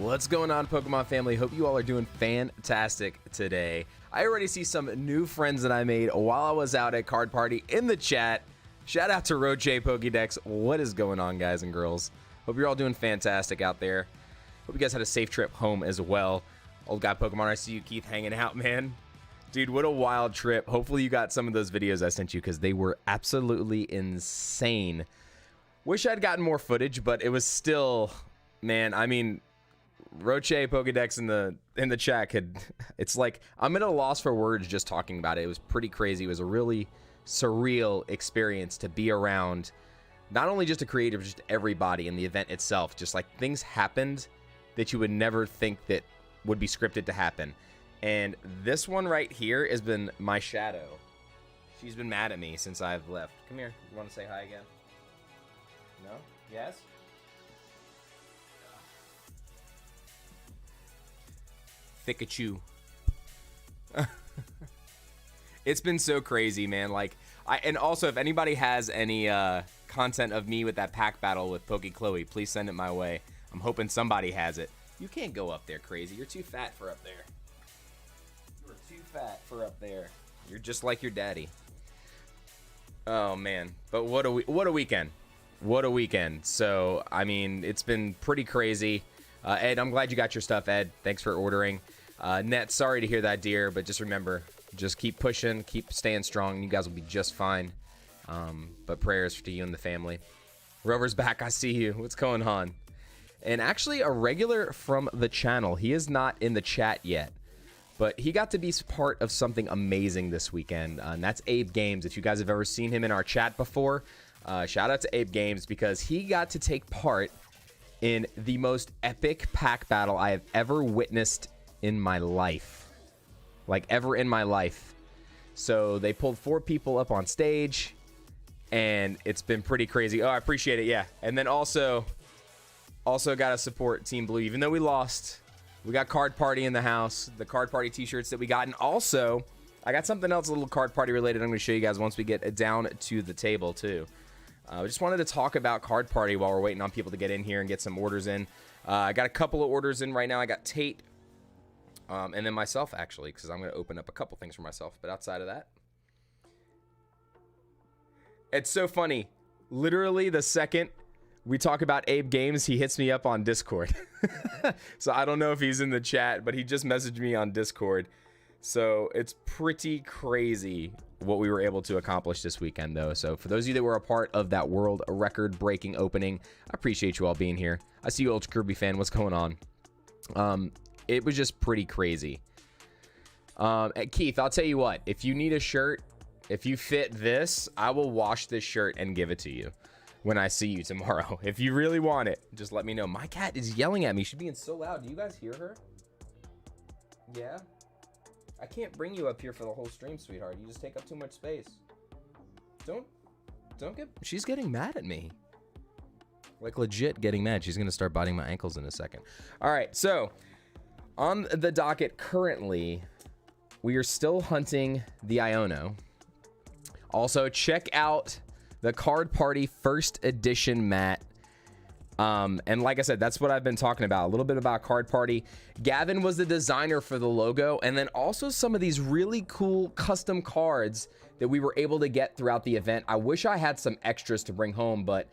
What's going on, Pokemon family? Hope you all are doing fantastic today. I already see some new friends that I made while I was out at Card Party in the chat. Shout out to Roche Pokédex. What is going on, guys and girls? Hope you're all doing fantastic out there. Hope you guys had a safe trip home as well. Old guy Pokemon, I see you, Keith, hanging out, man. Dude, what a wild trip. Hopefully you got some of those videos I sent you because they were absolutely insane. Wish I'd gotten more footage, but it was still, man, I mean, Roche Pokédex in the chat it's like I'm at a loss for words just talking about it. It was pretty crazy. It was a really surreal experience to be around, not only just a creator, but just everybody in the event itself. Just like things happened that you would never think that would be scripted to happen. And this one right here has been my shadow. She's been mad at me since I've left. Come here. You want to say hi again? No? Yes? Pikachu. It's been so crazy, man. Like, and also if anybody has any content of me with that pack battle with Poke Chloe, please send it my way. I'm hoping somebody has it. You can't go up there, crazy. You're too fat for up there. You're too fat for up there. You're just like your daddy. Oh man, but what a weekend. What a weekend. So I mean, it's been pretty crazy. Ed, I'm glad you got your stuff, Ed. Thanks for ordering. Net, sorry to hear that, dear, but just remember, just keep pushing, keep staying strong. You guys will be just fine. But prayers to you and the family. Rover's back. I see you. What's going on? And actually, a regular from the channel. He is not in the chat yet, but he got to be part of something amazing this weekend, and that's Abe Games. If you guys have ever seen him in our chat before, shout out to Abe Games because he got to take part in the most epic pack battle I have ever witnessed in my life. Like, ever in my life. So they pulled 4 people up on stage, and it's been pretty crazy. Oh, I appreciate it, yeah. And then also got to support Team Blue. Even though we lost, we got Card Party in the house, the Card Party t-shirts that we got. And also, I got something else a little Card Party related I'm going to show you guys once we get down to the table, too. I just wanted to talk about Card Party while we're waiting on people to get in here and get some orders in. I got a couple of orders in right now. I got Tate and then myself, actually, because I'm going to open up a couple things for myself. But outside of that, it's so funny. Literally, the second we talk about Abe Games, he hits me up on Discord. So I don't know if he's in the chat, but he just messaged me on Discord. So it's pretty crazy what we were able to accomplish this weekend, though. So for those of you that were a part of that world record-breaking opening, I appreciate you all being here. I see you, Ultra Kirby fan. What's going on? It was just pretty crazy. Keith, I'll tell you what. If you need a shirt, if you fit this, I will wash this shirt and give it to you when I see you tomorrow. If you really want it, just let me know. My cat is yelling at me. She's being so loud. Do you guys hear her? Yeah? I can't bring you up here for the whole stream, sweetheart. You just take up too much space. Don't get... She's getting mad at me. Like, legit getting mad. She's going to start biting my ankles in a second. All right, so on the docket currently, we are still hunting the IONO. Also, check out the Card Party First Edition mat. And like I said, that's what I've been talking about. A little bit about Card Party. Gavin was the designer for the logo, and then also some of these really cool custom cards that we were able to get throughout the event. I wish I had some extras to bring home, but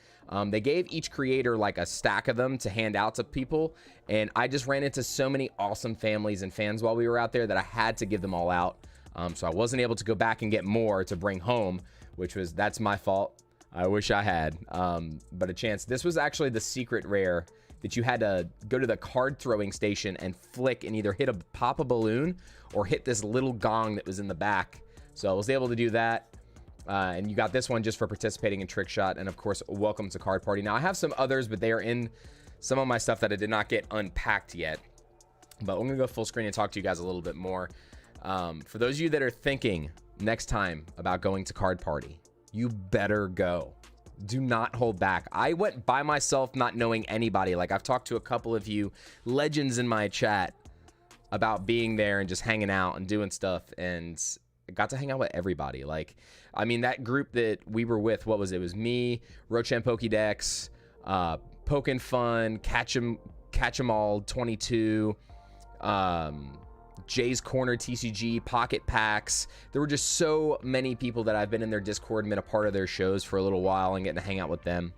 they gave each creator like a stack of them to hand out to people, and I just ran into so many awesome families and fans while we were out there that I had to give them all out. So I wasn't able to go back and get more to bring home, that's my fault. I wish I had, but a chance. This was actually the secret rare that you had to go to the card throwing station and flick and either pop a balloon or hit this little gong that was in the back. So I was able to do that. And you got this one just for participating in Trick Shot. And of course, welcome to Card Party. Now I have some others, but they are in some of my stuff that I did not get unpacked yet. But I'm gonna go full screen and talk to you guys a little bit more. For those of you that are thinking next time about going to Card Party, you better go. Do not hold back. I went by myself not knowing anybody. Like, I've talked to a couple of you legends in my chat about being there and just hanging out and doing stuff, and got to hang out with everybody. Like, I mean, that group that we were with, what was it? It was me, Rochan Pokédex, Pokin Fun, Catch 'em All 22, Jay's Corner TCG, Pocket Packs. There were just so many people that I've been in their Discord and been a part of their shows for a little while and getting to hang out with them.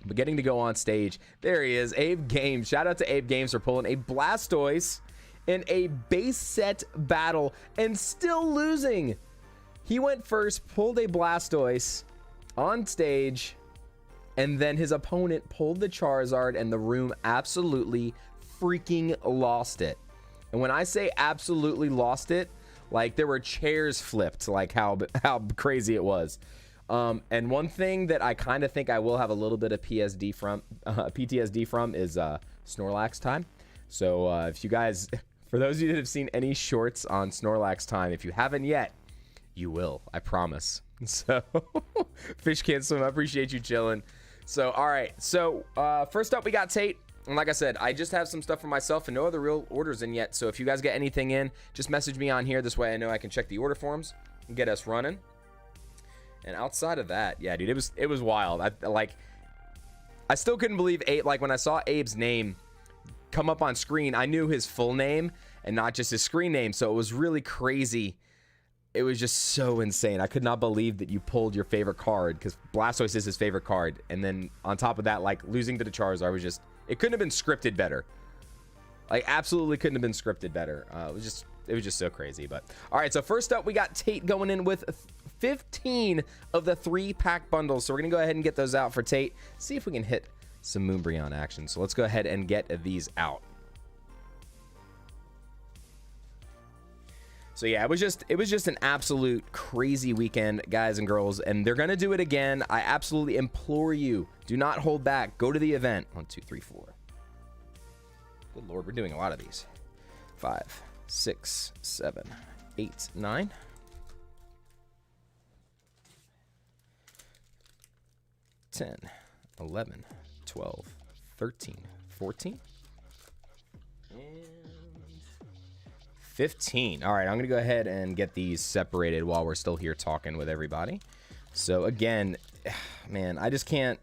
But getting to go on stage, there he is, Abe Games. Shout out to Abe Games for pulling a Blastoise in a base set battle and still losing. He went first, pulled a Blastoise on stage, and then his opponent pulled the Charizard, and the room absolutely freaking lost it. And when I say absolutely lost it, like there were chairs flipped, like how crazy it was. And one thing that I kind of think I will have a little bit of PTSD from is Snorlax time. So if you guys, for those of you that have seen any shorts on Snorlax time, if you haven't yet, you will, I promise. So Fish Can't Swim, I appreciate you chilling. So all right, so first up we got Tate. And like I said, I just have some stuff for myself and no other real orders in yet. So if you guys get anything in, just message me on here. This way I know I can check the order forms and get us running. And outside of that, yeah, dude, it was wild. I still couldn't believe Abe. Like when I saw Abe's name come up on screen, I knew his full name and not just his screen name. So it was really crazy. It was just so insane. I could not believe that you pulled your favorite card, because Blastoise is his favorite card. And then on top of that, like losing to the Charizard was just, it couldn't have been scripted better. Like absolutely couldn't have been scripted better. It was just so crazy. But all right, so first up we got Tate going in with 15 of the 3-pack bundles. So we're gonna go ahead and get those out for Tate. See if we can hit some Moonbreon action. So let's go ahead and get these out. So yeah, it was just an absolute crazy weekend, guys and girls, and they're gonna do it again. I absolutely implore you, do not hold back. Go to the event. 1, 2, 3, 4. Good Lord, we're doing a lot of these. 5, 6, 7, 8, 9. 10, 11, 12, 13, 14. 15. All right, I'm gonna go ahead and get these separated while we're still here talking with everybody. So again, man, I can't,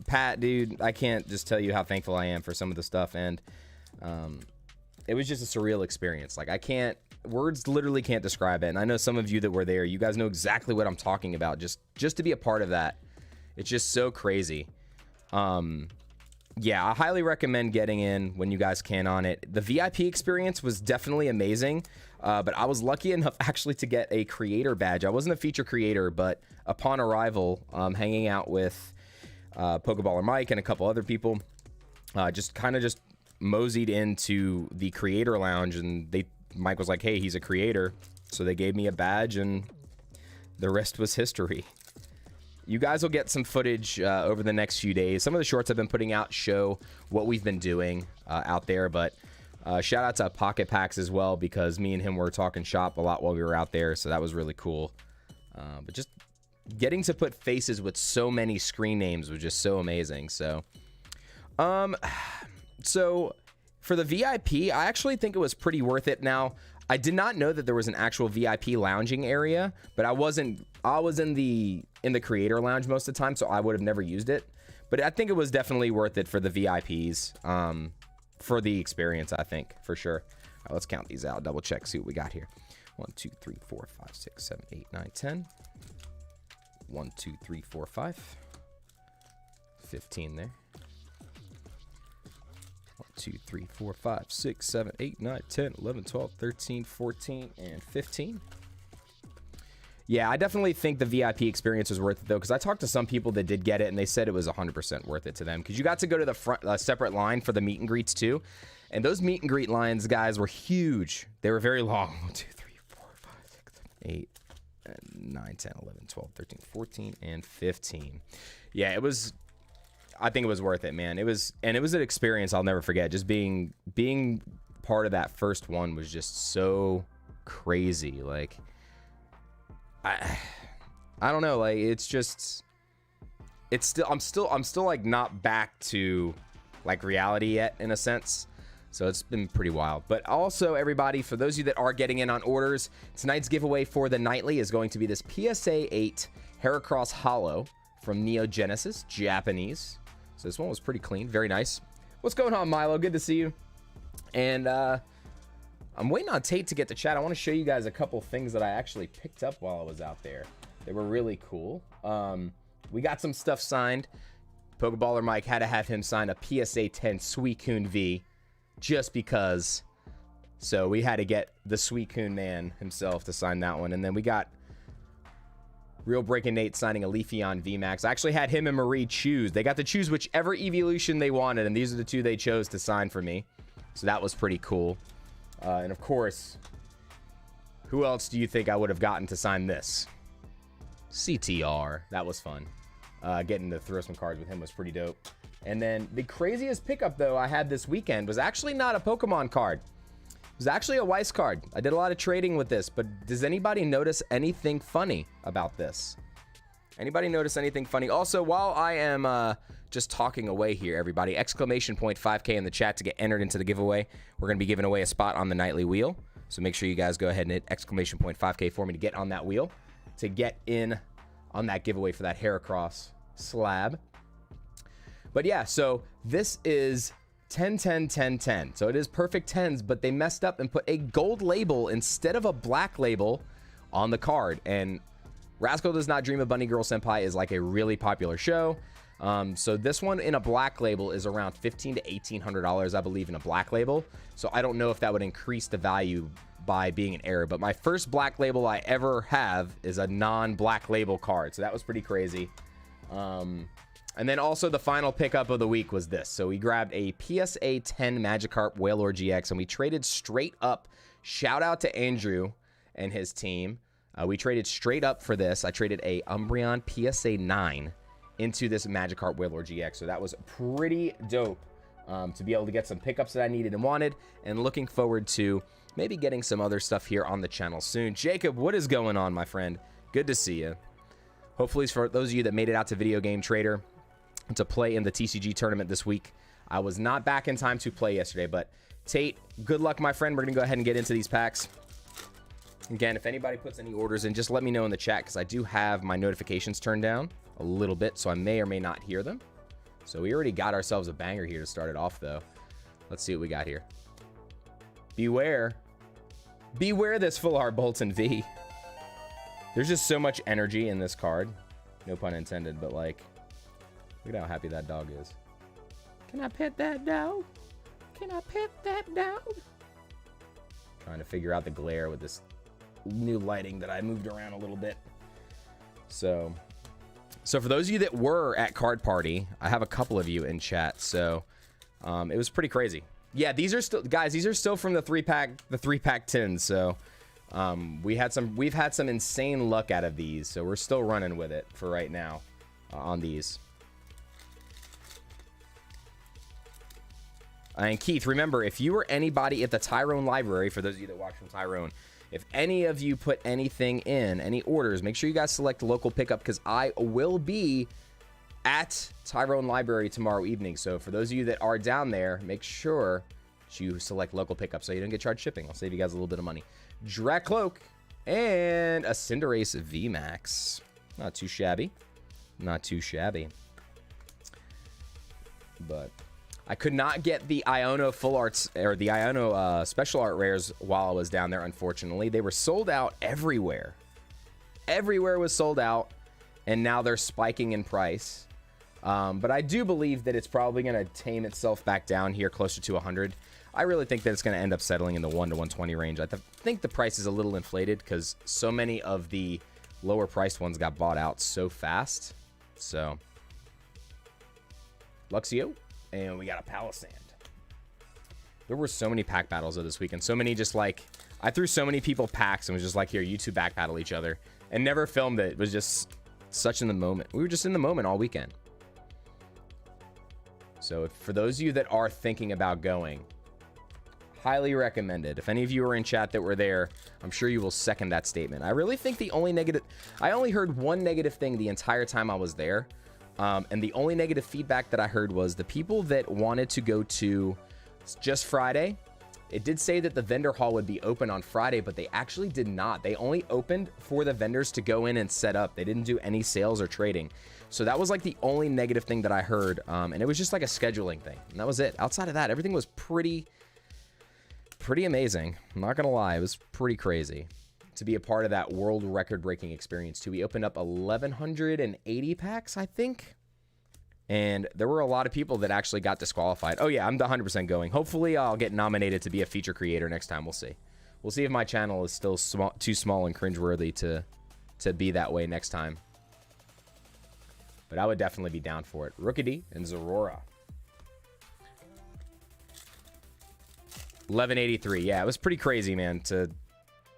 Pat, dude, I can't just tell you how thankful I am for some of the stuff. And it was just a surreal experience. Like words literally can't describe it. And I know some of you that were there, you guys know exactly what I'm talking about. Just to be a part of that, it's just so crazy. Yeah, I highly recommend getting in when you guys can on it. The VIP experience was definitely amazing, but I was lucky enough actually to get a creator badge. I wasn't a feature creator, but upon arrival, hanging out with Pokeballer Mike and a couple other people, just moseyed into the creator lounge, and Mike was like, hey, he's a creator. So they gave me a badge, and the rest was history. You guys will get some footage over the next few days. Some of the shorts I've been putting out show what we've been doing out there, but shout out to Pocket Packs as well, because me and him were talking shop a lot while we were out there, so that was really cool. But just getting to put faces with so many screen names was just so amazing. So so for the VIP, I actually think it was pretty worth it. Now, I did not know that there was an actual VIP lounging area, but I was in the creator lounge most of the time, so I would have never used it. But I think it was definitely worth it for the VIPs, for the experience, I think, for sure. All right, let's count these out, double check, see what we got here. 1, 2, 3, 4, 5, 6, 7, 8, 9, 10. 1, 2, 3, 4, 5. 15 there. 1, 2, 3, 4, 5, 6, 7, 8, 9, 10, 11, 12, 13, 14, and 15. Yeah, I definitely think the VIP experience was worth it, though, because I talked to some people that did get it, and they said it was 100% worth it to them, because you got to go to the front, separate line for the meet and greets, too. And those meet and greet lines, guys, were huge. They were very long. 1, 2, 3, 4, 5, 6, 7, 8, 9, 10, 11, 12, 13, 14, and 15. Yeah, it was... I think it was worth it, man. It was an experience I'll never forget. Just being part of that first one was just so crazy. Like, I don't know. Like, I'm still like not back to like reality yet, in a sense. So it's been pretty wild. But also, everybody, for those of you that are getting in on orders, tonight's giveaway for the nightly is going to be this PSA 8 Heracross Hollow from Neo Genesis, Japanese. So this one was pretty clean, very nice. What's going on, Milo? Good to see you. And I'm waiting on Tate to get to chat. I want to show you guys a couple things that I actually picked up while I was out there. They were really cool. We got some stuff signed. Pokeballer Mike had to have him sign a PSA 10 Suicune V just because. So we had to get the Suicune man himself to sign that one. And then we got Real Breaking Nate signing a Leafeon VMAX. I actually had him and Marie choose. They got to choose whichever evolution they wanted, and these are the two they chose to sign for me. So that was pretty cool. And of course, who else do you think I would have gotten to sign this? CTR. That was fun. Getting to throw some cards with him was pretty dope. And then the craziest pickup, though, I had this weekend was actually not a Pokemon card. It was actually a Weiss card. I did a lot of trading with this, but does anybody notice anything funny about this? Anybody notice anything funny? Also, while I am just talking away here, everybody, exclamation point 5K in the chat to get entered into the giveaway. We're going to be giving away a spot on the nightly wheel. So make sure you guys go ahead and hit exclamation point 5K for me to get on that wheel, to get in on that giveaway for that Heracross slab. But yeah, so this is 10, 10, 10, 10. So it is perfect 10s, but they messed up and put a gold label instead of a black label on the card. And Rascal Does Not Dream of Bunny Girl Senpai is like a really popular show. So this one in a black label is around $1,500 to $1,800, I believe, in a black label. So I don't know if that would increase the value by being an error, but my first black label I ever have is a non-black label card. So that was pretty crazy. And then also the final pickup of the week was this. So we grabbed a PSA 10 Magikarp Wailord GX and we traded straight up. Shout out to Andrew and his team. We traded straight up for this. I traded a Umbreon PSA 9 into this Magikarp Wailord GX. So that was pretty dope to be able to get some pickups that I needed and wanted. And looking forward to maybe getting some other stuff here on the channel soon. Jacob, what is going on, my friend? Good to see you. Hopefully for those of you that made it out to Video Game Trader to play in the TCG tournament this week. I was not back in time to play yesterday, but Tate, good luck, my friend. We're going to go ahead and get into these packs. Again, if anybody puts any orders in, just let me know in the chat because I do have my notifications turned down a little bit, so I may or may not hear them. So we already got ourselves a banger here to start it off, though. Let's see what we got here. Beware. Beware this Full Art Bolton V. There's just so much energy in this card. No pun intended, but like, look at how happy that dog is. Can I pet that dog? Can I pet that dog? Trying to figure out the glare with this new lighting that I moved around a little bit. So for those of you that were at Card Party, I have a couple of you in chat. So it was pretty crazy. Yeah, these are still, guys, these are still from the three pack tins. So we've had some insane luck out of these. So we're still running with it for right now on these. And Keith, remember, if you or anybody at the Tyrone library, for those of you that watch from Tyrone, if any of you put anything in, any orders, make sure you guys select local pickup because I will be at Tyrone library tomorrow evening. So for those of you that are down there, make sure you select local pickup so you don't get charged shipping. I'll save you guys a little bit of money. Dracloak and a Cinderace VMAX. Not too shabby. Not too shabby. But I could not get the IONO full arts or the IONO special art rares while I was down there, unfortunately. They were sold out everywhere. Everywhere was sold out, and now they're spiking in price. But I do believe that it's probably going to tame itself back down here closer to 100. I really think that it's going to end up settling in the 1 to 120 range. I think the price is a little inflated because so many of the lower priced ones got bought out so fast. So, Luxio. And we got a Palisand. There were so many pack battles of this weekend. So many just like, I threw so many people packs and was just like, here, you two back battle each other. And never filmed it. It was just such in the moment. We were just in the moment all weekend. So for those of you that are thinking about going, highly recommended. If any of you are in chat that were there, I'm sure you will second that statement. I really think the only negative, I only heard one negative thing the entire time I was there. And the only negative feedback that I heard was the people that wanted to go to Just Friday It did say that the vendor hall would be open on Friday, but they actually did not. They only opened for the vendors to go in and set up. They didn't do any sales or trading. So that was like the only negative thing that I heard. And it was just like a scheduling thing. And that was it. Outside of that, everything was pretty amazing. I'm not going to lie. It was pretty crazy to be a part of that world record breaking experience too. We opened up 1,180 packs, I think. And there were a lot of people that actually got disqualified. Oh yeah, I'm 100% going. Hopefully I'll get nominated to be a feature creator next time. We'll see. We'll see if my channel is still too small and cringeworthy to be that way next time. But I would definitely be down for it. Rookity and Zorora. 1183. Yeah, it was pretty crazy, man.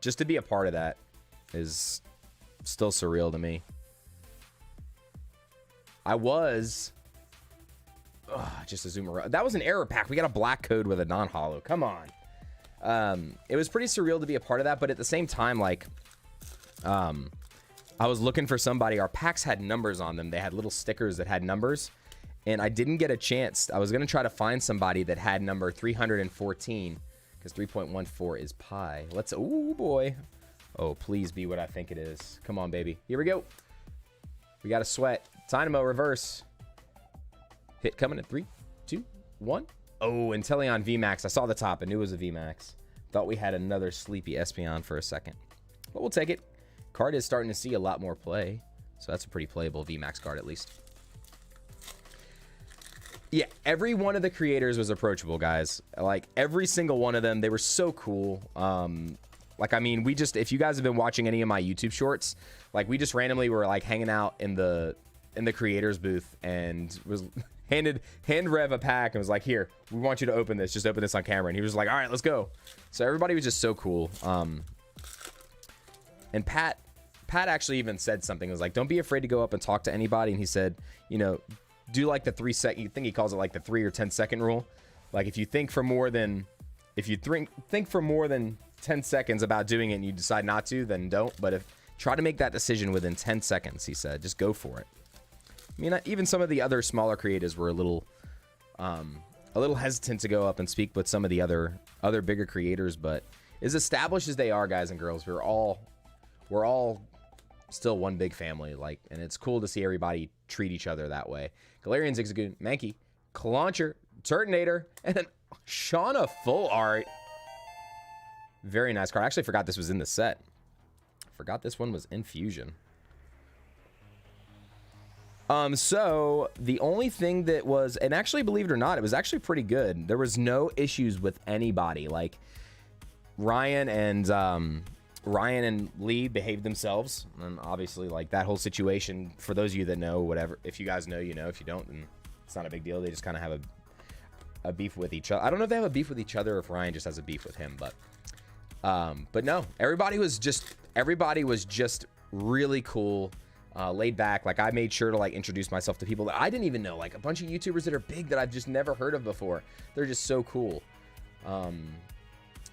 Just to be a part of that is still surreal to me. I was... just a zoomer. That was an error pack. We got a black code with a non-holo. Come on. It was pretty surreal to be a part of that, but at the same time, like, I was looking for somebody. Our packs had numbers on them. They had little stickers that had numbers, and I didn't get a chance. I was going to try to find somebody that had number 314, because 3.14 is pi. Let's... Oh, boy. Oh, please be what I think it is. Come on, baby. Here we go. We got a sweat. Dynamo reverse. Hit coming at 3, 2, 1. Oh, Inteleon VMAX. I saw the top. I knew it was a VMAX. Thought we had another sleepy Espeon for a second. But we'll take it. Card is starting to see a lot more play. So that's a pretty playable VMAX card at least. Yeah, every one of the creators was approachable, guys. Like, every single one of them. They were so cool. Like, I mean, we just... If you guys have been watching any of my YouTube shorts, like, we just randomly were, like, hanging out in the creators booth and was... hand Rev a pack and was like, here, we want you to open this. Just open this on camera. And he was like, all right, let's go. So everybody was just so cool. And Pat actually even said something. It was like, don't be afraid to go up and talk to anybody. And he said, you know, do like the 3 second, I think he calls it like the 3 or 10 second rule. Like if you think for more than 10 seconds about doing it and you decide not to, then don't. But try to make that decision within 10 seconds, he said, just go for it. I mean, even some of the other smaller creators were a little hesitant to go up and speak with some of the other bigger creators, but as established as they are, guys and girls, we're all still one big family, like, and it's cool to see everybody treat each other that way. Galarian, Zigzagoon, Mankey, Clauncher, Turtonator, and then Shauna full art. Very nice card. I actually forgot this was in the set. Forgot this one was in Fusion. So the only thing that was, and actually, believe it or not, it was actually pretty good. There was no issues with anybody. Like Ryan and Lee behaved themselves, and obviously, like that whole situation. For those of you that know, whatever, if you guys know, you know. If you don't, then it's not a big deal. They just kind of have a beef with each other. I don't know if they have a beef with each other or if Ryan just has a beef with him, but no, everybody was just really cool. Laid back. Like I made sure to like introduce myself to people that I didn't even know, like a bunch of YouTubers that are big that I've just never heard of before. They're just so cool.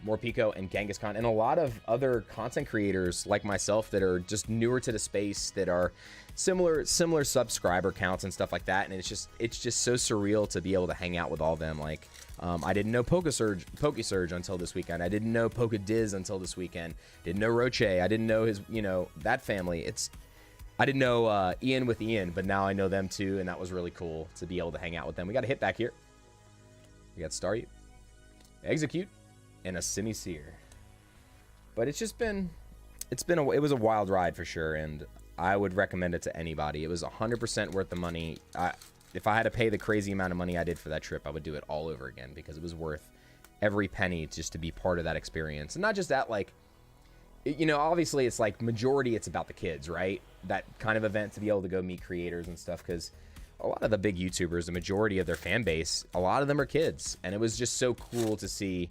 Morpeko and Kangaskhan and a lot of other content creators like myself that are just newer to the space, that are similar subscriber counts and stuff like that. And it's just so surreal to be able to hang out with all of them. Like I didn't know Pokesurge until this weekend. I didn't know Pokadiz until this weekend. Didn't know Roche. I didn't know his, that family. I didn't know Ian with Ian, but now I know them too, and that was really cool to be able to hang out with them. We got a hit back here. We got Staryu, Execute, and a Simisear. But it was a wild ride for sure, and I would recommend it to anybody. It was 100% worth the money. If I had to pay the crazy amount of money I did for that trip, I would do it all over again because it was worth every penny just to be part of that experience. And not just that, like, obviously it's like majority it's about the kids, right? That kind of event to be able to go meet creators and stuff, because a lot of the big YouTubers, the majority of their fan base, a lot of them are kids, and it was just so cool to see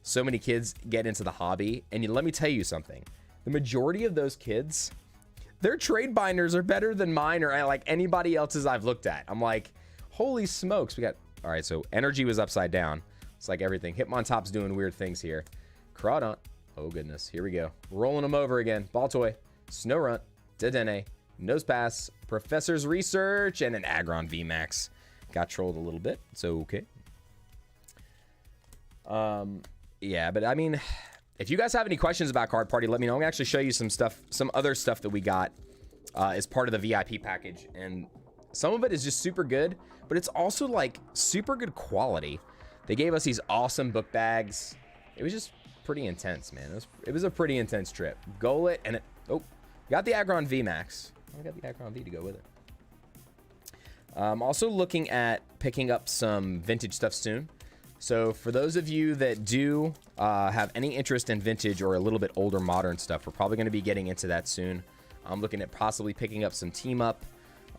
so many kids get into the hobby. And let me tell you something, the majority of those kids, their trade binders are better than mine or like anybody else's I've looked at. I'm like, holy smokes. All right, so energy was upside down. It's like everything. Hitmontop's doing weird things here. Crawdaunt. Oh, goodness. Here we go. Rolling them over again. Baltoy, Snorunt, Dedenne, Nosepass, Professor's Research, and an Aggron VMAX. Got trolled a little bit. It's okay. Yeah, but I mean, if you guys have any questions about Card Party, let me know. I'm gonna actually show you some stuff, some other stuff that we got as part of the VIP package, and some of it is just super good, but it's also like super good quality. They gave us these awesome book bags. It was just pretty intense, man. It was a pretty intense trip. Golet and got the Aggron V Max. I got the Aggron V to go with it. Also looking at picking up some vintage stuff soon. So for those of you that do have any interest in vintage or a little bit older modern stuff, we're probably going to be getting into that soon. I'm looking at possibly picking up some Team Up,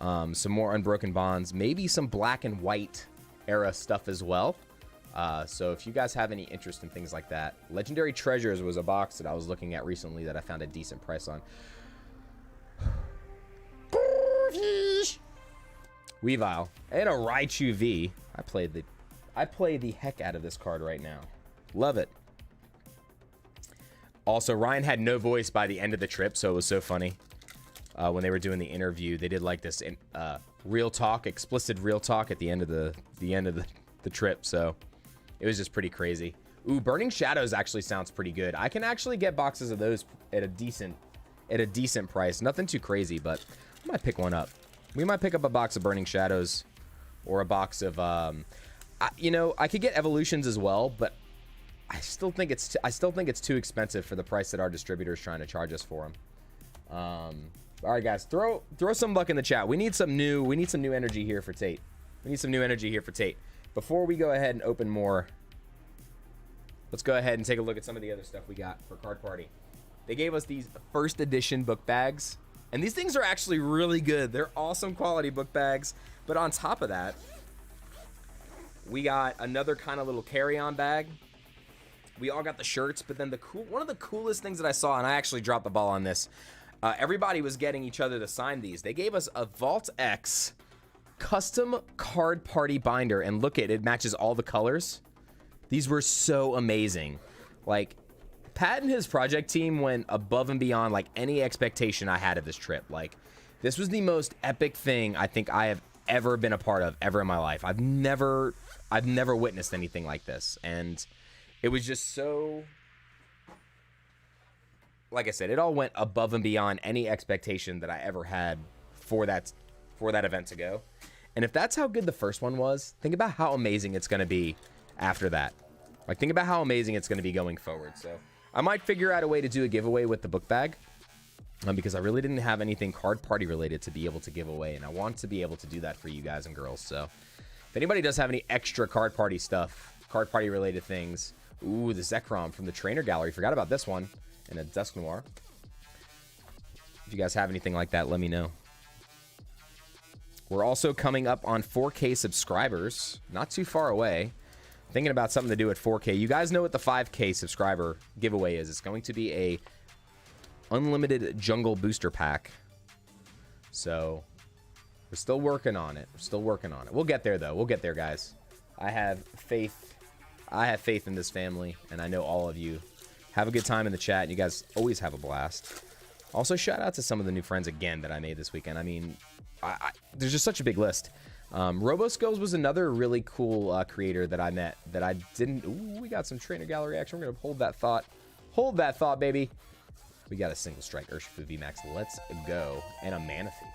some more Unbroken Bonds, maybe some black and white era stuff as well. So if you guys have any interest in things like that, Legendary Treasures was a box that I was looking at recently that I found a decent price on. Weavile and a Raichu V. I play the heck out of this card right now. Love it. Also, Ryan had no voice by the end of the trip, so it was so funny. When they were doing the interview, they did like this real talk, explicit real talk at the end of the trip. So it was just pretty crazy. Ooh, Burning Shadows actually sounds pretty good. I can actually get boxes of those at a decent price. Nothing too crazy, but I might pick one up. We might pick up a box of Burning Shadows or a box of you know, I could get Evolutions as well, but I still think it's too expensive for the price that our distributor is trying to charge us for them. All right, guys, throw some luck in the chat. We need some new energy here for Tate. Before we go ahead and open more, let's go ahead and take a look at some of the other stuff we got for Card Party. They gave us these first edition book bags, and these things are actually really good. They're awesome quality book bags. But on top of that, we got another kind of little carry-on bag. We all got the shirts, but then one of the coolest things that I saw, and I actually dropped the ball on this, everybody was getting each other to sign these. They gave us a Vault X custom Card Party binder, and look at it, matches all the colors. These were so amazing. Like, Pat and his project team went above and beyond like any expectation I had of this trip. Like, this was the most epic thing I think I have ever been a part of ever in my life. I've never witnessed anything like this, and it was just so, like I said, it all went above and beyond any expectation that I ever had for that event to go. And if that's how good the first one was, think about how amazing it's going to be after that. Like, think about how amazing it's going to be going forward. So I might figure out a way to do a giveaway with the book bag, because I really didn't have anything Card Party related to be able to give away, and I want to be able to do that for you guys and girls. So if anybody does have any extra Card Party stuff, Card Party related things, ooh, the Zekrom from the Trainer Gallery, forgot about this one, and a Dusk Noir. If you guys have anything like that, let me know. We're also coming up on 4K subscribers, not too far away. Thinking about something to do at 4K. You guys know what the 5K subscriber giveaway is. It's going to be a unlimited jungle booster pack. So we're still working on it. We'll get there, though. We'll get there, guys. I have faith in this family, and I know all of you have a good time in the chat, and you guys always have a blast. Also, shout out to some of the new friends again that I made this weekend. I mean, there's just such a big list. RoboSkills was another really cool creator that I met that I didn't. Ooh, we got some Trainer Gallery action. We're gonna hold that thought. Hold that thought, baby. We got a single strike Urshifu VMAX. Let's go. And a Manaphy.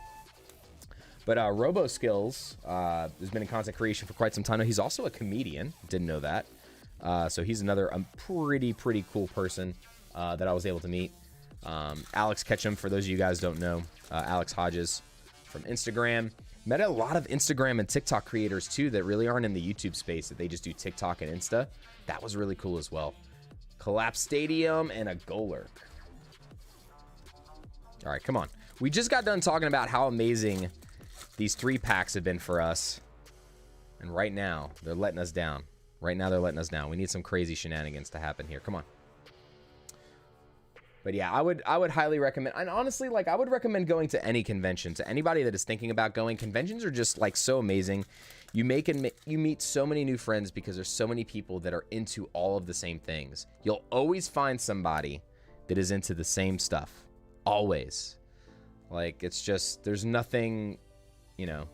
But RoboSkills has been in content creation for quite some time now. He's also a comedian. Didn't know that. So he's another pretty cool person that I was able to meet. Alex Ketchum, for those of you guys don't know, Alex Hodges from Instagram. Met a lot of Instagram and TikTok creators too that really aren't in the YouTube space, that they just do TikTok and Insta. That was really cool as well. Collapse Stadium and a Golurk. All right, come on. We just got done talking about how amazing these 3 packs have been for us. And right now, they're letting us down. We need some crazy shenanigans to happen here. Come on. But yeah, I would highly recommend, and honestly, like, I would recommend going to any convention. To anybody that is thinking about going, conventions are just like so amazing. You meet so many new friends because there's so many people that are into all of the same things. You'll always find somebody that is into the same stuff. Always. Like, it's just, there's nothing, you know,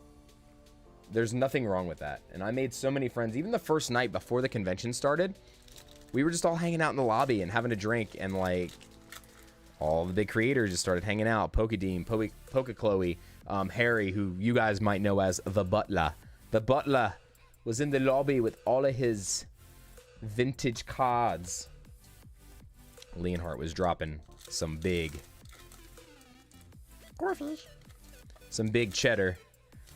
there's nothing wrong with that. And I made so many friends, even the first night before the convention started. we were just all hanging out in the lobby and having a drink, and like all the big creators just started hanging out. Pokedeem, Pokechloe, Harry, who you guys might know as the Butler. The Butler was in the lobby with all of his vintage cards. Leonhardt was dropping some big Corfish. Some big cheddar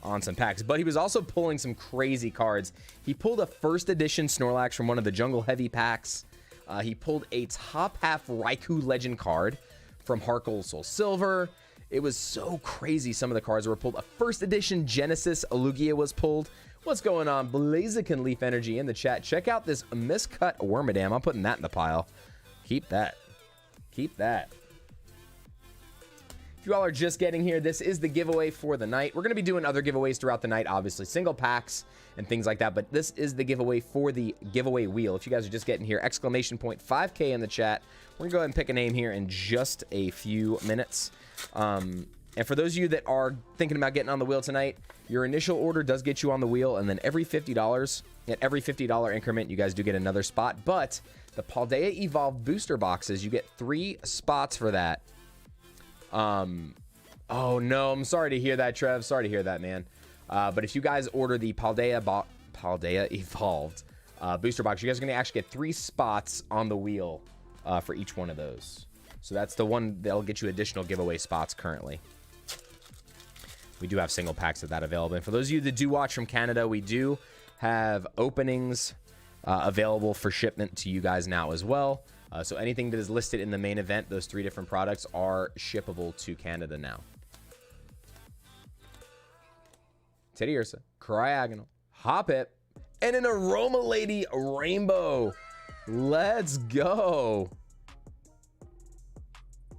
on some packs, but he was also pulling some crazy cards. He pulled a first edition Snorlax from one of the Jungle Heavy packs. He pulled a top half Raikou Legend card from Heart Gold Soul Silver. It was so crazy, some of the cards were pulled. A first edition Genesis Lugia was pulled. What's going on? Blaziken Leaf Energy in the chat. Check out this miscut Wormadam. I'm putting that in the pile. Keep that. Keep that. If you all are just getting here, this is the giveaway for the night. We're going to be doing other giveaways throughout the night, obviously, single packs and things like that, but this is the giveaway for the giveaway wheel. If you guys are just getting here, exclamation point 5K in the chat. We're going to go ahead and pick a name here in just a few minutes. And for those of you that are thinking about getting on the wheel tonight, your initial order does get you on the wheel, and then every $50, at every $50 increment, you guys do get another spot. But the Paldea Evolved booster boxes, you get 3 spots for that. Oh no, I'm sorry to hear that, Trev. Sorry to hear that, man. But if you guys order the Paldea Evolved booster box, you guys are going to actually get 3 spots on the wheel for each one of those. So that's the one that'll get you additional giveaway spots currently. We do have single packs of that available. And for those of you that do watch from Canada, we do have openings available for shipment to you guys now as well. So anything that is listed in the main event, those 3 different products are shippable to Canada now. Teddy Ursa, Cryogonal, Hoppip, and an Aroma Lady Rainbow. Let's go.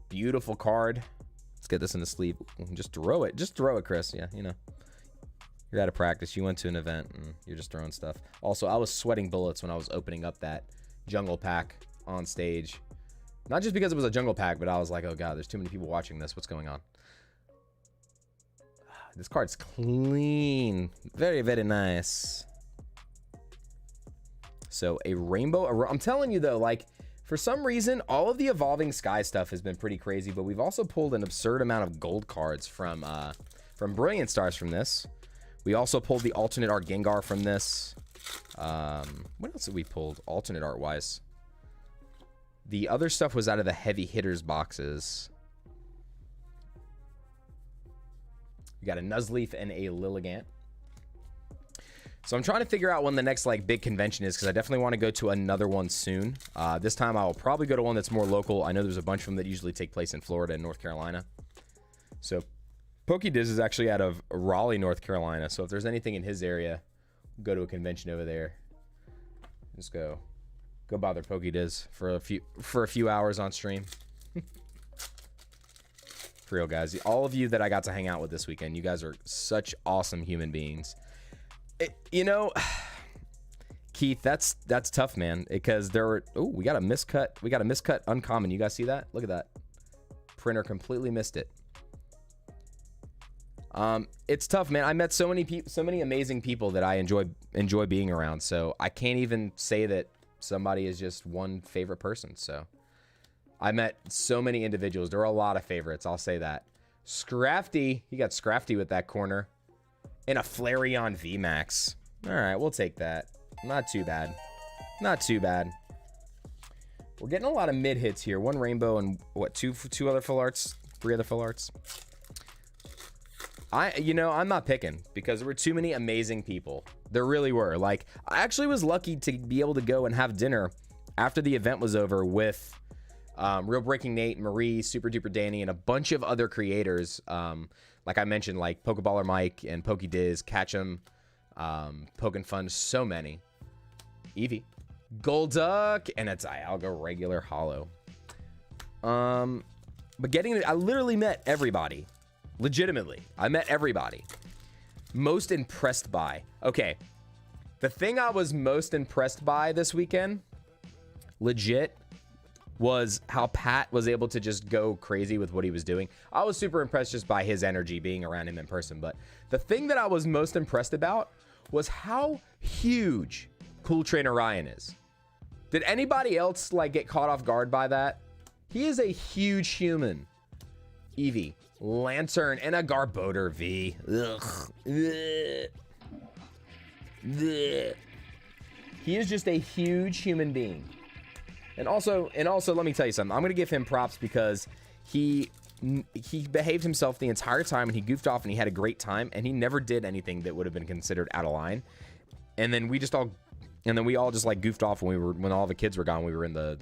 Beautiful card. Let's get this in the sleeve. Just throw it. Just throw it, Chris. Yeah, you know. You're out of practice. You went to an event and you're just throwing stuff. Also, I was sweating bullets when I was opening up that jungle pack on stage. Not just because it was a jungle pack, but I was like, oh god, there's too many people watching this. What's going on? This card's clean. Very, very nice. So a rainbow. I'm telling you though, like, for some reason, all of the Evolving Sky stuff has been pretty crazy, but we've also pulled an absurd amount of gold cards from Brilliant Stars from this. We also pulled the alternate art Gengar from this. What else did we pull alternate art wise? The other stuff was out of the heavy hitters boxes. We got a Nuzleaf and a Lilligant. So I'm trying to figure out when the next like big convention is, because I definitely want to go to another one soon. This time I will probably go to one that's more local. I know there's a bunch of them that usually take place in Florida and North Carolina. So PokeDiz is actually out of Raleigh, North Carolina. So if there's anything in his area, go to a convention over there. Just go bother PokeDiz for a few hours on stream. For real, guys. All of you that I got to hang out with this weekend, you guys are such awesome human beings. You know, Keith, that's tough, man. Because there were, we got a miscut. We got a miscut uncommon. You guys see that? Look at that. Printer completely missed it. It's tough, man. I met so many amazing people that I enjoy being around. So I can't even say that somebody is just one favorite person. So I met so many individuals. There are a lot of favorites. I'll say that. Scrafty, he got Scrafty with that corner. And a Flareon VMAX. All right, we'll take that. Not too bad. Not too bad. We're getting a lot of mid hits here. 1 rainbow and what, two other full arts? 3 other full arts. I'm not picking because there were too many amazing people. There really were. Like, I actually was lucky to be able to go and have dinner after the event was over with Real Breaking Nate, Marie, Super Duper Danny, and a bunch of other creators. Like I mentioned, like Pokeballer Mike and PokeDiz, Catchem, Pokin Fun, so many. Eevee, Golduck, and a Dialga regular holo. But I literally met everybody. Legitimately, I met everybody. Most impressed by. Okay, the thing I was most impressed by this weekend, legit, was how Pat was able to just go crazy with what he was doing. I was super impressed just by his energy being around him in person. But the thing that I was most impressed about was how huge Cool Trainer Ryan is. Did anybody else like get caught off guard by that? He is a huge human. Eevee, Lantern, and a Garbodor V. Ugh. Ugh. Ugh. He is just a huge human being. And also, let me tell you something. I'm gonna give him props because he behaved himself the entire time, and he goofed off, and he had a great time, and he never did anything that would have been considered out of line. And then we all just like goofed off when all the kids were gone. We were in the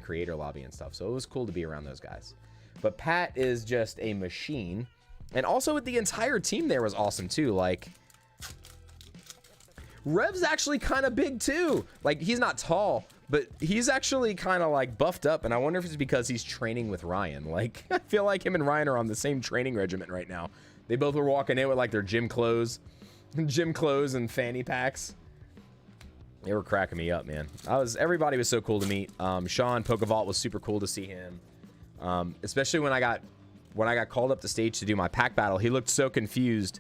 creator lobby and stuff, so it was cool to be around those guys. But Pat is just a machine, and also with the entire team there was awesome too. Like Rev's actually kind of big too. Like, he's not tall, but he's actually kind of like buffed up, and I wonder if it's because he's training with Ryan. Like, I feel like him and Ryan are on the same training regimen right now. They both were walking in with like their gym clothes and fanny packs. They were cracking me up, man. Everybody was so cool to meet. Sean Pokavault was super cool to see him. Especially when I got called up the stage to do my pack battle. He looked so confused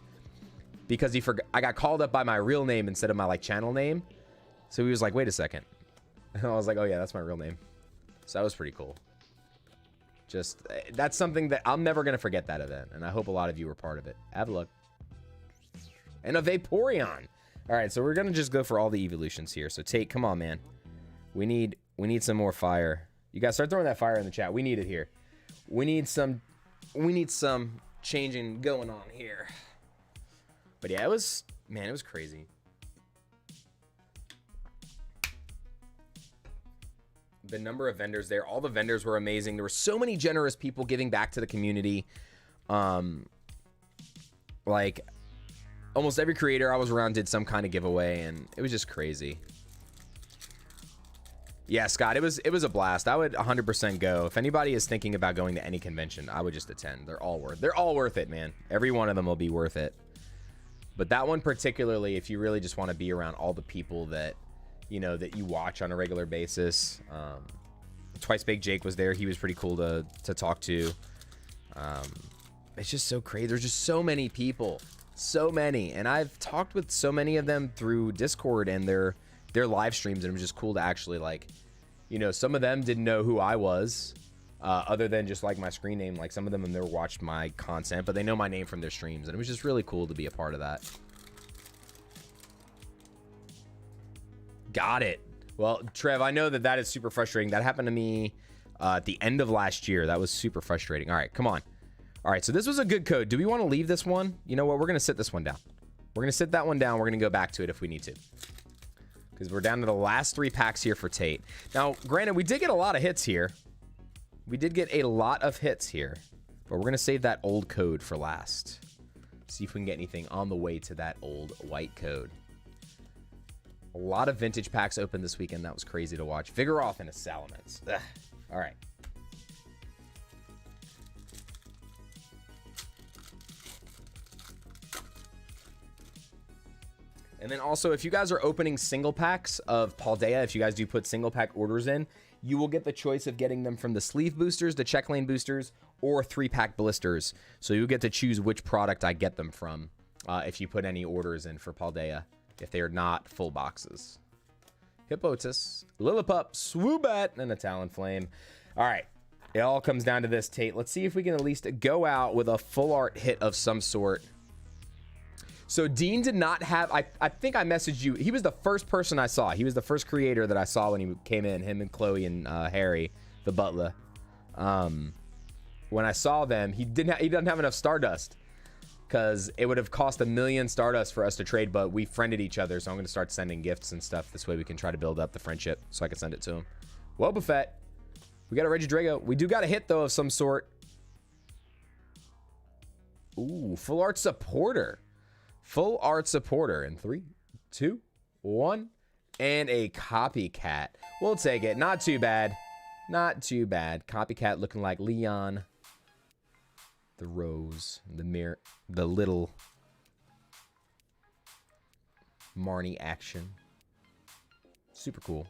because I got called up by my real name instead of my like channel name. So he was like, wait a second. And I was like, oh yeah, that's my real name. So that was pretty cool. Just, that's something that I'm never going to forget, that event. And I hope a lot of you were part of it. Have a look. And a Vaporeon. All right, so we're going to just go for all the evolutions here. So Tate, come on, man. We need some more fire. You guys start throwing that fire in the chat. We need it here. We need some changing going on here. But yeah, it was crazy. The number of vendors there, all the vendors were amazing. There were so many generous people giving back to the community. Like almost every creator I was around did some kind of giveaway, and it was just crazy. Yeah, Scott, it was a blast. I would 100% go. If anybody is thinking about going to any convention, I would just attend. They're all worth it, man. Every one of them will be worth it. But that one particularly, if you really just want to be around all the people that, you know, that you watch on a regular basis. Twice Baked Jake was there. He was pretty cool to talk to. It's just so crazy. There's just so many people. So many. And I've talked with so many of them through Discord and their live streams, and it was just cool to actually, like, you know, some of them didn't know who I was, other than just like my screen name. Like, some of them have never watched my content, but they know my name from their streams, and it was just really cool to be a part of that. Got it. Well, Trev, I know that is super frustrating. That happened to me at the end of last year. That was super frustrating. All right, come on. All right, so this was a good code. Do we want to leave this one? You know what? We're going to sit this one down. We're going to sit that one down. We're going to go back to it if we need to, because we're down to the last 3 packs here for Tate. Now, granted, we did get a lot of hits here. We did get a lot of hits here, but we're going to save that old code for last. See if we can get anything on the way to that old white code. A lot of vintage packs opened this weekend. That was crazy to watch. Vigoroth and a Salamence. Ugh. All right. And then also, if you guys are opening single packs of Paldea, if you guys do put single pack orders in, you will get the choice of getting them from the sleeve boosters, the check lane boosters, or 3-pack blisters. So you get to choose which product I get them from if you put any orders in for Paldea, if they are not full boxes. Hippotus, Lillipup, Swoobat, and a Talonflame. All right. It all comes down to this, Tate. Let's see if we can at least go out with a full art hit of some sort. So Dean did not have, I think I messaged you. He was the first person I saw. He was the first creator that I saw when he came in, him and Chloe and Harry, the butler. When I saw them, he doesn't have enough Stardust, because it would have cost 1 million Stardust for us to trade, but we friended each other, so I'm going to start sending gifts and stuff. This way we can try to build up the friendship so I can send it to him. Well, Buffett. We got a Regidrago. We do got a hit, though, of some sort. Ooh, full art supporter. Full art supporter in 3, 2, 1, and a copycat. We'll take it. Not too bad. Not too bad. Copycat looking like Leon. The rose, the mirror, the little Marnie action. Super cool.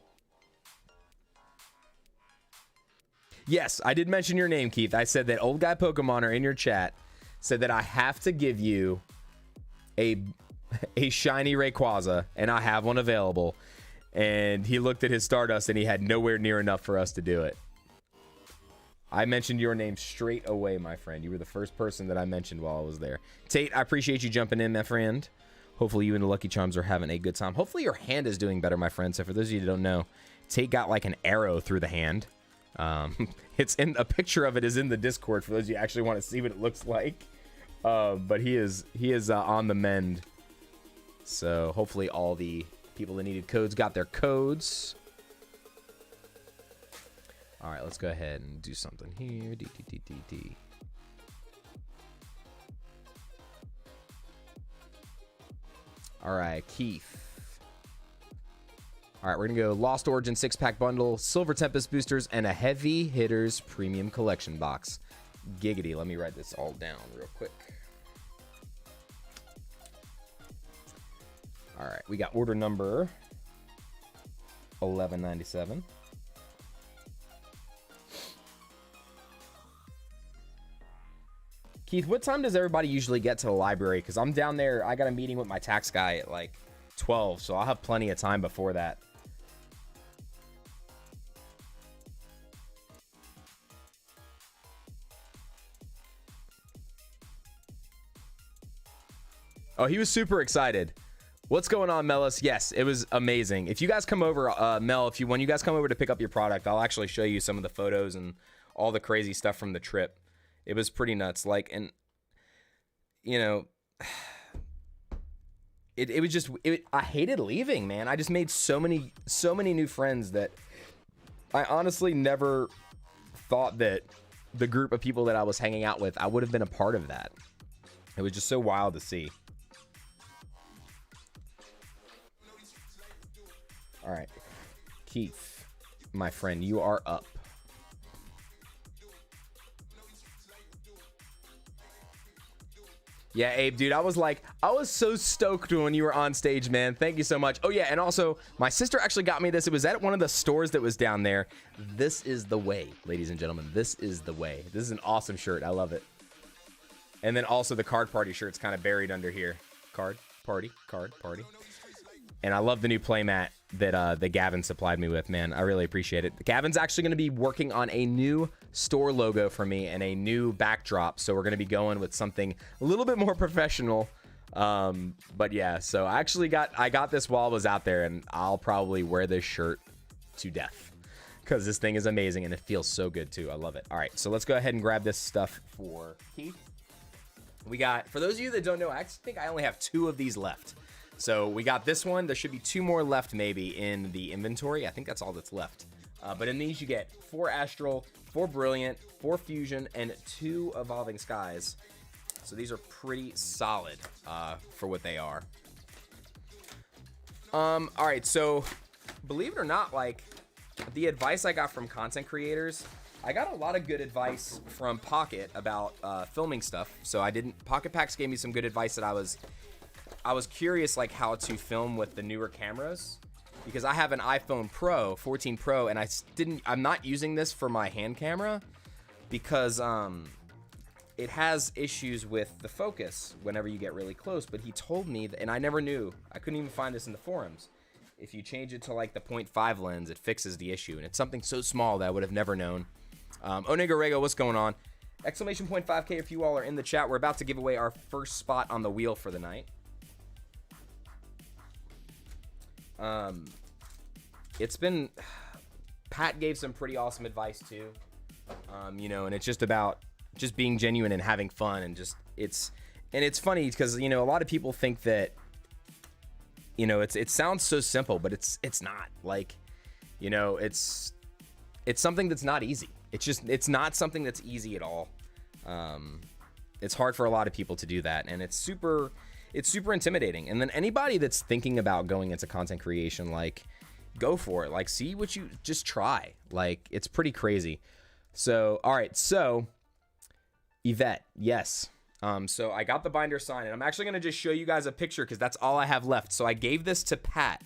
Yes, I did mention your name, Keith. I said that Old Guy Pokemoner in your chat said that I have to give you a shiny Rayquaza, and I have one available. and he looked at his Stardust and he had nowhere near enough for us to do it. I mentioned your name straight away, my friend. You were the first person that I mentioned while I was there. Tate, I appreciate you jumping in, my friend. Hopefully you and the Lucky Charms are having a good time. Hopefully your hand is doing better, my friend. So for those of you who don't know, Tate got like an arrow through the hand. It's in a picture of it is in the Discord for those of you who actually want to see what it looks like. But he is on the mend. So hopefully all the people that needed codes got their codes. All right, let's go ahead and do something here. D. All right, Keith. All right, we're going to go Lost Origin 6-pack bundle, Silver Tempest boosters, and a Heavy Hitters premium collection box. Giggity. Let me write this all down real quick. All right, we got order number 1197. Keith, what time does everybody usually get to the library? Because I'm down there. I got a meeting with my tax guy at like 12, so I'll have plenty of time before that. Oh, he was super excited. What's going on, Mellis? Yes, it was amazing. If you guys come over, Mel, when you guys come over to pick up your product, I'll actually show you some of the photos and all the crazy stuff from the trip. It was pretty nuts. Like, and you know, it was just, I hated leaving, man. I just made so many new friends that I honestly never thought that the group of people that I was hanging out with, I would have been a part of that. It was just so wild to see. All right, Keith, my friend, you are up. Yeah, Abe, dude, I was so stoked when you were on stage, man. Thank you so much. Oh, yeah, and also, my sister actually got me this. It was at one of the stores that was down there. This is the way, ladies and gentlemen. This is the way. This is an awesome shirt. I love it. And then also the card party shirt's kind of buried under here. Card party. And I love the new playmat that Gavin supplied me with, man. I really appreciate it. Gavin's actually going to be working on a new store logo for me and a new backdrop. So we're going to be going with something a little bit more professional. But yeah, so I got this while I was out there, and I'll probably wear this shirt to death because this thing is amazing and it feels so good too. I love it. All right, so let's go ahead and grab this stuff for Keith. We got, for those of you that don't know, I actually think I only have 2 of these left. So we got this one. There should be 2 more left maybe in the inventory. I think that's all that's left. But in these you get 4 Astral, 4 Brilliant, 4 Fusion, and 2 Evolving Skies. So these are pretty solid for what they are. All right, so believe it or not, like the advice I got from content creators, I got a lot of good advice from Pocket about filming stuff. So Pocket Packs gave me some good advice that I was curious like how to film with the newer cameras, because I have an iPhone Pro 14 Pro and I'm not using this for my hand camera because it has issues with the focus whenever you get really close. But he told me that, and I never knew, I couldn't even find this in the forums, if you change it to like the 0.5 lens, it fixes the issue. And it's something so small that I would have never known. Onegarego, what's going on? Exclamation point 5K if you all are in the chat. We're about to give away our first spot on the wheel for the night. It's been, Pat gave some pretty awesome advice too. You know, and it's just about just being genuine and having fun, and just it's funny because, you know, a lot of people think that, you know, it sounds so simple, but it's not. Like, you know, it's something that's not easy. It's not something that's easy at all. It's hard for a lot of people to do that, and it's super intimidating. And then anybody that's thinking about going into content creation, like, go for it. Like, see what you, just try. Like, it's pretty crazy. So, all right. So, Yvette, yes. So I got the binder signed, and I'm actually going to just show you guys a picture because that's all I have left. So I gave this to Pat.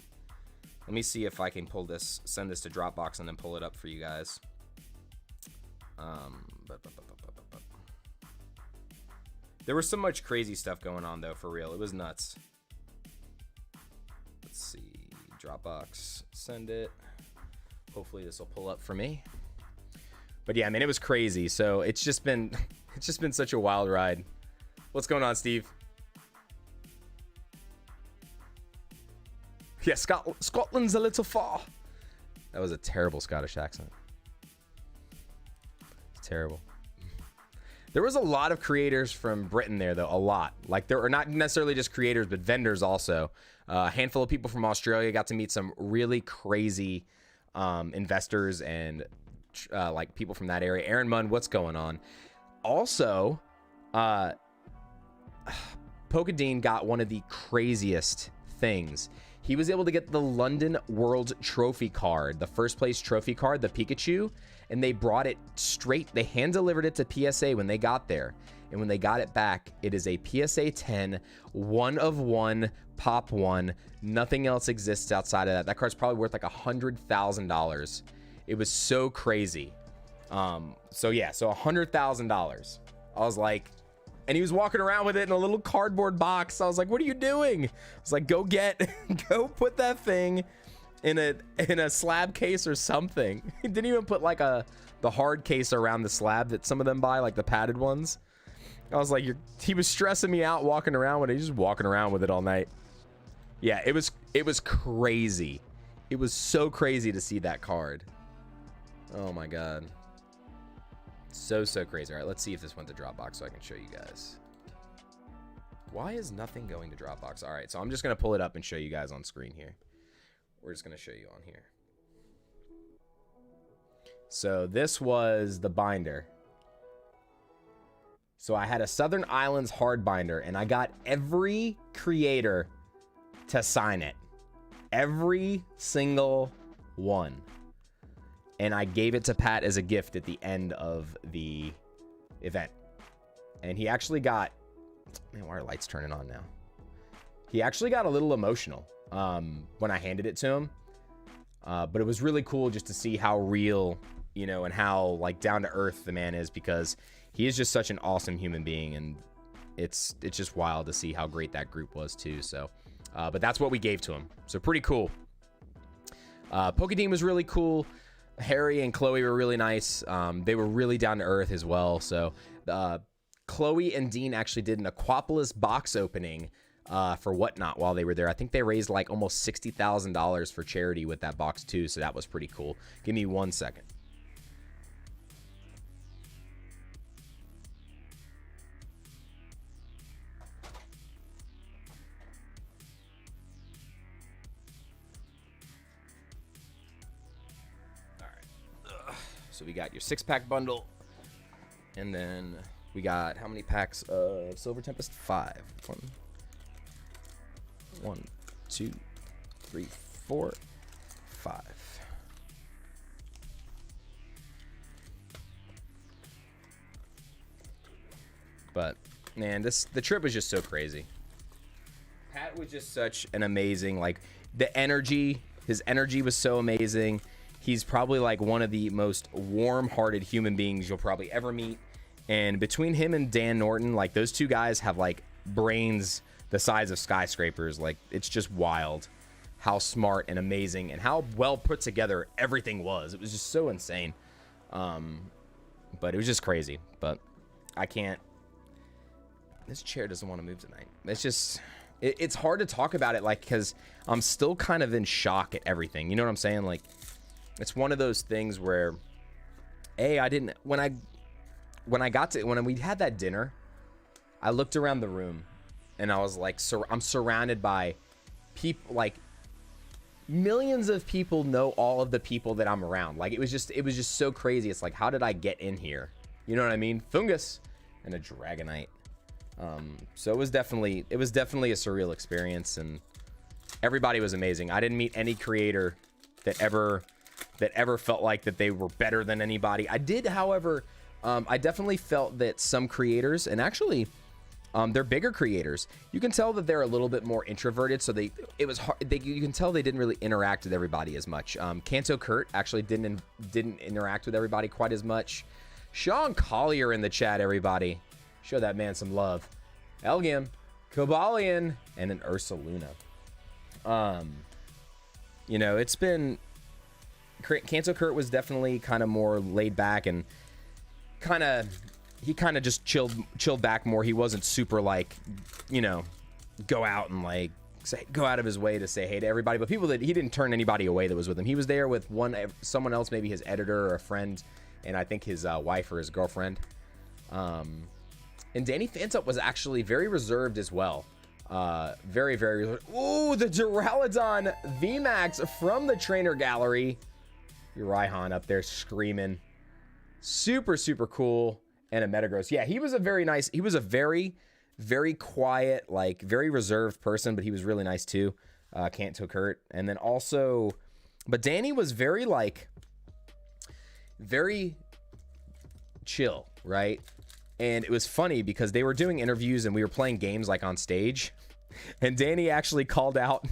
Let me see if I can send this to Dropbox and then pull it up for you guys. There was so much crazy stuff going on though, for real. It was nuts. Let's see. Dropbox, send it. Hopefully this will pull up for me. But yeah, I mean, it was crazy. So it's just been such a wild ride. What's going on, Steve? Yeah, Scotland's a little far. That was a terrible Scottish accent. It's terrible. There was a lot of creators from Britain there, though. A lot. Like, there are not necessarily just creators, but vendors also. A handful of people from Australia. Got to meet some really crazy investors and like people from that area. Aaron Munn, what's going on? Also, Pokadean got one of the craziest things. He was able to get the London World Trophy card, the first place trophy card, the Pikachu, and they brought it straight. They hand delivered it to PSA when they got there. And when they got it back, it is a PSA 10, 1 of 1, pop 1. Nothing else exists outside of that. That card's probably worth like $100,000. It was so crazy. So yeah, so $100,000. I was like, and he was walking around with it in a little cardboard box. I was like, what are you doing? I was like, go put that thing in a slab case or something. He didn't even put like the hard case around the slab that some of them buy, like the padded ones. I was like, he was stressing me out walking around with it. He's just walking around with it all night. Yeah, it was crazy. It was so crazy to see that card. Oh my God. So crazy. All right, let's see if this went to Dropbox so I can show you guys. Why is nothing going to Dropbox? All right, so I'm just going to pull it up and show you guys on screen here. We're just going to show you on here. So this was the binder. So I had a Southern Islands hard binder, and I got every creator to sign it. Every single one. And I gave it to Pat as a gift at the end of the event. And he actually got... Man, why are lights turning on now? He actually got a little emotional when I handed it to him. But it was really cool just to see how real, you know, and how, like, down to earth the man is, because he is just such an awesome human being, and it's just wild to see how great that group was too. So, but that's what we gave to him. So pretty cool. Pokadean was really cool. Harry and Chloe were really nice. They were really down to earth as well. So, Chloe and Dean actually did an Aquapolis box opening for Whatnot while they were there. I think they raised like almost $60,000 for charity with that box too. So that was pretty cool. Give me 1 second. So we got your 6-pack bundle, and then we got how many packs of Silver Tempest? 5. 1, 2, 3, 4, 5. But man, the trip was just so crazy. Pat was just such an amazing, like, the energy. His energy was so amazing. He's probably like one of the most warm-hearted human beings you'll probably ever meet. And between him and Dan Norton, like, those two guys have like brains the size of skyscrapers. Like, it's just wild how smart and amazing and how well put together everything was. It was just so insane. But it was just crazy. But I can't. This chair doesn't want to move tonight. It's just, it's hard to talk about it, like, because I'm still kind of in shock at everything. You know what I'm saying? Like, it's one of those things where, when we had that dinner, I looked around the room and I was like, I'm surrounded by people, like, millions of people know all of the people that I'm around. Like, it was just so crazy. It's like, how did I get in here? You know what I mean? Fungus and a Dragonite. So it was definitely a surreal experience, and everybody was amazing. I didn't meet any creator that ever felt like that they were better than anybody. I did, however, I definitely felt that some creators, and actually, they're bigger creators, you can tell that they're a little bit more introverted. So it was hard. You can tell they didn't really interact with everybody as much. Kanto Kurt actually didn't interact with everybody quite as much. Sean Collier in the chat, everybody. Show that man some love. Elgim, Kobalian, and an Ursaluna. You know, it's been... Cancel Kurt was definitely kind of more laid back and he kind of just chilled back more. He wasn't super like, you know, go out and like go out of his way to say hey to everybody, but people that he didn't turn anybody away that was with him. He was there with someone else, maybe his editor or a friend, and I think his wife or his girlfriend. And Danny Phantup was actually very reserved as well. Very, very reserved. Ooh, the Duraludon VMAX from the trainer gallery. Raihan up there screaming. Super, super cool. And a Metagross. Yeah, he was a very, very quiet, like very reserved person, but he was really nice too. Can't took hurt. And then also, but Danny was very like, very chill, right? And it was funny because they were doing interviews and we were playing games like on stage. And Danny actually called out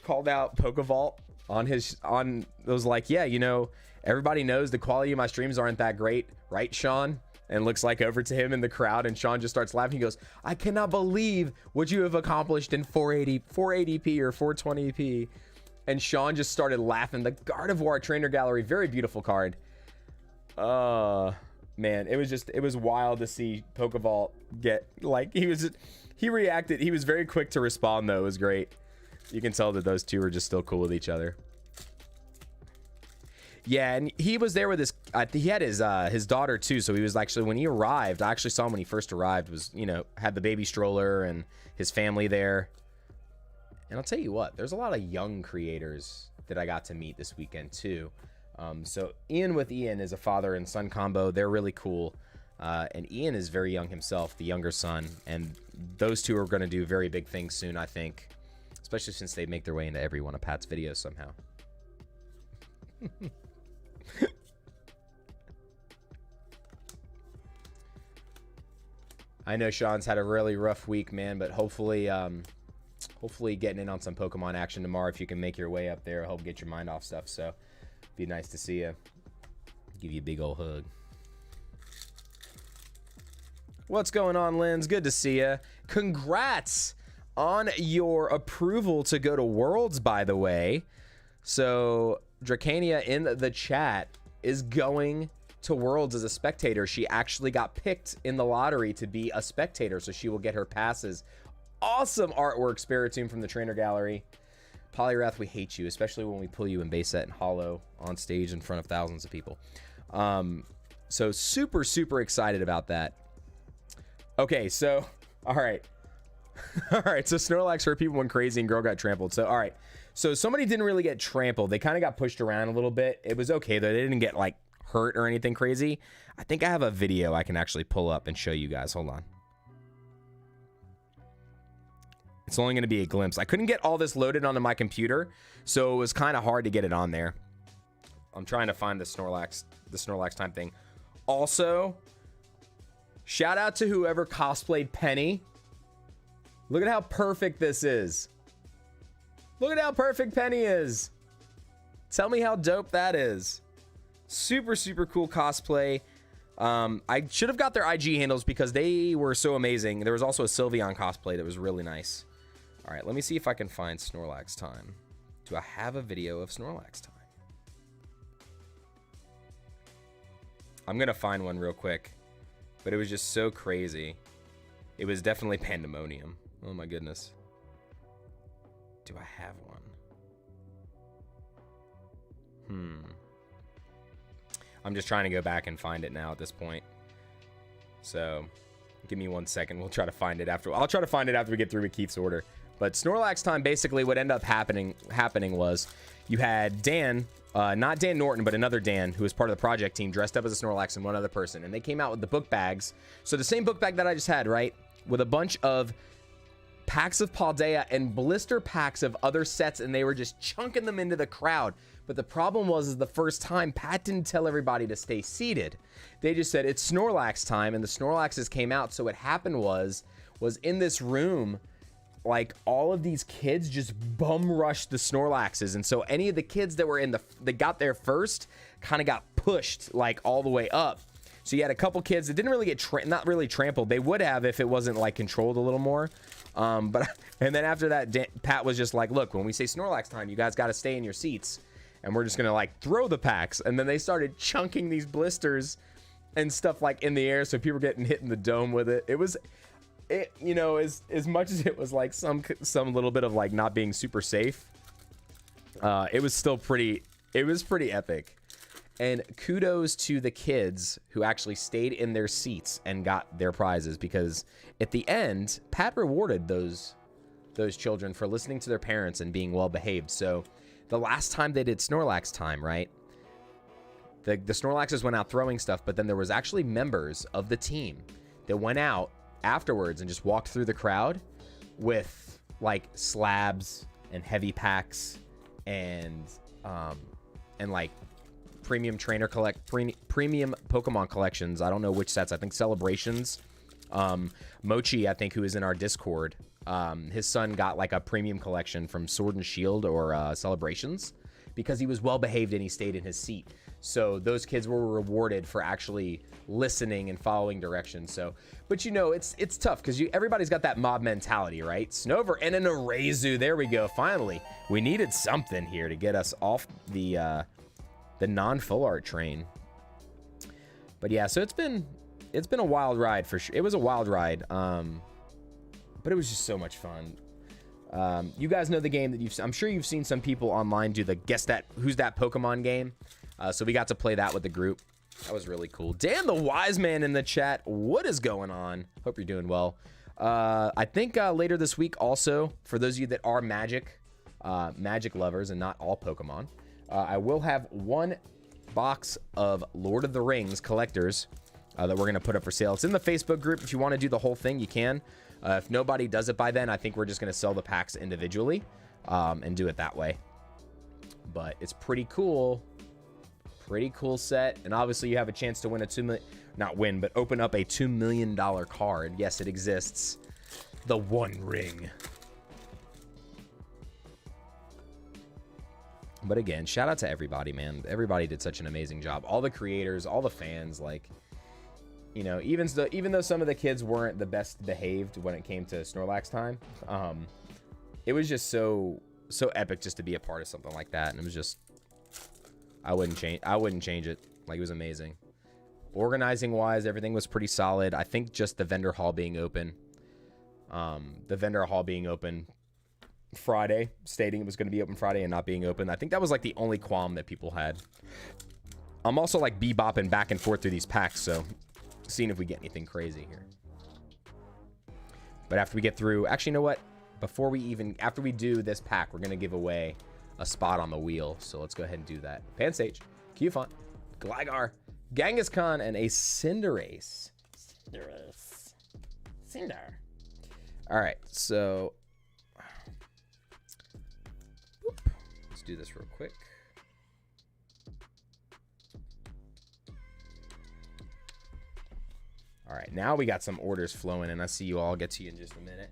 Pokevault was like, yeah, you know, everybody knows the quality of my streams aren't that great, right, Sean? And looks like over to him in the crowd, and Sean just starts laughing. He goes, I cannot believe what you have accomplished in 480p or 420p. And Sean just started laughing. The Gardevoir trainer gallery, very beautiful card. Man, it was wild to see Pokevault get, like, he reacted. He was very quick to respond, though. It was great. You can tell that those two are just still cool with each other. Yeah, and he was there with he had his daughter too, so he was actually, when he arrived, I actually saw him when he first arrived, was, you know, had the baby stroller and his family there. And I'll tell you what, there's a lot of young creators that I got to meet this weekend too. So Ian with Ian is a father and son combo. They're really cool. And Ian is very young himself, the younger son, and those two are going to do very big things soon, I think. Especially since they make their way into every one of Pat's videos somehow. I know Sean's had a really rough week, man, but hopefully getting in on some Pokemon action tomorrow. If you can make your way up there, help get your mind off stuff. So, be nice to see you. Give you a big old hug. What's going on, Linz? Good to see you. Congrats on your approval to go to Worlds, by the way. So, Dracania in the chat is going to Worlds as a spectator. She actually got picked in the lottery to be a spectator, so she will get her passes. Awesome artwork, Spiritomb from the trainer gallery. Polyrath, we hate you, especially when we pull you in base set and hollow on stage in front of thousands of people. So super, super excited about that. Okay, so, all right. All right, so Snorlax hurt people went crazy and girl got trampled. So, all right. So somebody didn't really get trampled. They kind of got pushed around a little bit. It was okay, though. They didn't get, like, hurt or anything crazy. I think I have a video I can actually pull up and show you guys. Hold on. It's only going to be a glimpse. I couldn't get all this loaded onto my computer, so it was kind of hard to get it on there. I'm trying to find the Snorlax time thing. Also, shout out to whoever cosplayed Penny. Look at how perfect this is. Look at how perfect Penny is. Tell me how dope that is. Super, super cool cosplay. I should have got their IG handles because they were so amazing. There was also a Sylveon cosplay that was really nice. All right, let me see if I can find Snorlax time. Do I have a video of Snorlax time? I'm going to find one real quick, but it was just so crazy. It was definitely pandemonium. Oh my goodness. Do I have one? I'm just trying to go back and find it now at this point. So, give me 1 second. We'll try to find it after. I'll try to find it after we get through with Keith's order. But Snorlax time, basically what ended up happening was you had Dan, not Dan Norton, but another Dan who was part of the project team, dressed up as a Snorlax and one other person. And they came out with the book bags. So the same book bag that I just had, right? With a bunch of packs of Paldea and blister packs of other sets, and they were just chunking them into the crowd. But the problem was, is the first time, Pat didn't tell everybody to stay seated. They just said, it's Snorlax time, and the Snorlaxes came out. So what happened was in this room, like, all of these kids just bum rushed the Snorlaxes. And so any of the kids that were that got there first kind of got pushed, like, all the way up. So you had a couple kids that didn't really get, not really trampled. They would have if it wasn't, like, controlled a little more. But and then after that, Pat was just like, look, when we say Snorlax time, you guys got to stay in your seats, and we're just gonna like throw the packs. And then they started chunking these blisters and stuff like in the air, so people were getting hit in the dome with it. It you know, as much as it was like some little bit of like not being super safe, it was still pretty epic. And kudos to the kids who actually stayed in their seats and got their prizes, because at the end, Pat rewarded those children for listening to their parents and being well behaved. So the last time they did Snorlax time, right? The Snorlaxes went out throwing stuff, but then there was actually members of the team that went out afterwards and just walked through the crowd with like slabs and heavy packs and like premium premium Pokemon collections. I don't know which sets. I think Celebrations. Mochi, I think, who is in our Discord, his son got like a premium collection from Sword and Shield or Celebrations, because he was well behaved and he stayed in his seat. So those kids were rewarded for actually listening and following directions. So, but you know, it's tough because everybody's got that mob mentality, right? Snover and an Arazu. There we go. Finally, we needed something here to get us off the non-full art train. But yeah, so it's been a wild ride for sure. It was a wild ride, but it was just so much fun. You guys know the game that I'm sure you've seen some people online do the guess that who's that Pokemon game. So we got to play that with the group. That was really cool. Dan the Wise Man in the chat. What is going on? Hope you're doing well. I think later this week also, for those of you that are Magic lovers and not all Pokemon, I will have one box of Lord of the Rings collectors that we're going to put up for sale. It's in the Facebook group. If you want to do the whole thing, you can. If nobody does it by then, I think we're just going to sell the packs individually and do it that way. But it's pretty cool. Pretty cool set. And obviously you have a chance to win but open up a $2 million card. Yes, it exists. The One Ring. But again, shout out to everybody, man. Everybody did such an amazing job. All the creators, all the fans, like, you know, even though some of the kids weren't the best behaved when it came to Snorlax time, it was just so epic just to be a part of something like that. And it was just, I wouldn't change it. Like, it was amazing. Organizing wise, everything was pretty solid. I think just the vendor hall being open, Friday, stating it was going to be open Friday and not being open. I think that was like the only qualm that people had. I'm also like bebopping back and forth through these packs, so seeing if we get anything crazy here. But after we get through, actually, you know what? After we do this pack, we're going to give away a spot on the wheel. So let's go ahead and do that. Pansage, Qfont, Gligar, Kangaskhan, and a Cinderace. Cinder. All right, so let's do this real quick. All right, now we got some orders flowing, and I see you all. I'll get to you in just a minute.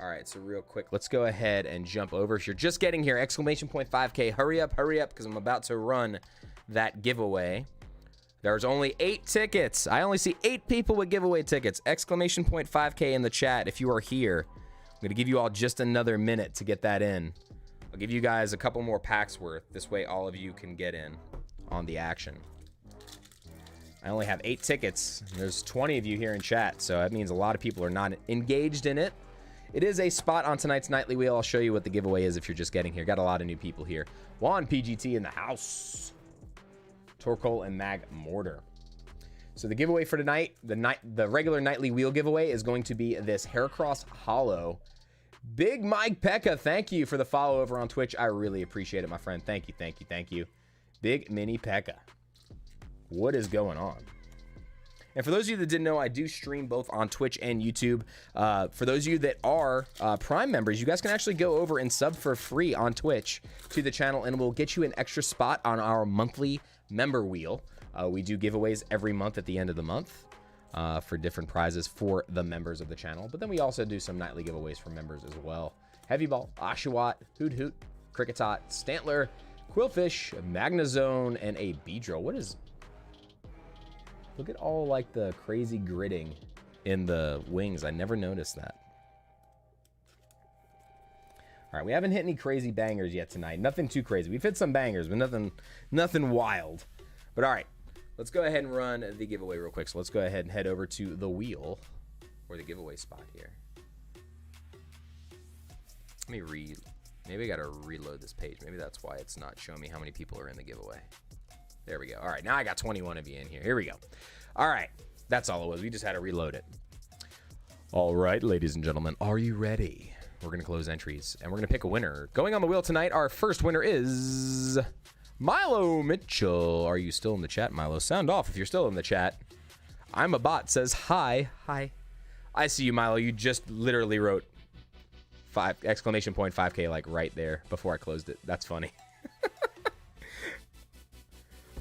All right, so real quick, let's go ahead and jump over. If you're just getting here, exclamation point 5K, hurry up, because I'm about to run that giveaway. There's only 8 tickets. I only see 8 people with giveaway tickets. Exclamation point 5K in the chat if you are here. I'm going to give you all just another minute to get that in. I'll give you guys a couple more packs worth. This way all of you can get in on the action. I only have 8 tickets. There's 20 of you here in chat, so that means a lot of people are not engaged in it. It is a spot on tonight's Nightly Wheel. I'll show you what the giveaway is if you're just getting here. Got a lot of new people here. Juan PGT in the house. Torkoal and Mag Mortar. So the giveaway for tonight, the regular Nightly Wheel giveaway is going to be this Heracross Hollow. Big Mike Pekka, thank you for the follow over on Twitch. I really appreciate it, my friend. Thank you, thank you, thank you. Big Mini Pekka. What is going on? And for those of you that didn't know, I do stream both on Twitch and YouTube. For those of you that are Prime members, you guys can actually go over and sub for free on Twitch to the channel, and we'll get you an extra spot on our monthly member wheel. We do giveaways every month at the end of the month for different prizes for the members of the channel. But then we also do some nightly giveaways for members as well. Heavy Ball, Oshawott, Hoot Hoot, Cricketot, Stantler, Quillfish, Magnezone, and a Beedrill. What is... Look at all like the crazy gridding in the wings. I never noticed that. All right, we haven't hit any crazy bangers yet tonight. Nothing too crazy. We've hit some bangers, but nothing wild. But all right, let's go ahead and run the giveaway real quick. So let's go ahead and head over to the wheel, or the giveaway spot here. Let me maybe I gotta reload this page. Maybe that's why it's not showing me how many people are in the giveaway. There we go. All right, now I got 21 of you in here. Here we go. All right, that's all it was. We just had to reload it. All right, ladies and gentlemen, are you ready? We're gonna close entries, and we're gonna pick a winner. Going on the wheel tonight, our first winner is Milo Mitchell. Are you still in the chat, Milo? Sound off if you're still in the chat. I'm a bot says hi. Hi. I see you, Milo. You just literally wrote 5!5K like right there before I closed it. That's funny.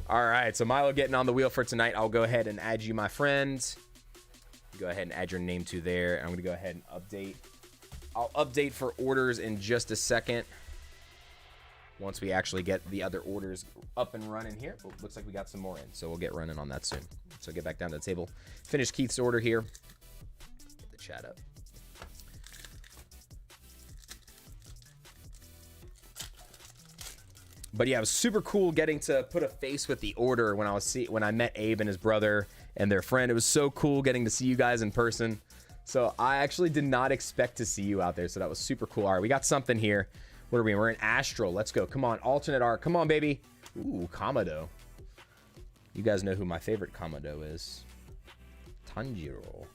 All right, so Milo getting on the wheel for tonight. I'll go ahead and add you, my friend. Go ahead and add your name to there. I'm gonna go ahead and update. I'll update for orders in just a second. Once we actually get the other orders up and running here. Oh, looks like we got some more in, so we'll get running on that soon. So get back down to the table. Finish Keith's order here. Get the chat up. But yeah, it was super cool getting to put a face with the order when I met Abe and his brother and their friend. It was so cool getting to see you guys in person. So I actually did not expect to see you out there, so that was super cool. All right, we got something here. What are we in? We're in Astral. Let's go. Come on, alternate art. Come on, baby. Ooh, Kamado. You guys know who my favorite Kamado is. Tanjiro.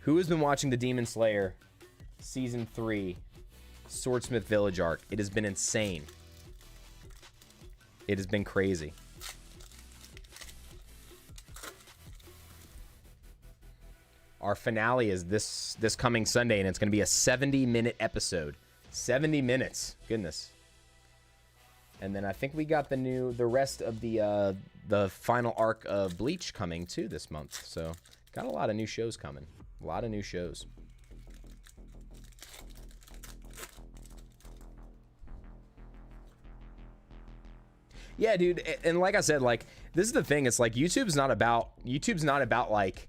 Who has been watching the Demon Slayer Season 3 Swordsmith Village arc? It has been insane. It has been crazy. Our finale is this coming Sunday, and it's going to be a 70-minute episode. 70 minutes. Goodness. And then I think we got the rest of the final arc of Bleach coming too this month. So got a lot of new shows coming. A lot of new shows. Yeah, dude, and like I said, like this is the thing. It's like YouTube's not about like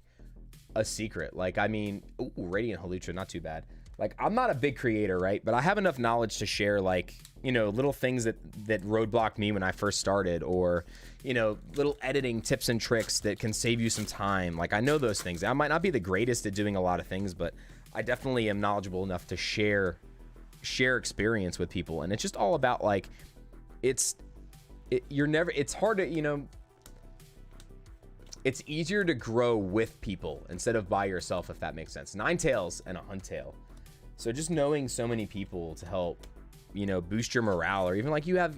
a secret. Like, I mean, ooh, Radiant Halucha, not too bad. Like, I'm not a big creator, right? But I have enough knowledge to share, like, you know, little things that roadblocked me when I first started, or, you know, little editing tips and tricks that can save you some time. Like, I know those things. I might not be the greatest at doing a lot of things, but I definitely am knowledgeable enough to share experience with people. And it's just all about, like, it's hard to, you know, it's easier to grow with people instead of by yourself, if that makes sense. 9 tails and a hunt tail. So just knowing so many people to help, you know, boost your morale, or even like you have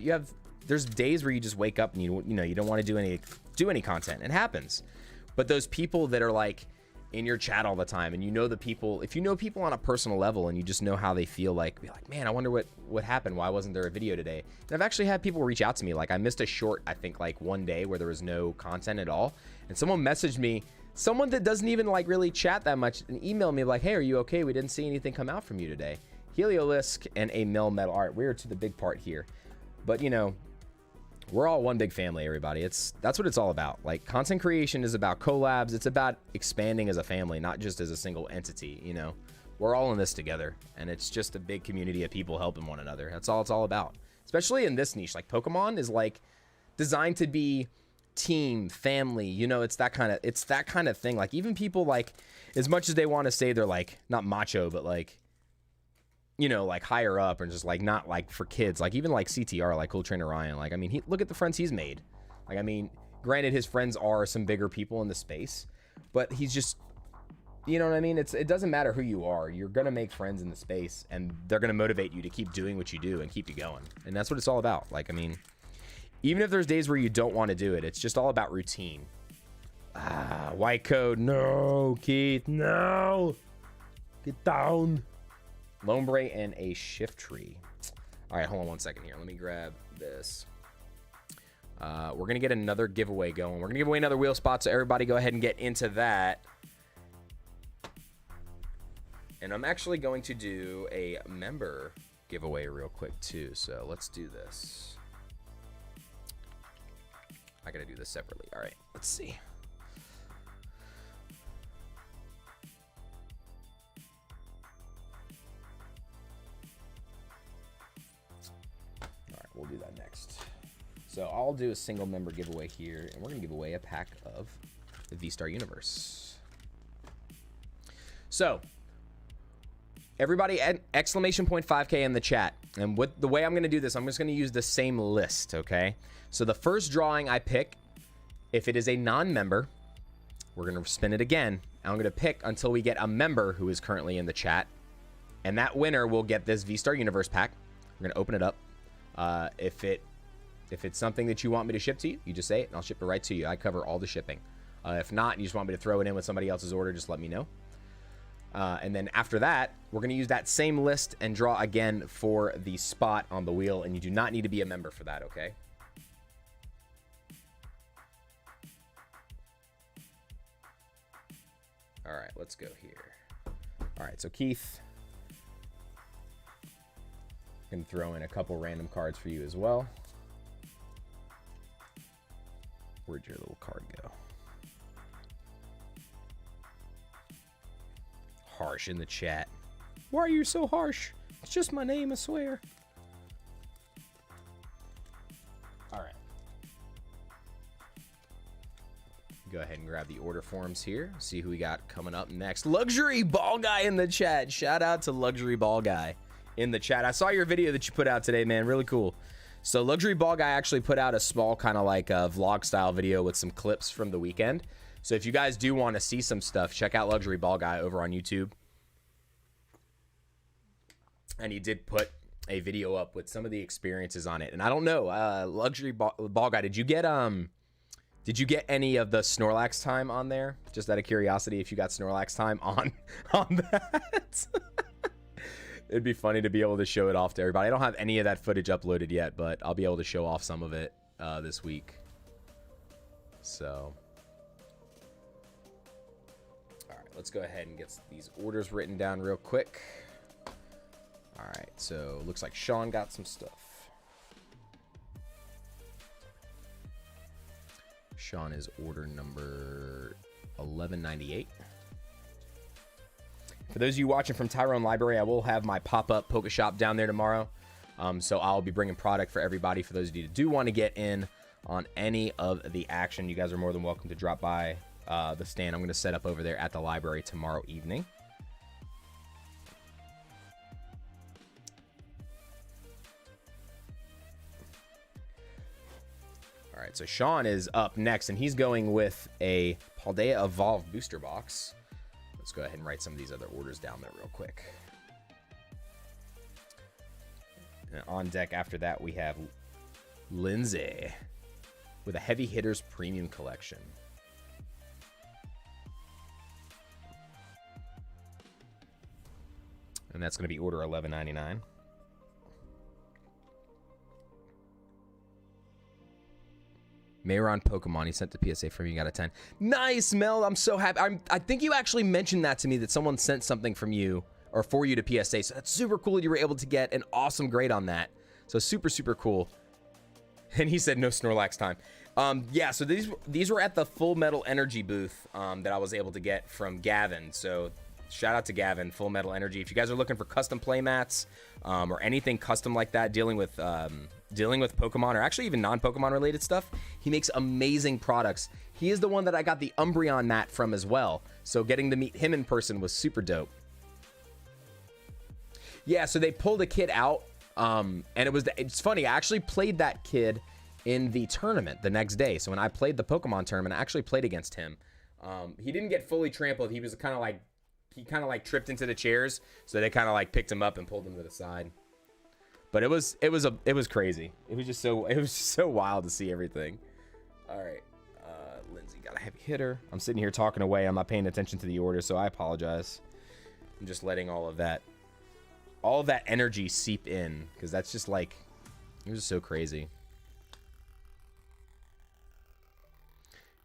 there's days where you just wake up and you know you don't want to do any content. It happens. But those people that are like in your chat all the time, and you know the people, if you know people on a personal level and you just know how they feel, like be like, man, I wonder what happened, why wasn't there a video today? And I've actually had people reach out to me, like I missed a short, I think like one day where there was no content at all, and someone messaged me, someone that doesn't even like really chat that much, and emailed me like, hey, are you okay? We didn't see anything come out from you today. Heliolisk and a mill metal art. We're to the big part here, but you know, we're all one big family, everybody. That's what it's all about. Like, content creation is about collabs. It's about expanding as a family, not just as a single entity, you know. We're all in this together, and it's just a big community of people helping one another. That's all it's all about. Especially in this niche. Like, Pokemon is like designed to be team, family, you know, it's that kind of thing. Like, even people, like, as much as they want to say they're like not macho, but like, you know, like higher up, and just like not like for kids, like even like CTR, like Cool Trainer Ryan, like, I mean, look at the friends he's made. Like, I mean, granted his friends are some bigger people in the space, but he's just, you know what I mean? It doesn't matter who you are, you're gonna make friends in the space, and they're gonna motivate you to keep doing what you do and keep you going. And that's what it's all about. Like, I mean, even if there's days where you don't want to do it, it's just all about routine. White code, no, Keith, no, get down. Lombre and a shift tree. All right, hold on one second here. Let me grab this. We're going to get another giveaway going. We're going to give away another wheel spot, so everybody go ahead and get into that. And I'm actually going to do a member giveaway real quick, too. So let's do this. I got to do this separately. All right, let's see. I'll do a single member giveaway here, and we're gonna give away a pack of the V-Star Universe. So, everybody, exclamation point 5K in the chat. And with the way I'm gonna do this, I'm just gonna use the same list, okay? So the first drawing I pick, if it is a non-member, we're gonna spin it again. I'm gonna pick until we get a member who is currently in the chat. And that winner will get this V-Star Universe pack. We're gonna open it up. If it's something that you want me to ship to you, you just say it and I'll ship it right to you. I cover all the shipping. If not, and you just want me to throw it in with somebody else's order, just let me know. And then after that, we're gonna use that same list and draw again for the spot on the wheel, and you do not need to be a member for that, okay? All right, let's go here. All right, so Keith, I'm gonna throw in a couple random cards for you as well. Where'd your little card go? Harsh in the chat. Why are you so harsh? It's just my name, I swear. All right. Go ahead and grab the order forms here. See who we got coming up next. Luxury Ball Guy in the chat. Shout out to Luxury Ball Guy in the chat. I saw your video that you put out today, man. Really cool. So Luxury Ball Guy actually put out a small kind of like a vlog style video with some clips from the weekend. So if you guys do want to see some stuff, check out Luxury Ball Guy over on YouTube. And he did put a video up with some of the experiences on it. And I don't know, Luxury Ball Guy, did you get any of the Snorlax time on there? Just out of curiosity, if you got Snorlax time on that. It'd be funny to be able to show it off to everybody. I don't have any of that footage uploaded yet, but I'll be able to show off some of it this week. So, all right, let's go ahead and get these orders written down real quick. All right, so looks like Sean got some stuff. Sean is order number 1198. For those of you watching from Tyrone Library, I will have my pop-up Poke Shop down there tomorrow. So I'll be bringing product for everybody. For those of you that do want to get in on any of the action, you guys are more than welcome to drop by the stand I'm going to set up over there at the library tomorrow evening. All right, so Sean is up next, and he's going with a Paldea Evolved booster box. Let's go ahead and write some of these other orders down there real quick. And on deck after that, we have Lindsay with a Heavy Hitters Premium Collection. And that's going to be order 1199. Mayron Pokemon, he sent the PSA from you, got a 10. Nice, Mel, I'm so happy. I think you actually mentioned that to me, that someone sent something from you, or for you to PSA, so that's super cool that you were able to get an awesome grade on that. So super, super cool. And he said no Snorlax time. Yeah, so these were at the Full Metal Energy booth that I was able to get from Gavin. So shout out to Gavin, Full Metal Energy. If you guys are looking for custom playmats or anything custom like that, dealing with Pokemon, or actually even non-Pokemon related stuff, he makes amazing products. He is the one that I got the Umbreon mat from as well, so getting to meet him in person was super dope. Yeah, so they pulled a kid out, and it's funny, I actually played that kid in the tournament the next day. So when I played the Pokemon tournament, I actually played against him. He didn't get fully trampled. He was kind of like tripped into the chairs, so they kind of like picked him up and pulled him to the side. But it was crazy. It was just so wild to see everything. All right, Lindsay got a Heavy Hitter. I'm sitting here talking away. I'm not paying attention to the order, so I apologize. I'm just letting all of that energy seep in, because that's just like, it was so crazy.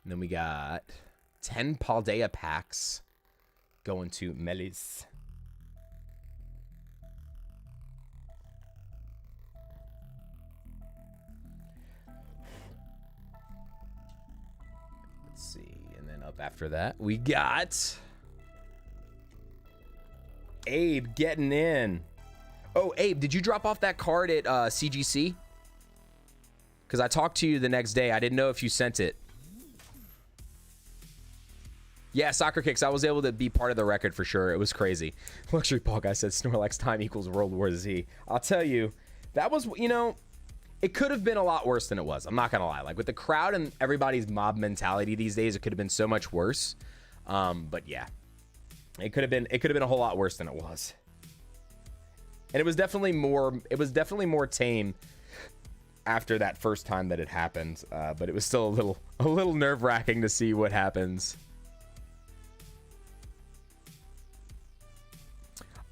And then we got 10 Paldea packs going to Melis. Let's see, and then up after that, we got Abe getting in. Oh, Abe, did you drop off that card at CGC? Because I talked to you the next day. I didn't know if you sent it. Yeah, Soccer Kicks. I was able to be part of the record for sure. It was crazy. Luxury Paul guy said Snorlax time equals World War Z. I'll tell you, that was, you know, it could have been a lot worse than it was. I'm not going to lie. Like, with the crowd and everybody's mob mentality these days, it could have been so much worse. But yeah, it could have been a whole lot worse than it was. And it was definitely more tame after that first time that it happened. But it was still a little nerve-wracking to see what happens.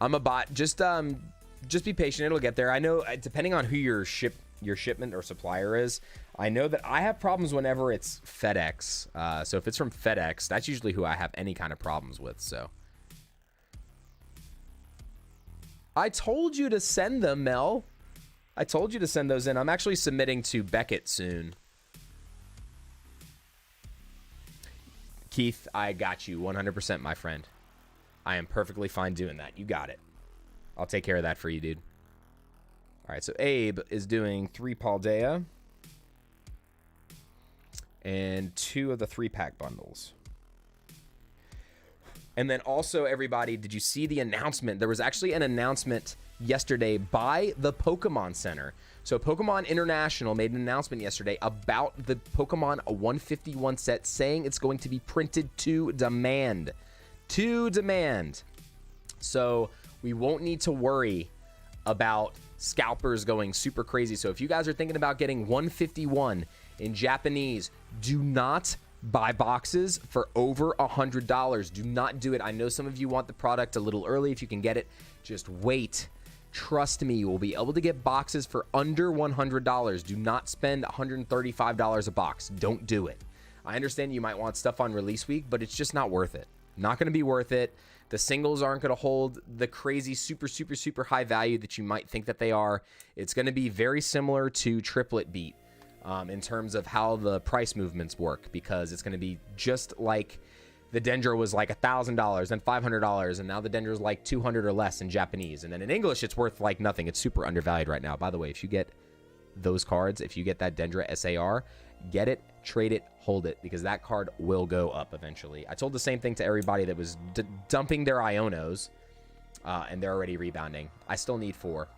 I'm a bot. Just be patient. It'll get there. I know, depending on who your shipment or supplier is, I know that I have problems whenever it's FedEx. So if it's from FedEx, that's usually who I have any kind of problems with. So I told you to send them, Mel. I told you to send those in. I'm actually submitting to Beckett soon. Keith, I got you 100%, my friend. I am perfectly fine doing that. You got it. I'll take care of that for you, dude. All right, so Abe is doing 3 Paldea and 2 of the 3-pack bundles. And then also, everybody, did you see the announcement? There was actually an announcement yesterday by the Pokemon Center. So Pokemon International made an announcement yesterday about the Pokemon 151 set, saying it's going to be printed to demand. To demand. So we won't need to worry about scalpers going super crazy. So if you guys are thinking about getting 151 in Japanese, do not buy boxes for over $100. Do not do it. I know some of you want the product a little early. If you can get it, just wait. Trust me, you will be able to get boxes for under $100. Do not spend $135 a box. Don't do it. I understand you might want stuff on release week, but it's just not worth it. Not going to be worth it. The singles aren't going to hold the crazy super high value that you might think that they are. It's going to be very similar to Triplet Beat in terms of how the price movements work, because it's going to be just like the Dendro was like $1,000 and $500, and now the Dendro is like 200 or less in Japanese. And then in English, it's worth like nothing. It's super undervalued right now. By the way, if you get those cards, if you get that Dendra SAR, get it, trade it, hold it, because that card will go up eventually. I told the same thing to everybody that was dumping their Ionos, and they're already rebounding. I still need 4.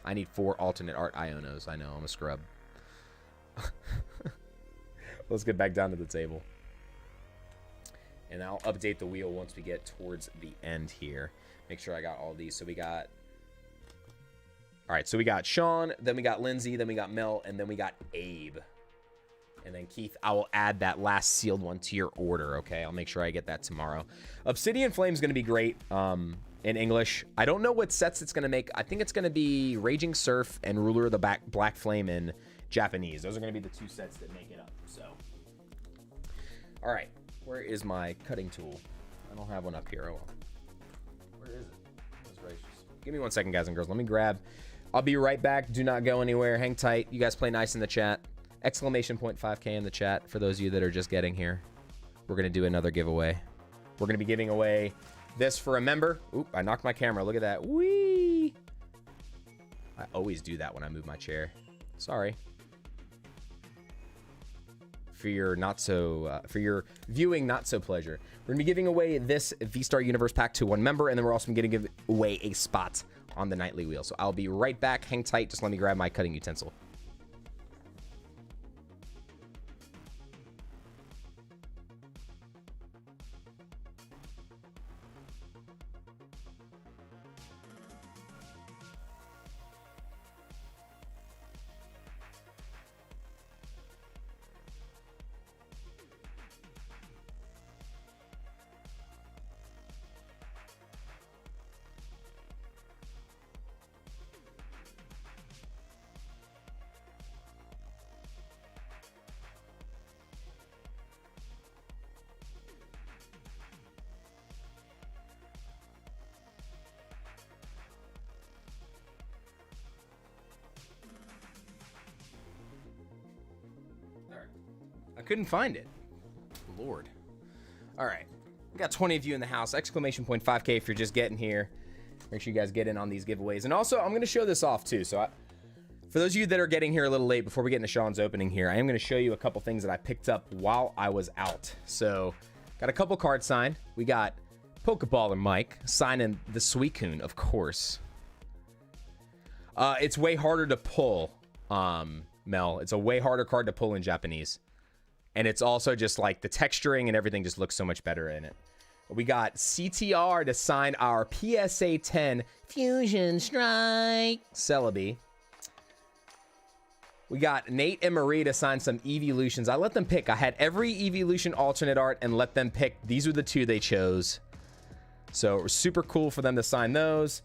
I need 4 alternate art Ionos. I know, I'm a scrub. Let's get back down to the table. And I'll update the wheel once we get towards the end here. Make sure I got all these. So we got... All right, so we got Sean, then we got Lindsay, then we got Mel, and then we got Abe. And then Keith, I will add that last sealed one to your order, okay? I'll make sure I get that tomorrow. Obsidian Flame's going to be great in English. I don't know what sets it's going to make. I think it's going to be Raging Surf and Ruler of the Black Flame in Japanese. Those are going to be the 2 sets that make it up, so. All right, where is my cutting tool? I don't have one up here. Oh, well. Where is it? Goodness gracious. Give me 1 second, guys and girls. Let me grab. I'll be right back. Do not go anywhere. Hang tight. You guys play nice in the chat. Exclamation point 5K in the chat for those of you that are just getting here. We're going to do another giveaway. We're going to be giving away this for a member. Oop, I knocked my camera. Look at that. Whee! I always do that when I move my chair. Sorry. For your for your viewing not so pleasure. We're going to be giving away this V-Star Universe pack to 1 member, and then we're also going to give away a spot on the nightly wheel. So I'll be right back. Hang tight. Just let me grab my cutting utensil. I couldn't find it. Lord. All right. We got 20 of you in the house. Exclamation point 5K if you're just getting here. Make sure you guys get in on these giveaways. And also, I'm going to show this off too. So For those of you that are getting here a little late, before we get into Sean's opening here, I am going to show you a couple things that I picked up while I was out. So, got a couple cards signed. We got Pokeballer Mike signing the Suicune, of course. It's way harder to pull, Mel. It's a way harder card to pull in Japanese. And it's also just like the texturing and everything just looks so much better in it. We got CTR to sign our PSA 10 Fusion Strike Celebi. We got Nate and Marie to sign some Evolutions. I let them pick. I had every Evolution alternate art and let them pick. These were the two they chose. So it was super cool for them to sign those.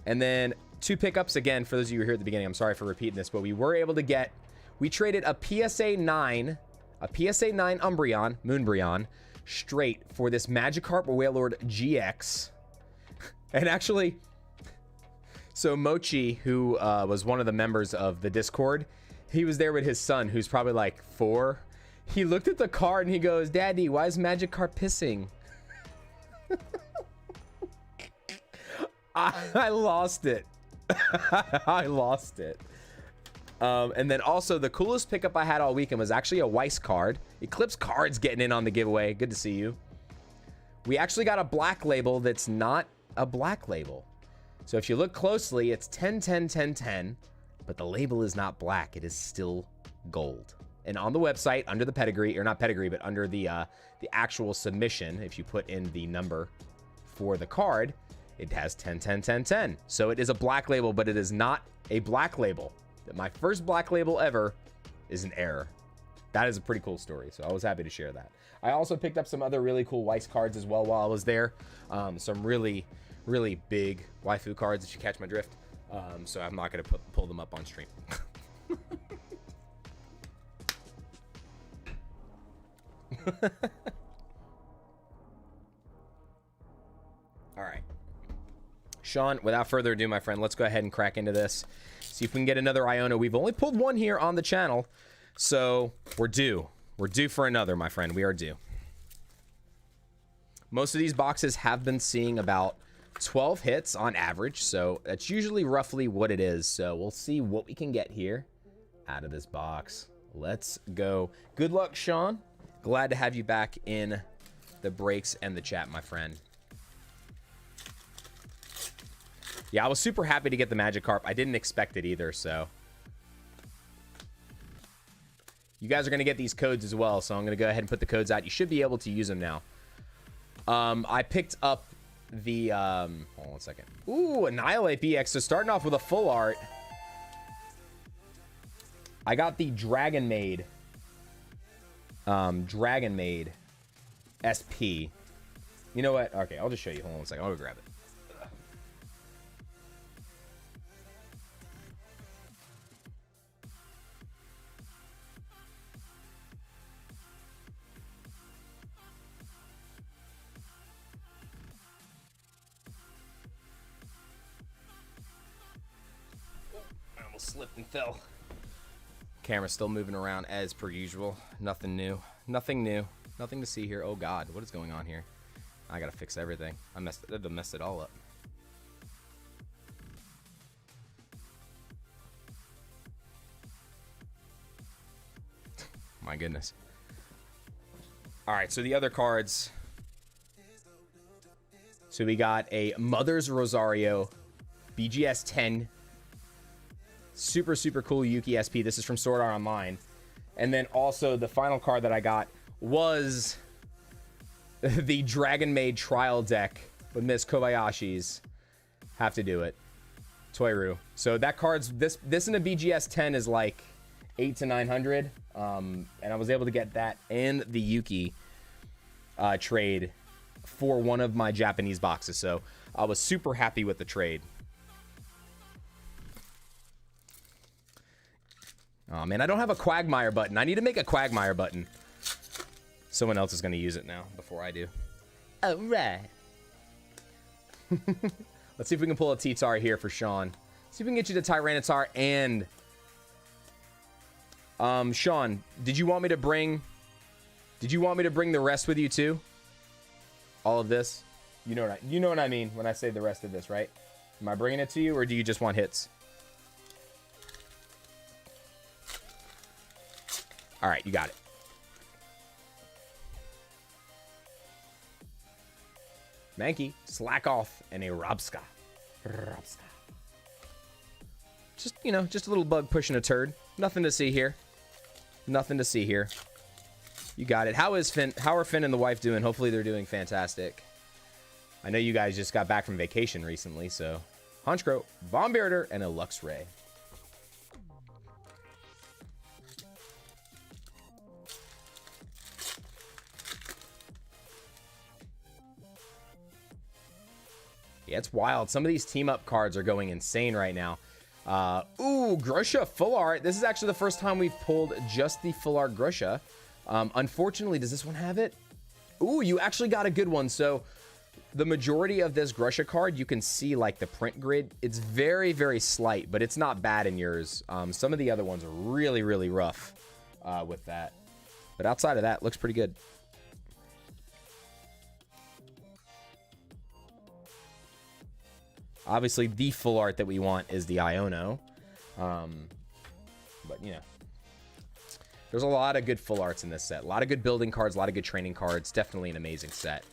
And then 2 pickups again for those of you who were here at the beginning. I'm sorry for repeating this, but we were able to get, we traded a PSA 9 Umbreon, Moonbreon, straight for this Magikarp Wailord GX. And actually, so Mochi, who was one of the members of the Discord, he was there with his son, who's probably like 4. He looked at the card and he goes, "Daddy, why is Magikarp pissing?" I lost it. I lost it. And then also the coolest pickup I had all weekend was actually a Weiss card. Eclipse Cards getting in on the giveaway. Good to see you. We actually got a black label that's not a black label. So if you look closely, it's 10, 10, 10, 10, but the label is not black. It is still gold. And on the website, under the pedigree, or not pedigree, but under the actual submission, if you put in the number for the card, it has 10, 10, 10, 10. So it is a black label, but it is not a black label. My first black label ever is an error. That is a pretty cool story, so I was happy to share that. I also picked up some other really cool Weiss cards as well while I was there. Some really, really big waifu cards, if you catch my drift. So I'm not going to pull them up on stream. All right. Sean, without further ado, my friend, let's go ahead and crack into this. See if we can get another IONO. We've only pulled one here on the channel, so we're due. We're due for another, my friend. We are due. Most of these boxes have been seeing about 12 hits on average, so that's usually roughly what it is. So we'll see what we can get here out of this box. Let's go. Good luck, Sean. Glad to have you back in the breaks and the chat, my friend. Yeah, I was super happy to get the Magikarp. I didn't expect it either, so. You guys are going to get these codes as well, so I'm going to go ahead and put the codes out. You should be able to use them now. I picked up the, hold on one second. Ooh, Annihilate BX. So starting off with a full art. I got the Dragon Maid. Dragon Maid SP. You know what? Okay, I'll just show you. Hold on one second. I'll go grab it. Slipped and fell. Camera's still moving around as per usual. Nothing new. Nothing new. Nothing to see here. Oh God, what is going on here? I gotta fix everything. I messed it all up. My goodness. All right, so the other cards. So we got a Mother's Rosario BGS 10. Super, super cool Yuki SP. This is from Sword Art Online. And then also the final card that I got was the Dragon Maid trial deck with Miss Kobayashi's. Have to do it. Toiru. So that card's, this in a BGS 10 is like 800 to 900. And I was able to get that and the Yuki trade for one of my Japanese boxes. So I was super happy with the trade. Oh man, I don't have a Quagmire button. I need to make a Quagmire button. Someone else is going to use it now before I do. All right. Let's see if we can pull a T-Tar here for Sean. See if we can get you to Tyranitar and... Sean, did you want me to bring the rest with you too? All of this? You know what I mean when I say the rest of this, right? Am I bringing it to you or do you just want hits? All right, you got it. Mankey, Slack Off, and a Robska. Just, you know, just a little bug pushing a turd. Nothing to see here. Nothing to see here. You got it. How are Finn and the wife doing? Hopefully they're doing fantastic. I know you guys just got back from vacation recently, so... Honchkrow, Bombearder, and a Luxray. Yeah, it's wild. Some of these team-up cards are going insane right now. Ooh, Grusha Full Art. This is actually the first time we've pulled just the Full Art Grusha. Unfortunately, does this one have it? Ooh, you actually got a good one. So the majority of this Grusha card, you can see like the print grid. It's very, very slight, but it's not bad in yours. Some of the other ones are really, really rough with that. But outside of that, looks pretty good. Obviously, the full art that we want is the IONO. But, you know, there's a lot of good full arts in this set. A lot of good building cards, a lot of good training cards. Definitely an amazing set.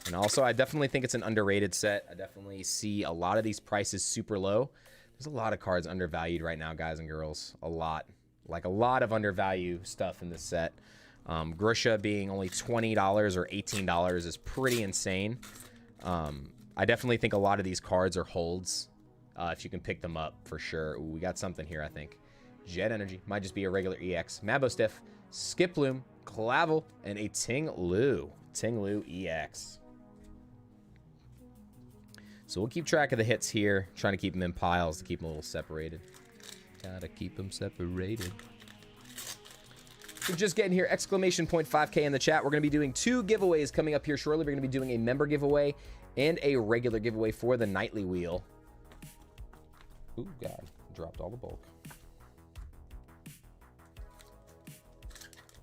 And also, I definitely think it's an underrated set. I definitely see a lot of these prices super low. There's a lot of cards undervalued right now, guys and girls. A lot. Like, a lot of undervalued stuff in this set. Grusha being only $20 or $18 is pretty insane. I definitely think a lot of these cards are holds. If you can pick them up, for sure. Ooh, we got something here, I think. Jet Energy. Might just be a regular EX. Mabostiff, Skiploom, Clavel, and a Ting-Lu. Ting-Lu EX. So we'll keep track of the hits here. Trying to keep them in piles to keep them a little separated. Gotta keep them separated. We're just getting here. Exclamation point 5K in the chat. We're going to be doing 2 giveaways coming up here shortly. We're going to be doing a member giveaway and a regular giveaway for the nightly wheel. Ooh, God. Dropped all the bulk.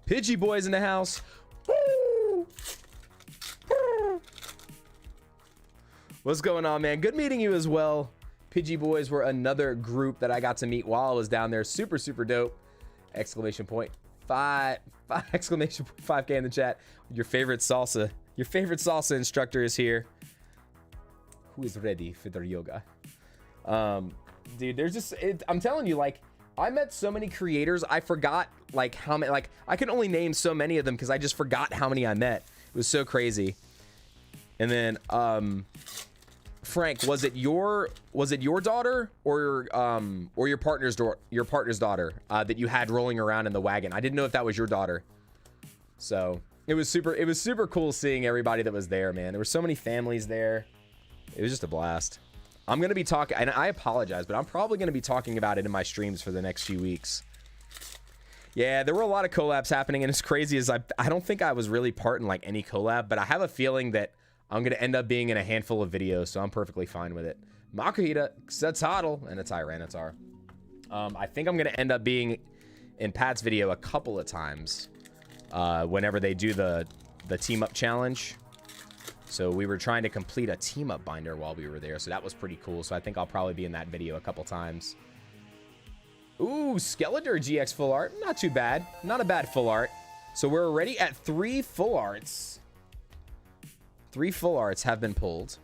Pidgey boys in the house. Woo! What's going on, man? Good meeting you as well. Pidgey boys were another group that I got to meet while I was down there. Super, super dope. Exclamation point 5. Exclamation point 5K in the chat. Your favorite salsa. Your favorite salsa instructor is here. Who is ready for their yoga? Dude, there's just, I'm telling you, like, I met so many creators, I forgot, like, how many, like, I can only name so many of them because I just forgot how many I met. It was so crazy. And then, Frank, was it your daughter or your partner's daughter that you had rolling around in the wagon? I didn't know if that was your daughter. So it was super cool seeing everybody that was there, man. There were so many families there. It was just a blast. I'm going to be talking, and I apologize, but I'm probably going to be talking about it in my streams for the next few weeks. Yeah, there were a lot of collabs happening, and as crazy as I don't think I was really part in like any collab, but I have a feeling that I'm going to end up being in a handful of videos, so I'm perfectly fine with it. Makuhita, Setotl, and a Tyranitar. I think I'm going to end up being in Pat's video a couple of times whenever they do the team-up challenge. So we were trying to complete a team-up binder while we were there, so that was pretty cool. So I think I'll probably be in that video a couple times. Ooh, Skeletor GX full art. Not too bad. Not a bad full art. So we're already at 3 full arts. 3 full arts have been pulled.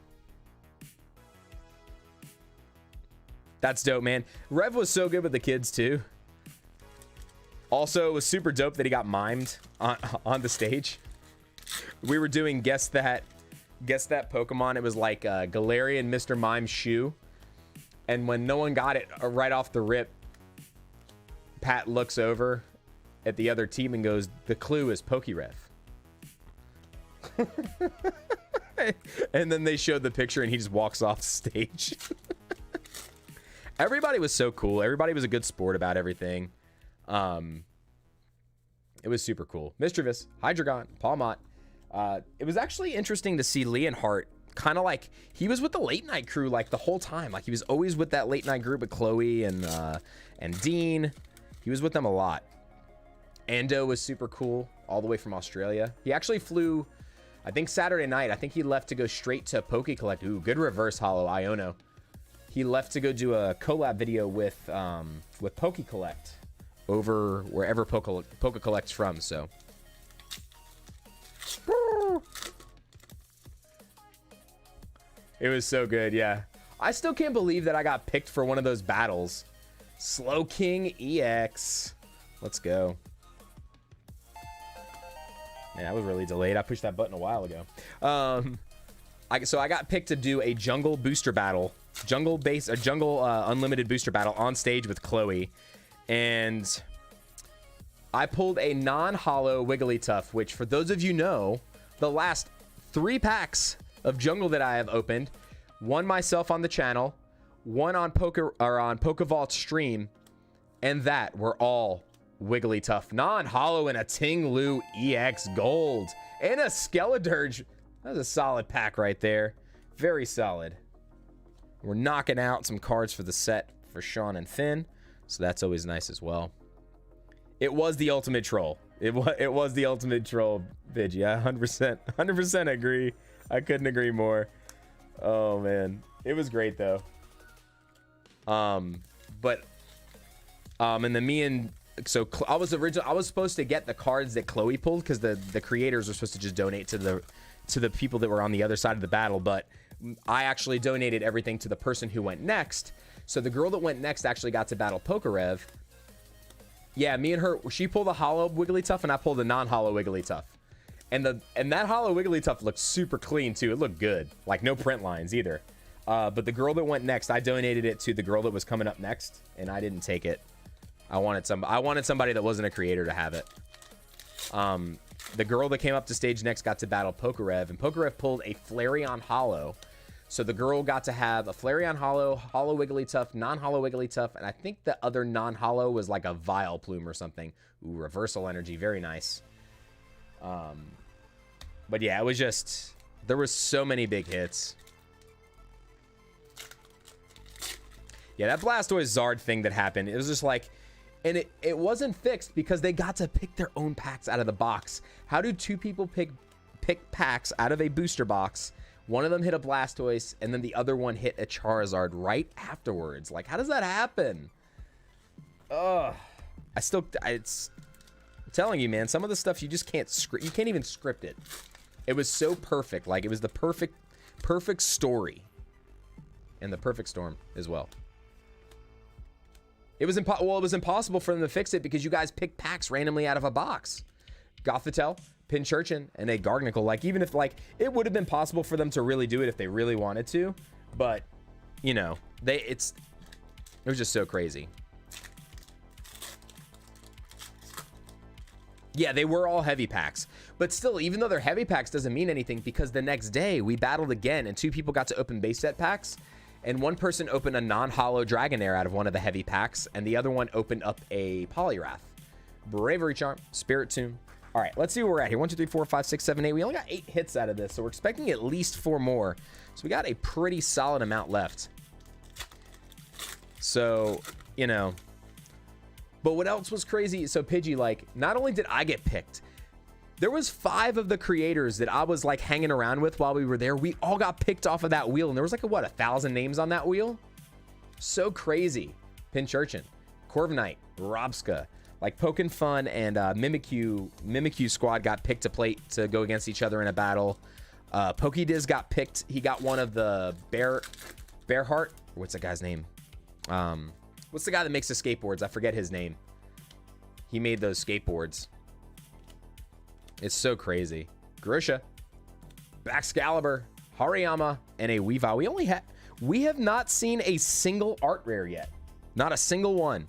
That's dope, man. Rev was so good with the kids, too. Also, it was super dope that he got mimed on the stage. We were doing Guess That Pokemon. It was like Galarian Mr. Mime's shoe. And when no one got it right off the rip, Pat looks over at the other team and goes, the clue is Pokeref. And then they showed the picture and he just walks off stage. Everybody was so cool. Everybody was a good sport about everything. It was super cool. Mischievous, Hydreigon, Palmot. It was actually interesting to see Leonhardt kind of like he was with the late night crew like the whole time. Like he was always with that late night group with Chloe and Dean. He was with them a lot. Ando was super cool all the way from Australia. He actually flew, I think Saturday night. I think he left to go straight to Poke Collect. Ooh, good reverse holo Iono. He left to go do a collab video with Poke Collect over wherever Poke collects from, so. It was so good, yeah. I still can't believe that I got picked for one of those battles. Slow King EX. Let's go. Yeah, I was really delayed. I pushed that button a while ago. So I got picked to do a jungle booster battle. Jungle unlimited booster battle on stage with Chloe. And I pulled a non-hollow Wigglytuff, which for those of you know, the last 3 packs of jungle that I have opened, one myself on the channel, one on Pokevault stream, and that were all Wigglytuff non-hollow and a Ting-Lu EX gold and a Skeledirge. That was a solid pack right there. Very solid. We're knocking out some cards for the set for Sean and Finn, so that's always nice as well. It was the ultimate troll. It was the ultimate troll, Pidgey. I 100% agree. I couldn't agree more. Oh man, it was great though. And then me and I was supposed to get the cards that Chloe pulled because the creators were supposed to just donate to the people that were on the other side of the battle, but I actually donated everything to the person who went next. So the girl that went next actually got to battle Pokerev. Yeah, me and her, she pulled a hollow Wigglytuff and I pulled a non-hollow Wigglytuff. And that hollow Wigglytuff looked super clean too. It looked good. Like no print lines either. But the girl that went next, I donated it to the girl that was coming up next and I didn't take it. I wanted somebody that wasn't a creator to have it. The girl that came up to stage next got to battle Pokerev, and Pokerev pulled a Flareon Hollow. So the girl got to have a Flareon Hollow, Hollow Wigglytuff, non-Hollow Wigglytuff, and I think the other non-Hollow was like a Vileplume or something. Ooh, Reversal Energy, very nice. But yeah, it was just, there was so many big hits. Yeah, that Blastoise Zard thing that happened, it was just like, and it wasn't fixed because they got to pick their own packs out of the box. How do 2 people pick packs out of a booster box? One of them hit a Blastoise, and then the other one hit a Charizard right afterwards. Like, how does that happen? Ugh. I'm telling you, man, some of the stuff you just can't script. You can't even script it. It was so perfect. Like, it was the perfect story. And the perfect storm as well. It was impossible for them to fix it because you guys picked packs randomly out of a box. Gothitelle, Pincurchin, and a Gargnacle. Like, even if, like, it would have been possible for them to really do it if they really wanted to. But, you know, it was just so crazy. Yeah, they were all heavy packs. But still, even though they're heavy packs doesn't mean anything because the next day we battled again and 2 people got to open base set packs. And one person opened a non-hollow Dragonair out of one of the heavy packs, and the other one opened up a Poliwrath. Bravery Charm, Spirit Tomb. All right, let's see where we're at here. 1, 2, 3, 4, 5, 6, 7, 8. We only got 8 hits out of this, so we're expecting at least 4 more. So we got a pretty solid amount left. So, you know. But what else was crazy? So, Pidgey, like, not only did I get picked, there was 5 of the creators that I was like hanging around with while we were there. We all got picked off of that wheel, and there was like, what, 1,000 names on that wheel? So crazy. Pincurchin, Corviknight, Robska, like Pokéfun and Mimikyu squad got picked to play to go against each other in a battle. Pokédiz got picked. He got one of the Bearheart. What's that guy's name? What's the guy that makes the skateboards? I forget his name. He made those skateboards. It's so crazy. Grusha, Baxcalibur, Hariyama, and a Weavile. We have not seen a single art rare yet. Not a single one.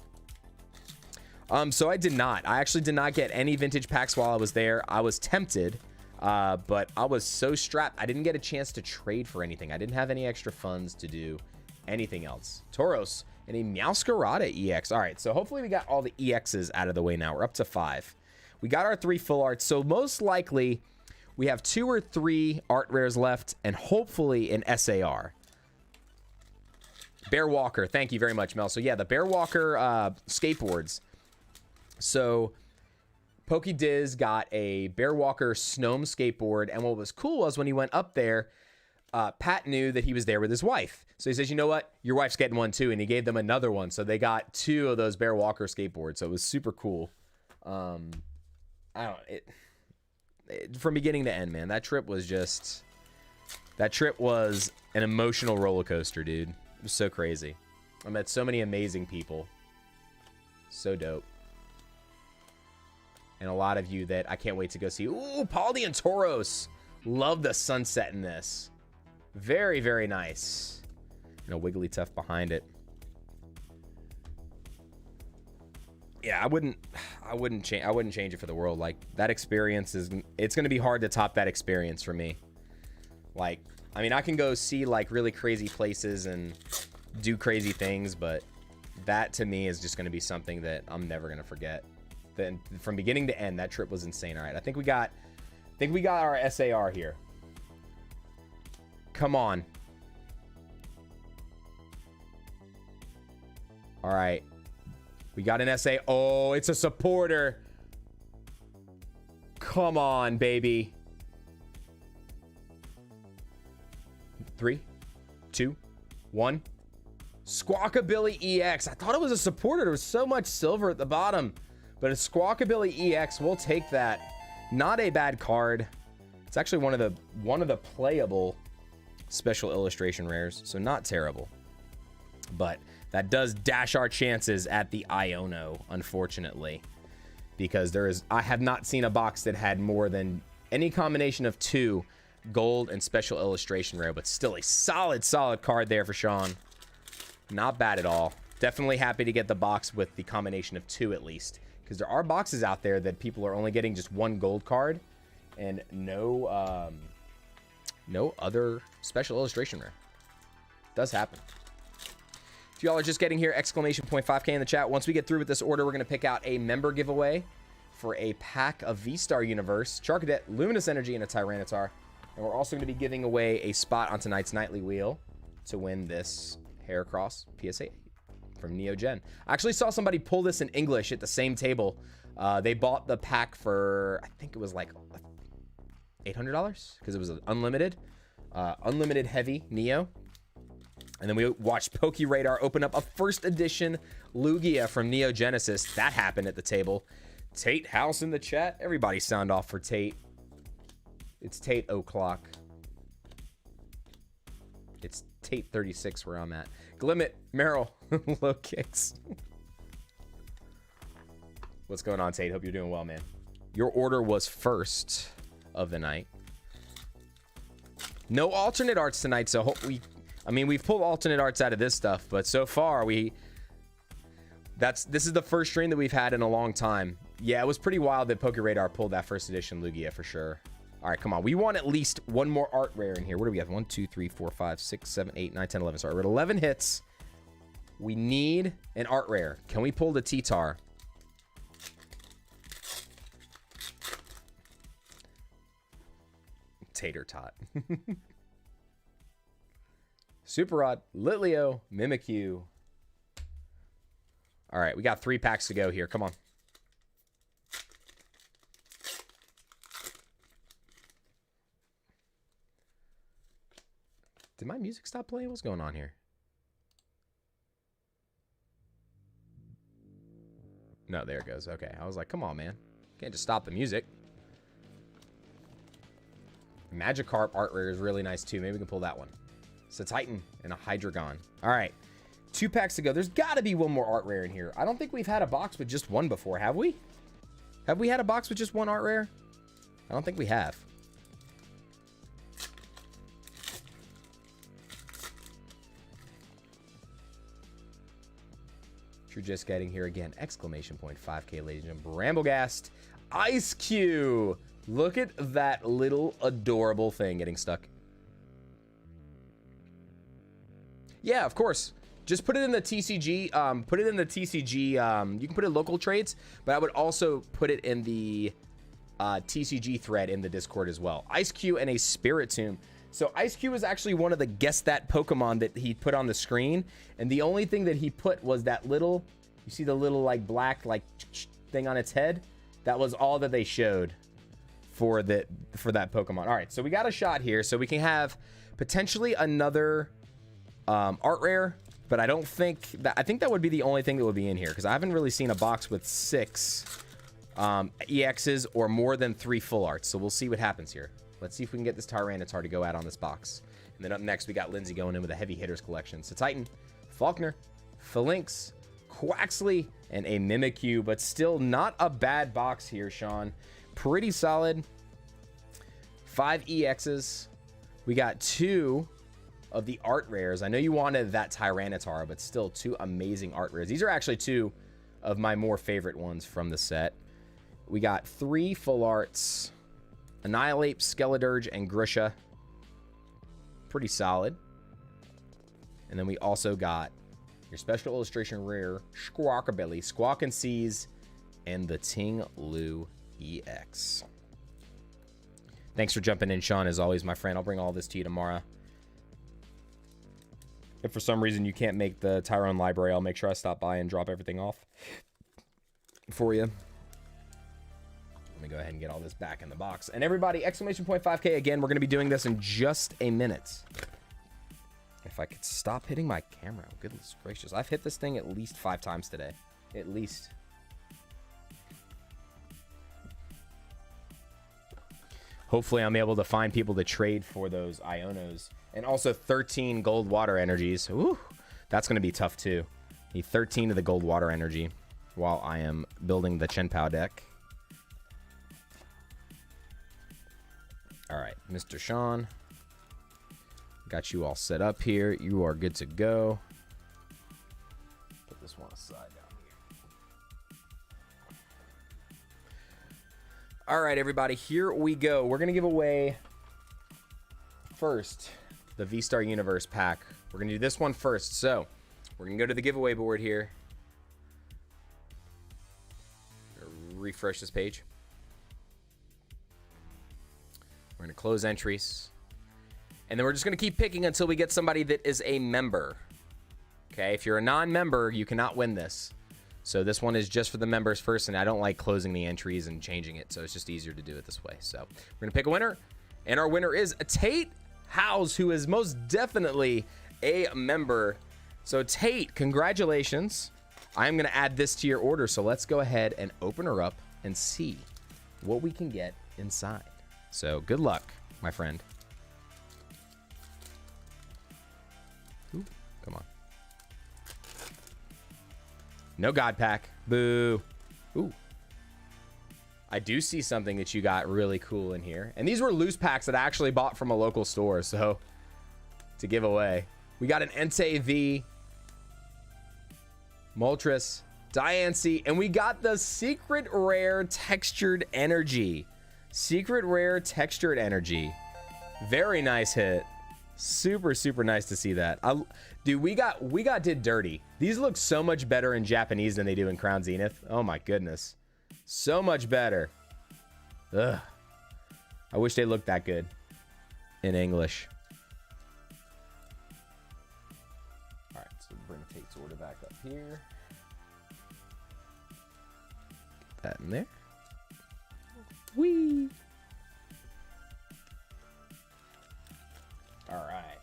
So I actually did not get any vintage packs while I was there. I was tempted, but I was so strapped. I didn't get a chance to trade for anything. I didn't have any extra funds to do anything else. Tauros and a Meowscarada EX. All right, so hopefully we got all the EXs out of the way now. We're up to 5. We got our 3 full arts, so most likely we have 2 or 3 art rares left, and hopefully an SAR. Bear Walker, thank you very much, Mel. So yeah, the Bear Walker skateboards. So Pokédiz got a Bear Walker Snome skateboard, and what was cool was when he went up there, Pat knew that he was there with his wife. So he says, you know what? Your wife's getting one too. And he gave them another one. So they got 2 of those Bear Walker skateboards. So it was super cool. From beginning to end, man, that trip was an emotional roller coaster, dude. It was so crazy. I met so many amazing people. So dope. And a lot of you that I can't wait to go see. Ooh, Paldi and Toros. Love the sunset in this. Very, very nice. And a Wiggly Tuff behind it. Yeah, I wouldn't change it for the world. Like, that experience it's going to be hard to top that experience for me. Like, I mean, I can go see like really crazy places and do crazy things, but that to me is just going to be something that I'm never going to forget. Then from beginning to end, that trip was insane. All right, I think we got our SAR here. Come on. All right. We got an SA. Oh, it's a supporter. Come on, baby. 3, 2, 1. Squawkabilly EX. I thought it was a supporter. There was so much silver at the bottom. But a Squawkabilly EX, we'll take that. Not a bad card. It's actually one of the playable special illustration rares, so not terrible. But that does dash our chances at the IONO, unfortunately, because I have not seen a box that had more than any combination of 2 gold and special illustration rare, but still a solid card there for Sean. Not bad at all. Definitely happy to get the box with the combination of 2 at least, because there are boxes out there that people are only getting just 1 gold card and no other special illustration rare. Does happen. If y'all are just getting here, exclamation point 5K in the chat. Once we get through with this order, we're going to pick out a member giveaway for a pack of V-Star Universe, Charcadet, Luminous Energy, and a Tyranitar. And we're also going to be giving away a spot on tonight's Nightly Wheel to win this Heracross PSA 8 from Neo Gen. I actually saw somebody pull this in English at the same table. They bought the pack for, I think it was like $800 because it was an unlimited heavy Neo. And then we watched PokeRadar open up a first edition Lugia from Neo Genesis. That happened at the table. Tate House in the chat. Everybody sound off for Tate. It's Tate O'Clock. It's Tate 36 where I'm at. Glimmet, Merrill, low kicks. What's going on, Tate? Hope you're doing well, man. Your order was first of the night. No alternate arts tonight, so we've pulled alternate arts out of this stuff, but so far this is the first stream that we've had in a long time. Yeah, it was pretty wild that PokeRadar pulled that first edition Lugia for sure. All right, come on. We want at least 1 more art rare in here. What do we have? 1, 2, 3, 4, 5, 6, 7, 8, 9, 10, 11. Sorry, we're at 11 hits. We need an art rare. Can we pull the T-Tar? Tater Tot. Super Rod, Litleo, Mimikyu. All right, we got 3 packs to go here. Come on. Did my music stop playing? What's going on here? No, there it goes. Okay, I was like, come on, man. Can't just stop the music. Magikarp art rare is really nice, too. Maybe we can pull that one. It's a Titan and a Hydreigon. All right, 2 packs to go. There's got to be 1 more art rare in here. I don't think we've had a box with just 1 before, have we? Have we had a box with just 1 art rare? I don't think we have. You're just getting here again. Exclamation point 5K, ladies and gentlemen. Bramblegast, Ice Cube. Look at that little adorable thing getting stuck. Yeah, of course. Just put it in the TCG. Put it in the TCG. You can put it in local trades, but I would also put it in the TCG thread in the Discord as well. Ice Cube and a Spiritomb. So Ice Cube is actually one of the Guess That Pokemon that he put on the screen. And the only thing that he put was that little, you see the little like black like thing on its head? That was all that they showed for that Pokemon. All right, so we got a shot here, so we can have potentially another art rare, but I don't think that, I think that would be the only thing that would be in here, because I haven't really seen a box with 6 EXs or more than 3 full arts. So we'll see what happens here. Let's see if we can get this Tyranitar to go out on this box. And then up next, we got Lindsay going in with a heavy hitters collection. So Titan, Faulkner, Phalanx, Quaxley, and a Mimikyu, but still not a bad box here, Sean. Pretty solid. 5 EXs. We got 2 of the art rares. I know you wanted that Tyranitar, but still 2 amazing art rares. These are actually 2 of my more favorite ones from the set. We got 3 full arts. Annihilate, Skeledirge, and Grisha. Pretty solid. And then we also got your special illustration rare, Squawkabilly, Squawk and Seize, and the Ting Lu EX. Thanks for jumping in, Sean, as always, my friend. I'll bring all this to you tomorrow. If for some reason you can't make the Tyrone library, I'll make sure I stop by and drop everything off for you. Let me go ahead and get all this back in the box. And everybody, exclamation point 5K again. We're going to be doing this in just a minute. If I could stop hitting my camera. Goodness gracious. I've hit this thing at least 5 times today. At least. Hopefully I'm able to find people to trade for those Ionos. And also 13 gold water energies. Ooh, that's going to be tough too. Need 13 of the gold water energy while I am building the chien-pao deck. All right, Mr. Sean. Got you all set up here. You are good to go. Put this one aside down here. All right, everybody, here we go. We're going to give away first the V-Star Universe pack. We're going to do this one first. So we're going to go to the giveaway board here. Refresh this page. We're going to close entries. And then we're just going to keep picking until we get somebody that is a member. Okay, if you're a non-member, you cannot win this. So this one is just for the members first, and I don't like closing the entries and changing it, so it's just easier to do it this way. So we're going to pick a winner, and our winner is Tate House, who is most definitely a member. So Tate, congratulations. I'm going to add this to your order, so let's go ahead and open her up and see what we can get inside. So good luck, my friend. Ooh, come on. No God Pack. Boo. Ooh. I do see something that you got really cool in here. And these were loose packs that I actually bought from a local store, so to give away. We got an Entei V, Moltres, Diancie, and we got the secret rare textured energy. Secret rare textured energy. Very nice hit. Super, super nice to see that. Dude, we got did dirty. These look so much better in Japanese than they do in Crown Zenith. Oh my goodness. So much better. Ugh. I wish they looked that good in English. All right, so bring Tate's order back up here. Get that in there. Whee! All right.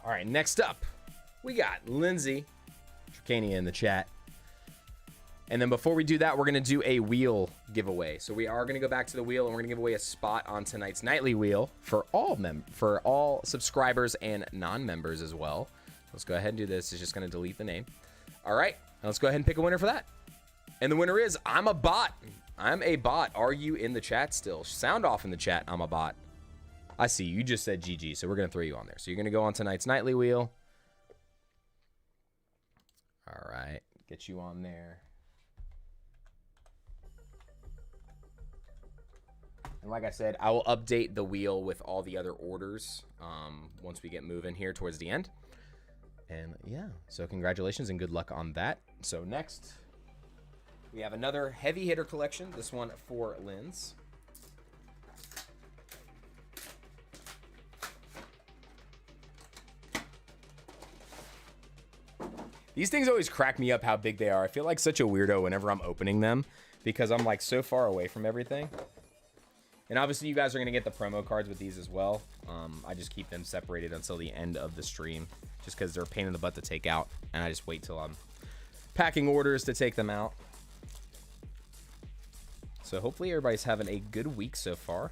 All right, next up, we got Lindsay Tricania in the chat. And then before we do that, we're going to do a wheel giveaway. So we are going to go back to the wheel, and we're going to give away a spot on tonight's nightly wheel for all subscribers and non-members as well. Let's go ahead and do this. It's just going to delete the name. All right, let's go ahead and pick a winner for that. And the winner is I'm a bot. I'm a bot. Are you in the chat still? Sound off in the chat. I'm a bot. I see. You just said GG, so we're going to throw you on there. So you're going to go on tonight's nightly wheel. All right. Get you on there. And like I said, I will update the wheel with all the other orders once we get moving here towards the end. And yeah, so congratulations and good luck on that. So next, we have another heavy hitter collection. This one for Linz. These things always crack me up how big they are. I feel like such a weirdo whenever I'm opening them because I'm like so far away from everything. And obviously you guys are going to get the promo cards with these as well. I just keep them separated until the end of the stream just because they're a pain in the butt to take out. And I just wait till I'm packing orders to take them out. So hopefully everybody's having a good week so far.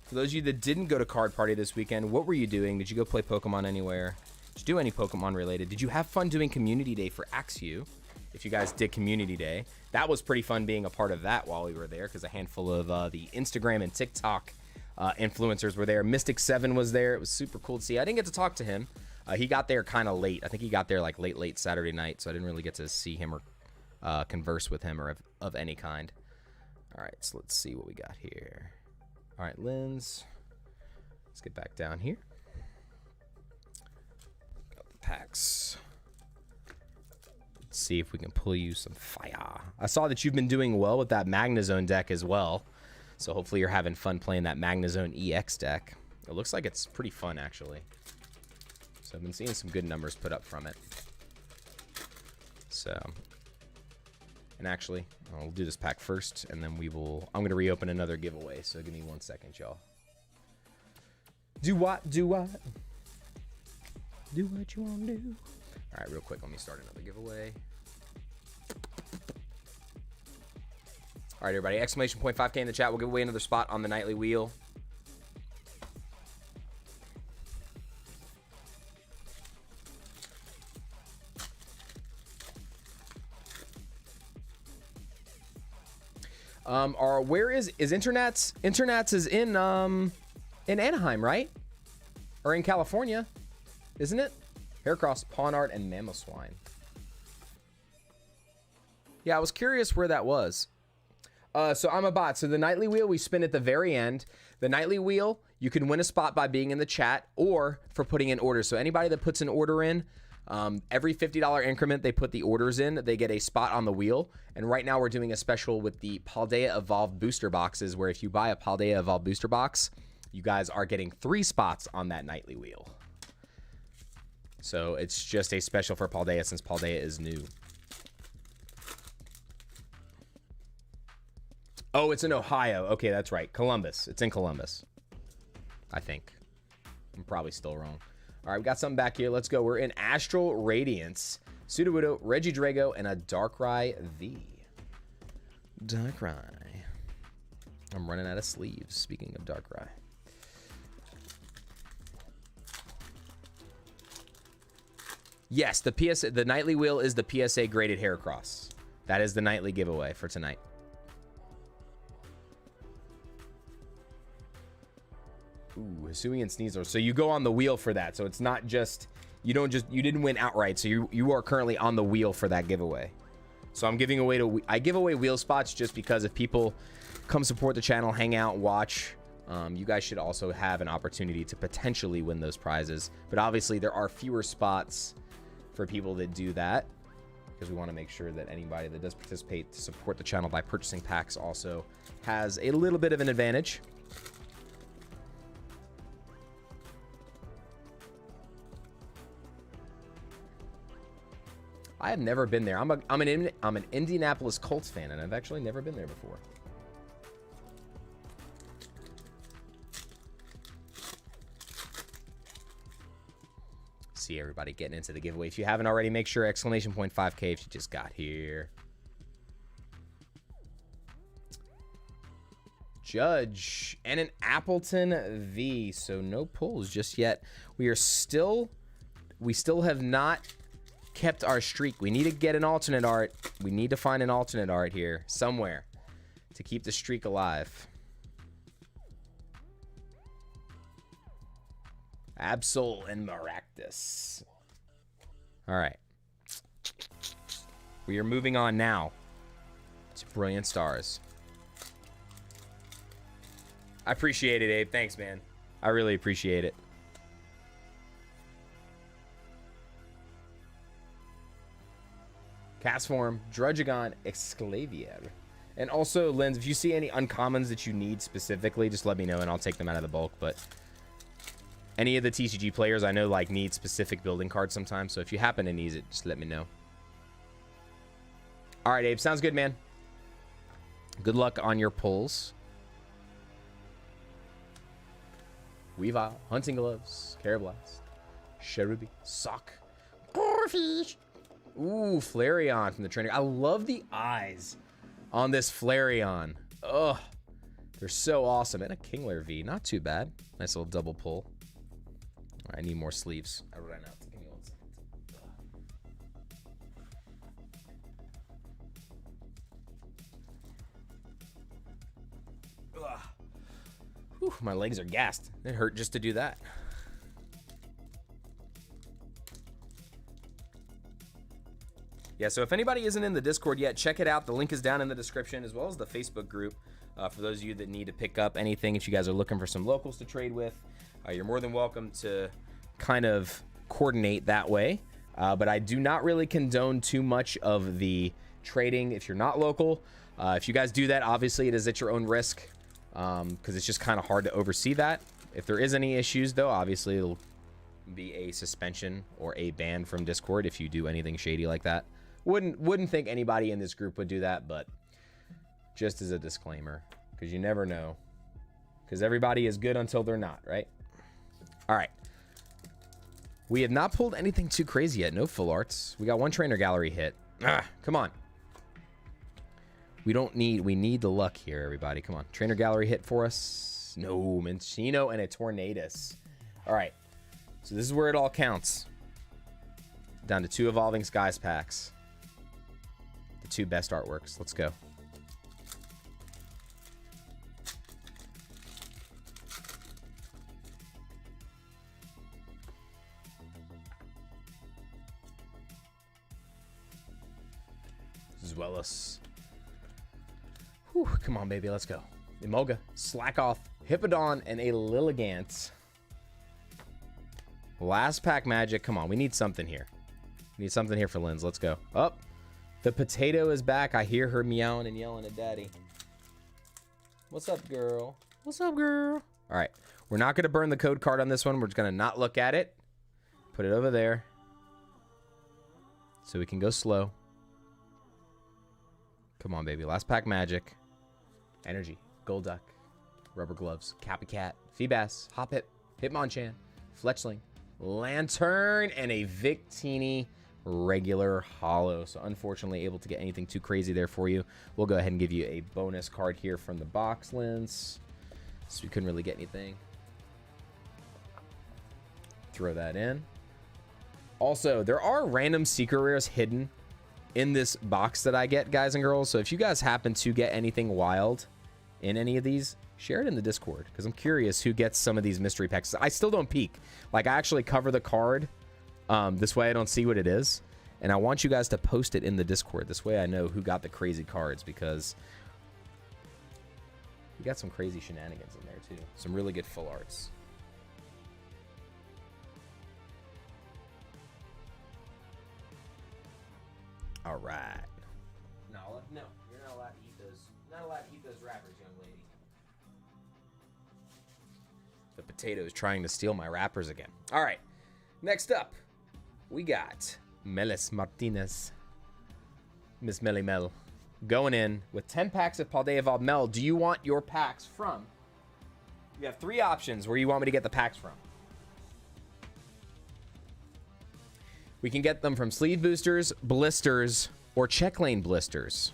For those of you that didn't go to Card Party this weekend, what were you doing? Did you go play Pokemon anywhere? Did you do any Pokemon related? Did you have fun doing Community Day for Axew? If you guys did Community Day, that was pretty fun being a part of that while we were there because a handful of the Instagram and TikTok influencers were there. Mystic7 was there. It was super cool to see. I didn't get to talk to him. He got there kind of late. I think he got there like late Saturday night, so I didn't really get to see him or converse with him or of any kind. All right, so let's see what we got here. All right, Lens. Let's get back down here. Got the packs. Let's see if we can pull you some fire. I saw that you've been doing well with that Magnezone deck as well. So hopefully you're having fun playing that Magnezone EX deck. It looks like it's pretty fun, actually. So I've been seeing some good numbers put up from it. So, and actually, I'll do this pack first, and then I'm going to reopen another giveaway. So give me 1 second, y'all. Do what? Do what? Do what you want to do. All right, real quick, let me start another giveaway. All right, everybody, exclamation point 5K in the chat. We'll give away another spot on the nightly wheel. Where is Internets? Internets is in Anaheim, right? Or in California, isn't it? Heracross, Pawn Art, and Mamoswine. Yeah, I was curious where that was. So I'm a bot. So the nightly wheel we spin at the very end. The nightly wheel, you can win a spot by being in the chat or for putting in orders. So anybody that puts an order in, every $50 increment they put the orders in, they get a spot on the wheel. And right now we're doing a special with the Paldea Evolved booster boxes, where if you buy a Paldea Evolved booster box, you guys are getting 3 spots on that nightly wheel. So it's just a special for Paldea since Paldea is new. Oh, it's in Ohio. Okay, that's right. Columbus. It's in Columbus, I think. I'm probably still wrong. All right, we got something back here. Let's go. We're in Astral Radiance, Sudowoodo, Regidrago, and a Darkrai V. Darkrai. I'm running out of sleeves, speaking of Darkrai. Yes, the nightly wheel is the PSA graded Heracross. That is the nightly giveaway for tonight. Ooh, Hisuian Sneasel. So you go on the wheel for that. So it's not just, you didn't win outright. So you are currently on the wheel for that giveaway. So I'm giving away I give away wheel spots just because if people come support the channel, hang out, watch, you guys should also have an opportunity to potentially win those prizes. But obviously there are fewer spots for people that do that, because we want to make sure that anybody that does participate to support the channel by purchasing packs also has a little bit of an advantage. I have never been there. I'm an Indianapolis Colts fan, and I've actually never been there before. See everybody getting into the giveaway. If you haven't already, make sure exclamation point 5K if you just got here. Judge and an Appleton V. So no pulls just yet. We still have not kept our streak. We need to get an alternate art. We need to find an alternate art here somewhere to keep the streak alive. Absol and Maractus. All right. We are moving on now to Brilliant Stars. I appreciate it, Abe. Thanks, man. I really appreciate it. Cast form, Druddigon, Exclavier. And also, Lens, if you see any uncommons that you need specifically, just let me know and I'll take them out of the bulk. But any of the TCG players I know like need specific building cards sometimes. So if you happen to need it, just let me know. All right, Abe. Sounds good, man. Good luck on your pulls. Weavile, Hunting Gloves, Carablast, Cherubi, Sock, Corfish. Ooh, Flareon from the trainer. I love the eyes on this Flareon. Ugh, they're so awesome. And a Kingler V, not too bad. Nice little double pull. All right, I need more sleeves. I ran out. Give me 1 second. Ugh. Whew, my legs are gassed. It hurt just to do that. Yeah, so if anybody isn't in the Discord yet, check it out. The link is down in the description, as well as the Facebook group. For those of you that need to pick up anything, if you guys are looking for some locals to trade with, you're more than welcome to kind of coordinate that way. But I do not really condone too much of the trading if you're not local. If you guys do that, obviously it is at your own risk, because it's just kind of hard to oversee that. If there is any issues, though, obviously it'll be a suspension or a ban from Discord if you do anything shady like that. Wouldn't think anybody in this group would do that, but just as a disclaimer, because you never know, because everybody is good until they're not, right? All right, we have not pulled anything too crazy yet. No full arts. We got one trainer gallery hit. Come on, we need the luck here, everybody. Come on, trainer gallery hit for us. No, Minccino and a Tornadus. All right, so this is where it all counts. Down to 2 Evolving Skies packs. The 2 best artworks. Let's go. Zweilous. Whew, come on, baby. Let's go. Emolga, Slackoth, Hippodon, and a Lilligant. Last pack magic. Come on, we need something here. We need something here for Linz. Let's go. Up. The potato is back. I hear her meowing and yelling at daddy. What's up, girl? What's up, girl? All right. We're not going to burn the code card on this one. We're just going to not look at it. Put it over there. So we can go slow. Come on, baby. Last pack magic. Energy. Golduck. Rubber Gloves. Cappy-Cat. Feebas. Hoppip. Hitmonchan. Fletchling. Lantern. And a Victini regular hollow. So unfortunately able to get anything too crazy there for you. We'll go ahead and give you a bonus card here from the box, Linz. So we couldn't really get anything. Throw that in. Also, there are random secret rares hidden in this box that I get, guys and girls. So if you guys happen to get anything wild in any of these, share it in the Discord, because I'm curious who gets some of these mystery packs. I still don't peek. Like, I actually cover the card. This way I don't see what it is. And I want you guys to post it in the Discord. This way I know who got the crazy cards, because we got some crazy shenanigans in there too. Some really good full arts. All right. No, you're not allowed to eat those. Not allowed to eat those wrappers, young lady. The potato is trying to steal my wrappers again. All right. Next up, we got Melis Martinez. Miss Melly Mel going in with 10 packs of Paldea Evolved. Mel, do you want your packs from? You have 3 options where you want me to get the packs from. We can get them from sleeve boosters, blisters, or check lane blisters.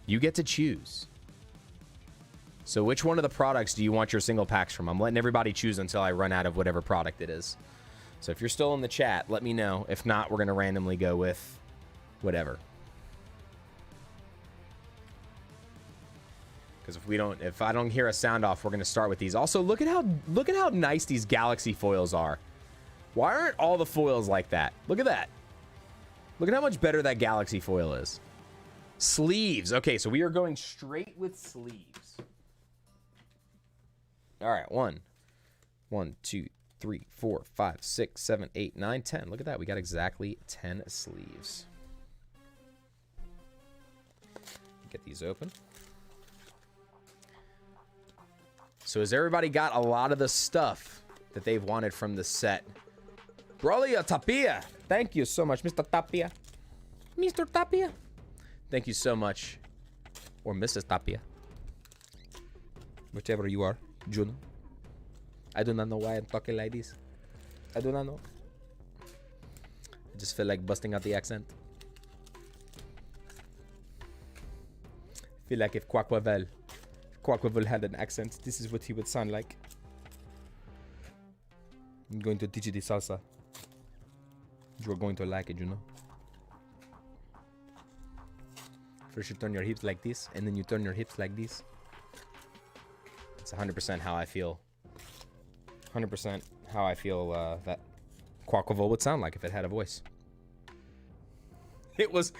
You get to choose. So which one of the products do you want your single packs from? I'm letting everybody choose until I run out of whatever product it is. So if you're still in the chat, let me know. If not, we're going to randomly go with whatever. Because if I don't hear a sound off, we're going to start with these. Also, look at how nice these Galaxy foils are. Why aren't all the foils like that? Look at that. Look at how much better that Galaxy foil is. Sleeves. Okay, so we are going straight with sleeves. All right, 1, 2, 3, 4, 5, 6, 7, 8, 9, 10. Look at that. We got exactly 10 sleeves. Get these open. So has everybody got a lot of the stuff that they've wanted from the set? Brolia Tapia. Thank you so much, Mr. Tapia. Mr. Tapia. Thank you so much. Or Mrs. Tapia. Whichever you are, Juno. I do not know why I'm talking like this. I do not know. I just feel like busting out the accent. I feel like if Quackwavel had an accent, this is what he would sound like. I'm going to teach you the salsa. You're going to like it, you know. First you turn your hips like this, and then you turn your hips like this. It's 100% how I feel. 100% how I feel that Quackwavel would sound like if it had a voice. It was...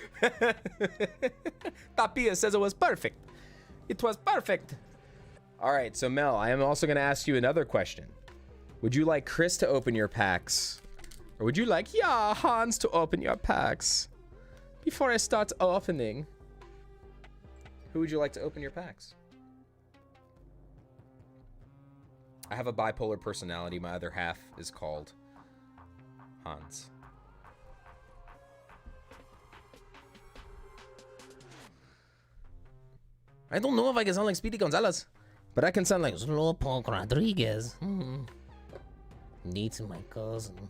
Tapia says it was perfect. It was perfect. Alright, so Mel, I am also going to ask you another question. Would you like Chris to open your packs? Or would you like, yeah, Hans to open your packs? Before I start opening, who would you like to open your packs? I have a bipolar personality. My other half is called Hans. I don't know if I can sound like Speedy Gonzalez, but I can sound like Slowpoke Rodriguez. Needs my cousin.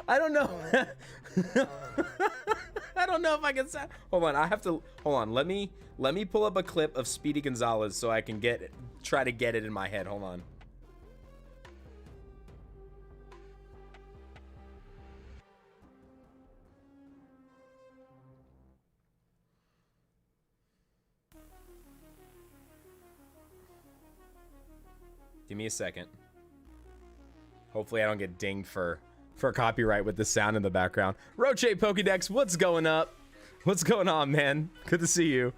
I don't know. I don't know if I can sound. Hold on, I have to. Hold on. Let me pull up a clip of Speedy Gonzalez so I can try to get it in my head. Hold on. Give me a second. Hopefully I don't get dinged for copyright with the sound in the background. Roche Pokédex, what's going up? What's going on, man? Good to see you.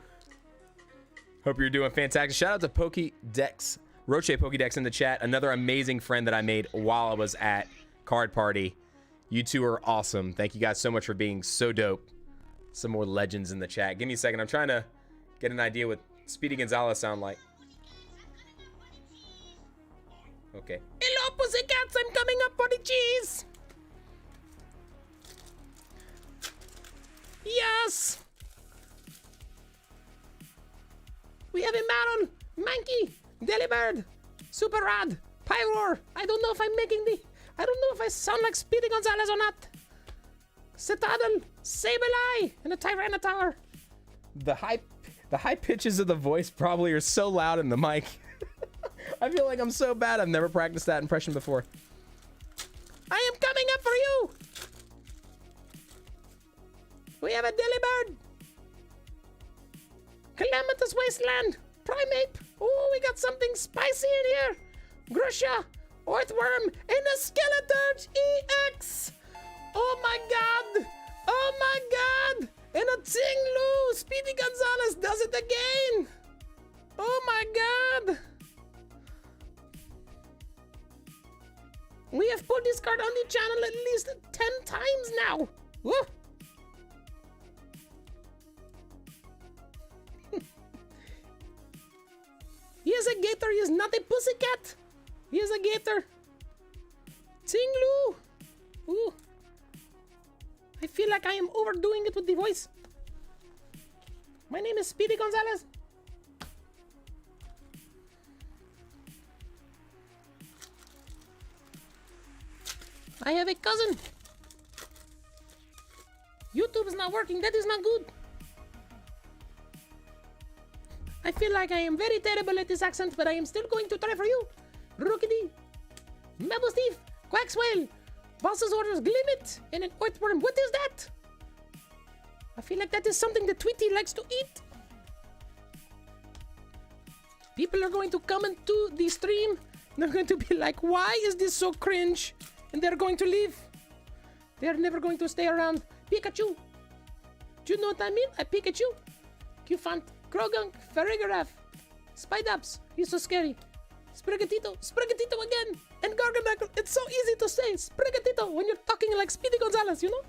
Hope you're doing fantastic. Shout out to Pokédex, Roche Pokédex in the chat. Another amazing friend that I made while I was at Card Party. You two are awesome. Thank you guys so much for being so dope. Some more legends in the chat. Give me a second. I'm trying to get an idea what Speedy Gonzalez sound like. Okay. Hello, pussycats. I'm coming up for the cheese. Yes. We have a Maron, Mankey, Delibird, Super Rad, Pyroar. I don't know if I'm making the... I don't know if I sound like Speedy Gonzalez or not. Citadel, Sableye, and a Tyranitar. The high pitches of the voice probably are so loud in the mic. I feel like I'm so bad. I've never practiced that impression before. I am coming up for you. We have a Delibird. Calamitous Wasteland. Primeape. Oh, we got something spicy in here. Grusha. Earthworm. And a Skeleturge EX. Oh my god. Oh my god. And a Tinglu. Speedy Gonzalez does it again. Oh my god. We have put this card on the channel at least 10 times now. Woo. He is a gator. He is not a pussycat. He is a gator. Tinglu. Ooh. I feel like I am overdoing it with the voice. My name is Speedy Gonzalez. I have a cousin. YouTube is not working. That is not good. I feel like I am very terrible at this accent, but I am still going to try for you. Rookity, Mabel Steve, Quackswale, Boss's Orders, Glimmet, and an Earthworm. What is that? I feel like that is something that Tweety likes to eat. People are going to come into the stream. They're going to be like, why is this so cringe? And they're going to leave. They're never going to stay around. Pikachu. Do you know what I mean? I Pikachu. Cufant. Krogunk. Farigarath. Spidops. He's so scary. Sprigatito. Sprigatito again. And Gargamel. It's so easy to say Sprigatito when you're talking like Speedy Gonzalez, you know?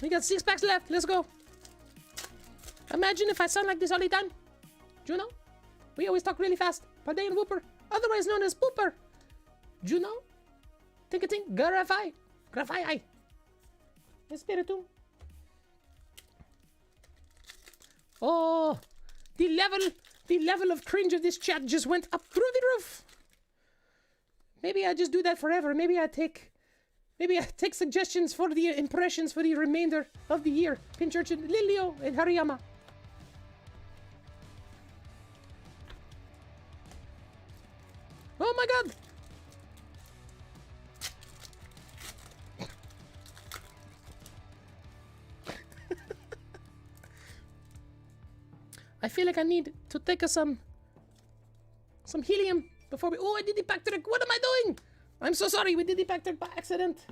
We got 6 packs left. Let's go. Imagine if I sound like this all the time. Do you know? We always talk really fast. Paldean Whooper. otherwise known as Pooper. Juno, Tinkating, Grafai, Grafai, Espiritum. Oh, the level of cringe of this chat just went up through the roof. Maybe I just do that forever. Maybe I take suggestions for the impressions for the remainder of the year. Pinchurch and Lilio and Hariyama. Oh my god! I feel like I need to take some helium before we... Oh, I did the pack trick. What am I doing? I'm so sorry. We did the pack trick by accident.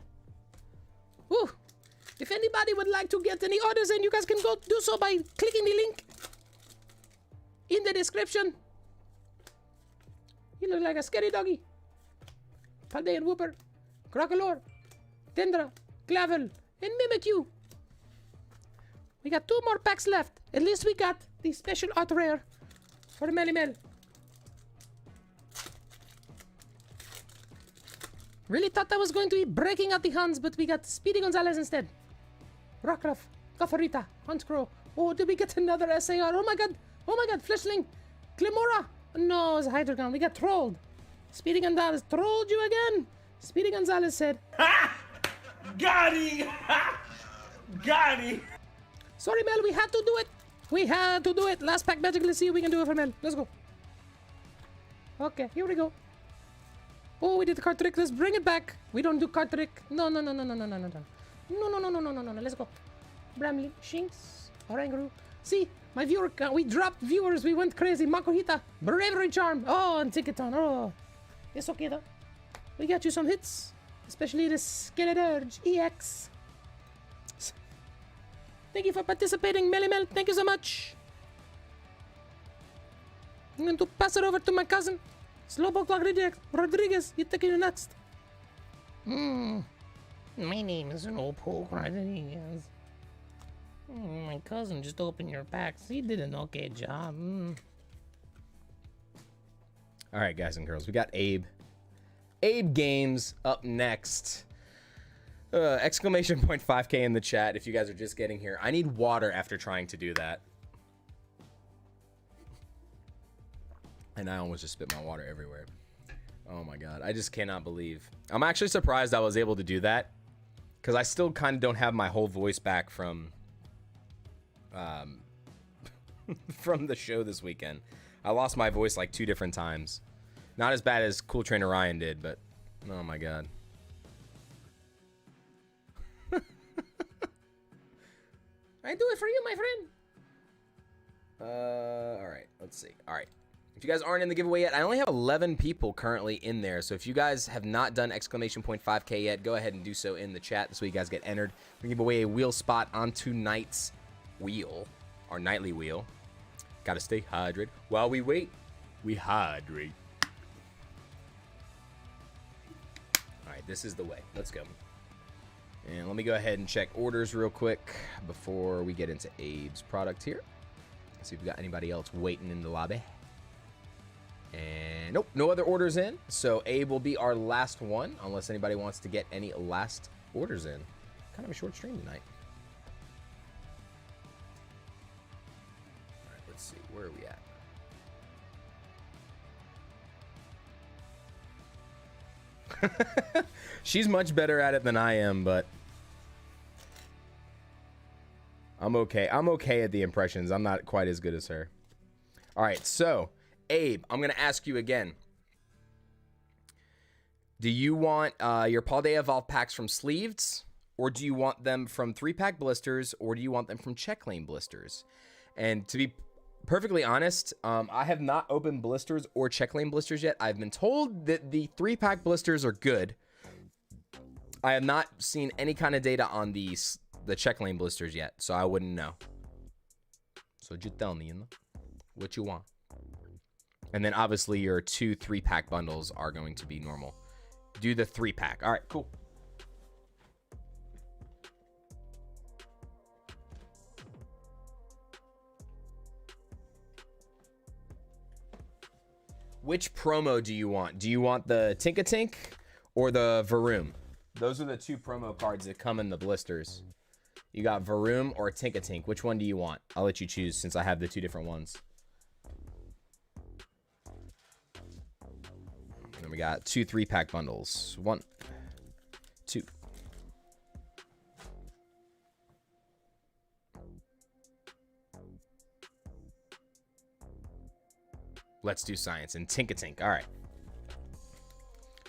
Ooh. If anybody would like to get any orders in, you guys can go do so by clicking the link in the description. You look like a scary doggy. Paldean Whooper, Crocolore, Tendra, Clavel, and Mimikyu. We got 2 more packs left. At least we got the special art rare for Melimel. Really thought I was going to be breaking out the Huns, but we got Speedy Gonzalez instead. Rockruff, Gaffarita, Huntscrow. Oh, did we get another SAR? Oh my god, Fleshling, Clemora. No, it's Hydreigon. We got trolled. Speedy Gonzalez trolled you again. Speedy Gonzalez said, Ha! Got him! Got him! Sorry, Mel, we had to do it. We had to do it. Last pack magic. Let's see if we can do it for Mel. Let's go. Okay, here we go. Oh, we did the card trick. Let's bring it back. We don't do card trick. No. No. Let's go. Bramley, Shinx, Oranguru. See, my viewer count. We dropped viewers. We went crazy. Makuhita, Bravery Charm. Oh, and Ticketon. Oh, it's okay though. We got you some hits, especially the Skeleturge EX. Thank you for participating, Melimel. Thank you so much. I'm going to pass it over to my cousin, Slowpoke Rodriguez. You're taking it next. My name is Slowpoke Rodriguez. My cousin just opened your packs. He did an okay job. All right, guys and girls, we got Abe. Abe Games up next. Exclamation point 5K in the chat if you guys are just getting here. I need water after trying to do that. And I almost just spit my water everywhere. Oh my god, I just cannot believe. I'm actually surprised I was able to do that, because I still kind of don't have my whole voice back from from the show this weekend. I lost my voice like 2 different times. Not as bad as Cool Trainer Ryan did, but oh my god. I do it for you, my friend. All right, let's see. All right. If you guys aren't in the giveaway yet, I only have 11 people currently in there. So if you guys have not done exclamation point 5K yet, go ahead and do so in the chat. This way you guys get entered. We give away a wheel spot on tonight's wheel, our nightly wheel. Got to stay hydrated. While we wait, we hydrate. All right, this is the way. Let's go. And let me go ahead and check orders real quick before we get into Abe's product here. See if we got anybody else waiting in the lobby. And nope, no other orders in. So Abe will be our last one, unless anybody wants to get any last orders in. Kind of a short stream tonight. All right, let's see. Where are we at? She's much better at it than I am, but I'm okay. I'm okay at the impressions. I'm not quite as good as her. All right, so Abe, I'm going to ask you again. Do you want your Paldea Evolve packs from sleeves, or do you want them from 3-pack blisters, or do you want them from check lane blisters? And to be perfectly honest, I have not opened blisters or check lane blisters yet. I've been told that the 3-pack blisters are good. I have not seen any kind of data on the check lane blisters yet, so I wouldn't know. So just tell me, you know, what you want. And then obviously your 2 3-pack bundles are going to be normal. Do the 3-pack. All right, cool. Which promo do you want? Do you want the Tink-a-Tink or the Varoom? Those are the two promo cards that come in the blisters. You got Varoom or Tink-a-Tink. Which one do you want? I'll let you choose since I have the two different ones. And then we got 2 3-pack bundles. 1, 2. Let's do science and Tink-a-Tink. All right.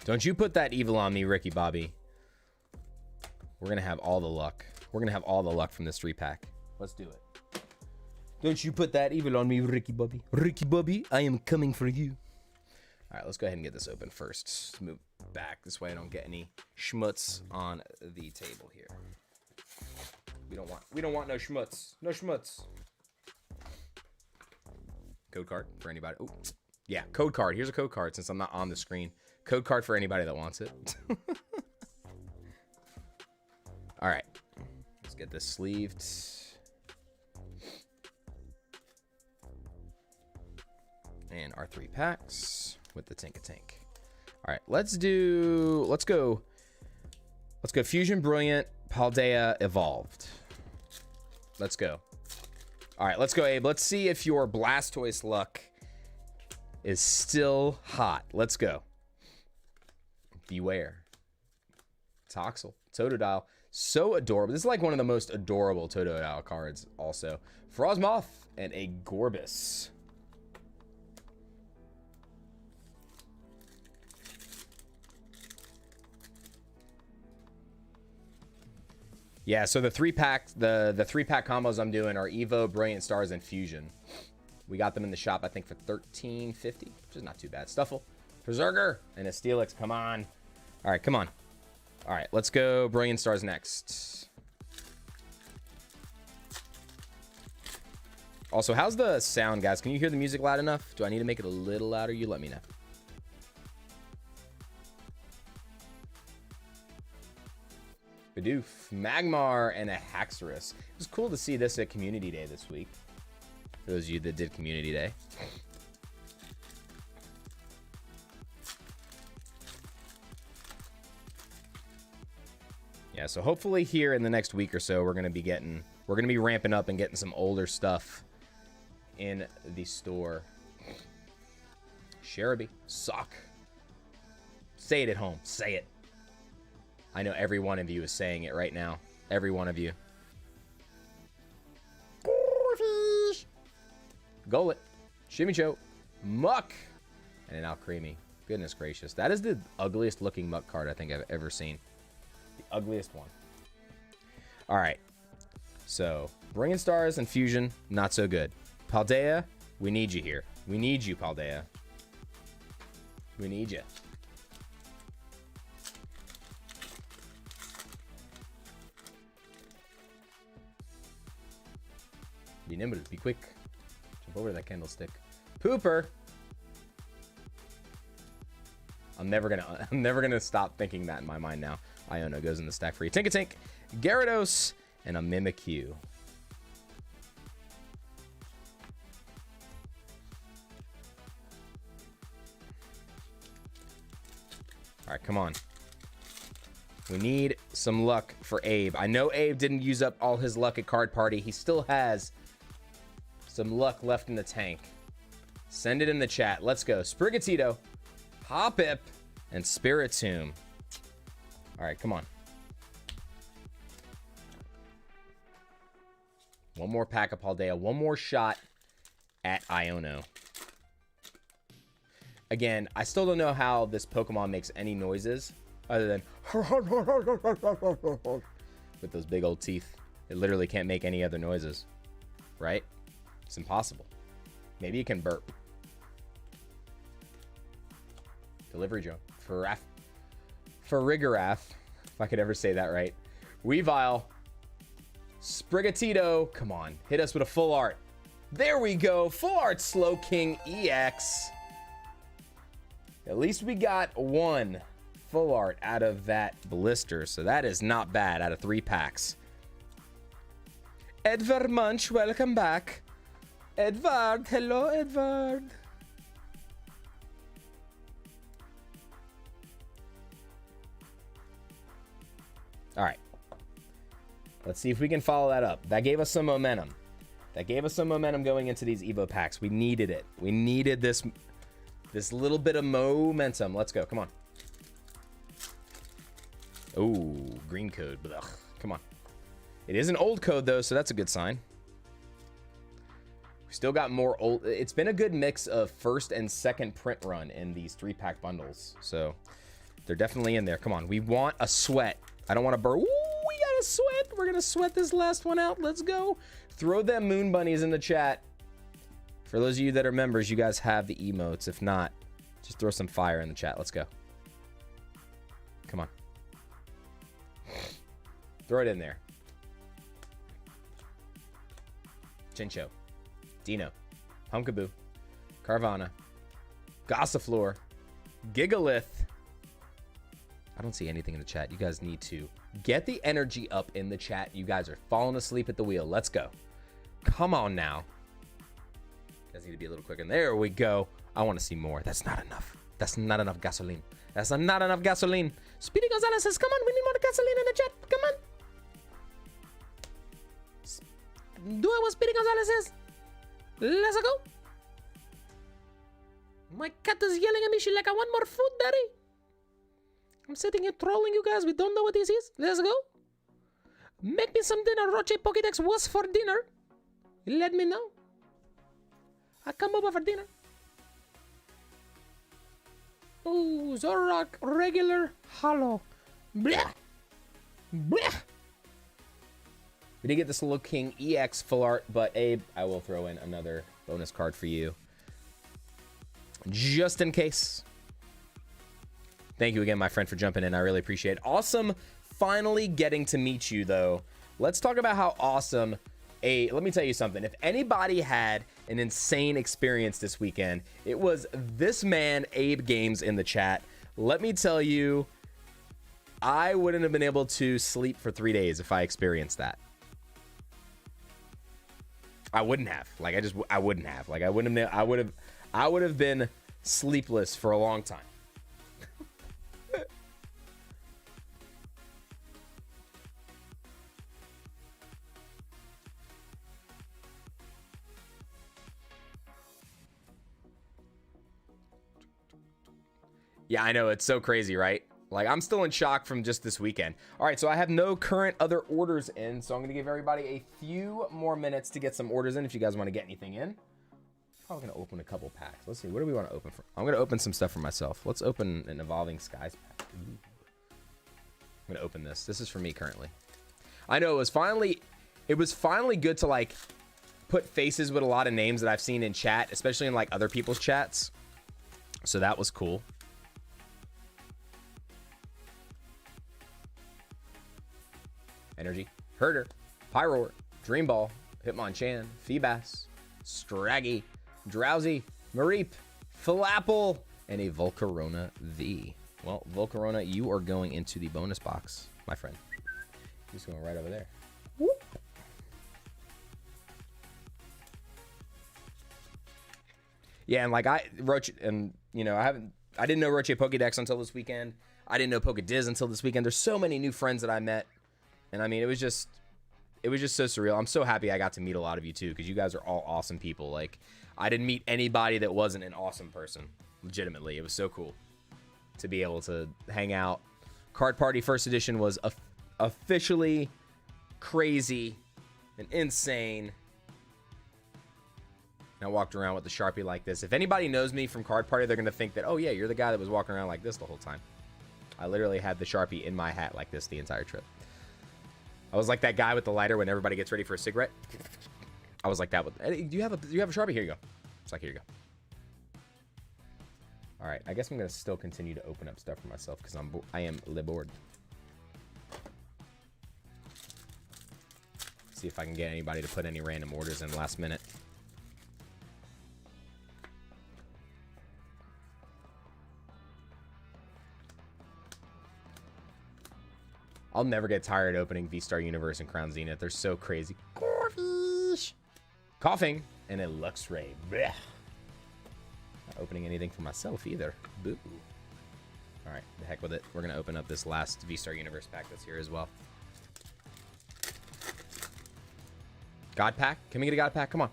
Don't you put that evil on me, Ricky Bobby. We're going to have all the luck. We're going to have all the luck from this 3-pack. Let's do it. Don't you put that evil on me, Ricky Bobby. Ricky Bobby, I am coming for you. All right, let's go ahead and get this open first. Let's move back. This way I don't get any schmutz on the table here. We don't want no schmutz. No schmutz. Code card for anybody. Oh, yeah, code card. Here's a code card since I'm not on the screen. Code card for anybody that wants it. All right, let's get this sleeved. And our 3 packs with the Tink-a-Tink. All right, let's go Fusion Brilliant, Paldea Evolved. Let's go. All right, let's go, Abe. Let's see if your Blastoise luck is still hot. Let's go. Beware. Toxel. Totodile. So adorable. This is like one of the most adorable Totodile cards also. Frosmoth and a Gorbis. Yeah, so the 3-pack, the 3-pack combos I'm doing are Evo, Brilliant Stars, and Fusion. We got them in the shop, I think, for $13.50, which is not too bad. Stuffle, Berserker, and a Steelix. Come on. All right, come on. All right, let's go Brilliant Stars next. Also, how's the sound, guys? Can you hear the music loud enough? Do I need to make it a little louder? You let me know. Bidoof, Magmar, and a Haxorus. It was cool to see this at Community Day this week. For those of you that did Community Day. Yeah, so hopefully here in the next week or so, we're gonna be ramping up and getting some older stuff in the store. Cherubi, Sock. Say it at home. Say it. I know every one of you is saying it right now. Every one of you. Goldfish. Golett. Shimicho. Muck. And an Alcremie. Goodness gracious. That is the ugliest looking Muck card I think I've ever seen. The ugliest one. Alright. So, Brilliant Stars and Fusion, not so good. Paldea, we need you here. We need you, Paldea. We need you. Be nimble, be quick. Jump over that candlestick. Pooper. I'm never gonna stop thinking that in my mind now. Iono goes in the stack for you. Tink-a-Tink, Gyarados, and a Mimikyu. All right, come on. We need some luck for Abe. I know Abe didn't use up all his luck at Card Party. He still has some luck left in the tank. Send it in the chat. Let's go. Sprigatito, Hoppip, and Spiritomb. All right, come on. One more pack of Paldea. One more shot at Iono. Again, I still don't know how this Pokemon makes any noises other than with those big old teeth. It literally can't make any other noises, right? It's impossible. Maybe it can burp. Delivery Joe. Farigarath, if I could ever say that right. Weavile. Sprigatito. Come on, hit us with a full art. There we go. Full art Slowking EX. At least we got one full art out of that blister, so that is not bad out of 3 packs. Edvard Munch, welcome back. Edvard, hello Edvard. All right. Let's see if we can follow that up. That gave us some momentum. That gave us some momentum going into these Evo packs. We needed it. We needed this little bit of momentum. Let's go. Come on. Ooh, green code. Ugh. Come on. It is an old code, though, so that's a good sign. We still got more old. It's been a good mix of first and second print run in these 3-pack bundles. So they're definitely in there. Come on. We want a sweat. I don't want to burn. Ooh, we got a sweat. We're going to sweat this last one out. Let's go. Throw them moon bunnies in the chat. For those of you that are members, you guys have the emotes. If not, just throw some fire in the chat. Let's go. Come on. Throw it in there. Chincho, Dino, Hunkaboo, Carvana, Gossiflor, Gigalith. I don't see anything in the chat. You guys need to get the energy up in the chat. You guys are falling asleep at the wheel. Let's go. Come on now. You guys need to be a little quicker. There we go. I want to see more. That's not enough. That's not enough gasoline. That's not enough gasoline. Speedy Gonzalez says, come on, we need more gasoline in the chat. Come on. Do it what Speedy Gonzalez says. Let's go. My cat is yelling at me. She's like, I want more food, daddy. I'm sitting here trolling you guys. We don't know what this is. Let's go. Make me some dinner. Roche Pokédex was for dinner. Let me know. I come over for dinner. Oh, Zorak, regular, hollow. Blah. Blah. We did get this little King EX full art, but Abe, I will throw in another bonus card for you. Just in case. Thank you again, my friend, for jumping in. I really appreciate it. Awesome finally getting to meet you, though. Let's talk about how awesome let me tell you something. If anybody had an insane experience this weekend, it was this man, Abe Games, in the chat. Let me tell you, I wouldn't have been able to sleep for 3 days if I experienced that. I wouldn't have. Like, I wouldn't have. Like, I would have been sleepless for a long time. Yeah, I know. It's so crazy, right? Like, I'm still in shock from just this weekend. All right, so I have no current other orders in, so I'm going to give everybody a few more minutes to get some orders in if you guys want to get anything in. Probably going to open a couple packs. Let's see. What do we want to open for? I'm going to open some stuff for myself. Let's open an Evolving Skies pack. Ooh. I'm going to open this. This is for me currently. I know it was finally good to, like, put faces with a lot of names that I've seen in chat, especially in, like, other people's chats. So that was cool. Energy, Herder, Pyroar, Dreamball, Hitmonchan, Feebas, Straggy, Drowsy, Mareep, Flapple, and a Volcarona V. Well, Volcarona, you are going into the bonus box, my friend. He's going right over there. Whoop. Yeah, and like Roche, and you know, I didn't know Roche Pokédex until this weekend. I didn't know Pokédiz until this weekend. There's so many new friends that I met. And I mean, it was just so surreal. I'm so happy I got to meet a lot of you too, because you guys are all awesome people. Like, I didn't meet anybody that wasn't an awesome person. Legitimately, it was so cool to be able to hang out. Card Party First Edition was officially crazy and insane. And I walked around with the Sharpie like this. If anybody knows me from Card Party, they're gonna think that, oh yeah, you're the guy that was walking around like this the whole time. I literally had the Sharpie in my hat like this the entire trip. I was like that guy with the lighter when everybody gets ready for a cigarette. I was like that with. Hey, do you have a Sharpie? Here you go. It's like, here you go. All right, I guess I'm gonna still continue to open up stuff for myself because I am bored. See if I can get anybody to put any random orders in last minute. I'll never get tired opening V-Star Universe and Crown Zenith. They're so crazy. Coughing and a Luxray. Blech. Not opening anything for myself either. Boo. All right, the heck with it. We're going to open up this last V-Star Universe pack that's here as well. God pack? Can we get a God pack? Come on.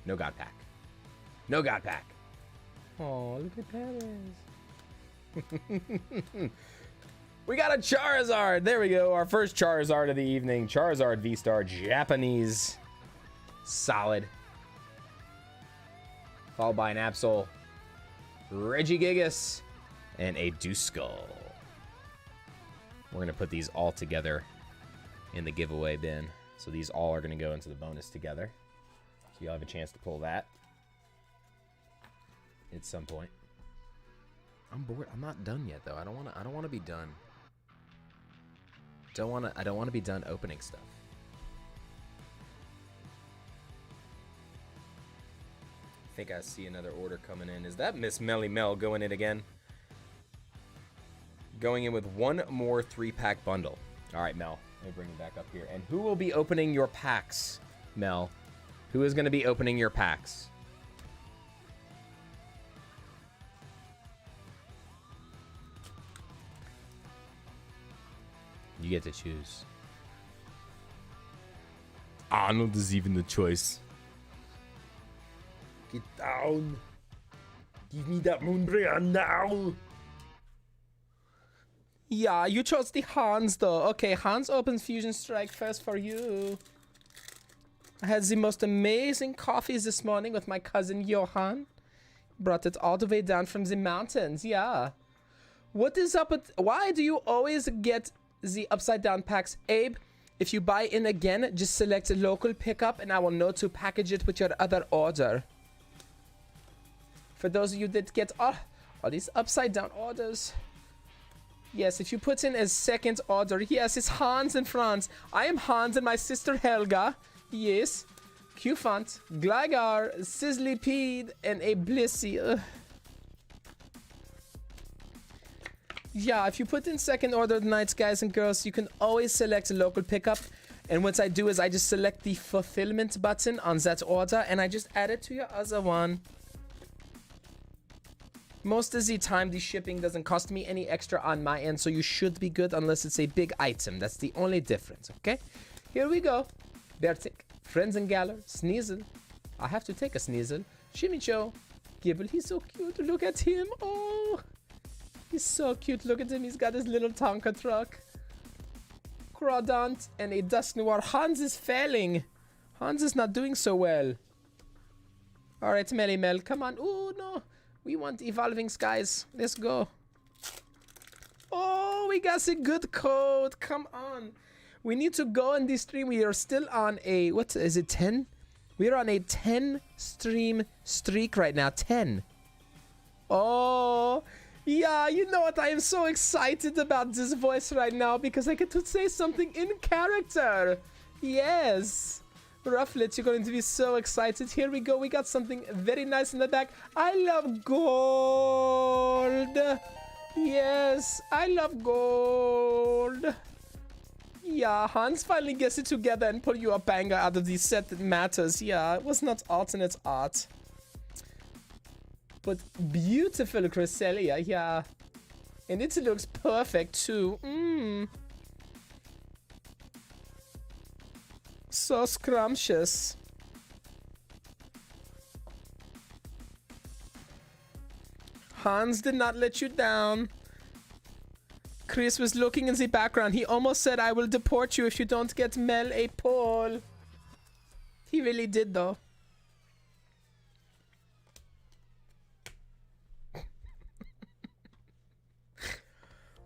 No God pack. No God pack. Oh, look at Perez. We got a Charizard. There we go. Our first Charizard of the evening. Charizard V-Star Japanese. Solid. Followed by an Absol. Regigigas. And a Duskull. We're going to put these all together in the giveaway bin. So these all are going to go into the bonus together. So you'll have a chance to pull that at some point. I'm bored. I'm not done yet though. I don't want to be done. I don't want to be done opening stuff. I think I see another order coming in. Is that Miss Melly Mel going in again? Going in with one more 3-pack bundle. All right, Mel. Let me bring you back up here. And who will be opening your packs, Mel? Who is going to be opening your packs? You get to choose. Arnold is even the choice. Get down. Give me that Moonbringer now. Yeah, you chose the Hans though. Okay, Hans opens Fusion Strike first for you. I had the most amazing coffees this morning with my cousin Johan. Brought it all the way down from the mountains, yeah. What is up with... Why do you always get the upside down packs? Abe, if you buy in again, just select a local pickup and I will know to package it with your other order. For those of you that get all these upside down orders... Yes, if you put in a second order. Yes, it's Hans in France. I am Hans and my sister Helga. Yes. Q-Font, Gligar, Sizzlypede, and a Blissey. Ugh. Yeah, if you put in second order tonight, guys and girls, you can always select a local pickup. And what I do is I just select the fulfillment button on that order and I just add it to your other one. Most of the time, the shipping doesn't cost me any extra on my end, so you should be good unless it's a big item. That's the only difference, okay? Here we go. Bertik, Friends and Galler, Sneasel. I have to take a Sneasel. Shimicho, Gibble, he's so cute. Look at him. Oh, he's so cute. Look at him. He's got his little Tonka truck. Crawdont and a Dusk Noir. Hans is failing. Hans is not doing so well. All right, Melly Mel, come on. Oh, no. We want Evolving Skies. Let's go. Oh, we got a good code. Come on. We need to go on this stream. We are still on a... What is it, 10? We are on a 10 stream streak right now. 10. Oh, yeah. You know what? I am so excited about this voice right now because I get to say something in character. Yes. Rufflet, you're going to be so excited. Here we go. We got something very nice in the back. I love gold. Yes, I love gold. Yeah, Hans finally gets it together and pull you a banger out of the set that matters. Yeah, it was not alternate art. But beautiful Cresselia, yeah. And it looks perfect too. So scrumptious. Hans did not let you down. Chris was looking in the background. He almost said, I will deport you if you don't get Mel a pull. He really did though.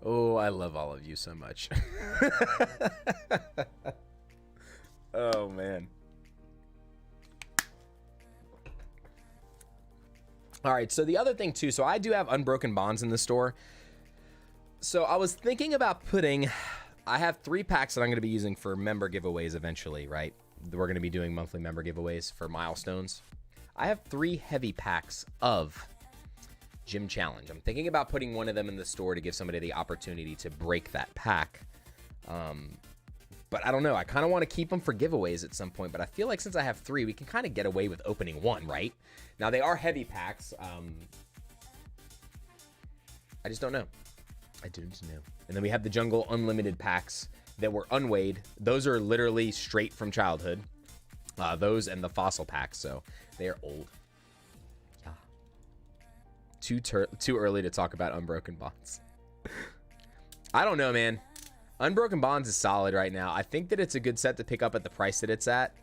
Oh, I love all of you so much. Oh, man. All right, so the other thing, too, so I do have Unbroken Bonds in the store. So I was thinking about putting... I have 3 packs that I'm going to be using for member giveaways eventually, right? We're going to be doing monthly member giveaways for milestones. I have 3 heavy packs of Gym Challenge. I'm thinking about putting one of them in the store to give somebody the opportunity to break that pack. But I don't know. I kind of want to keep them for giveaways at some point. But I feel like since I have 3, we can kind of get away with opening 1, right? Now, they are heavy packs. I just don't know. I didn't know. And then we have the Jungle Unlimited packs that were unweighed. Those are literally straight from childhood. Those and the fossil packs, so they are old. Yeah. Too early to talk about Unbroken Bonds. I don't know, man. Unbroken Bonds is solid right now. I think that it's a good set to pick up at the price that it's at.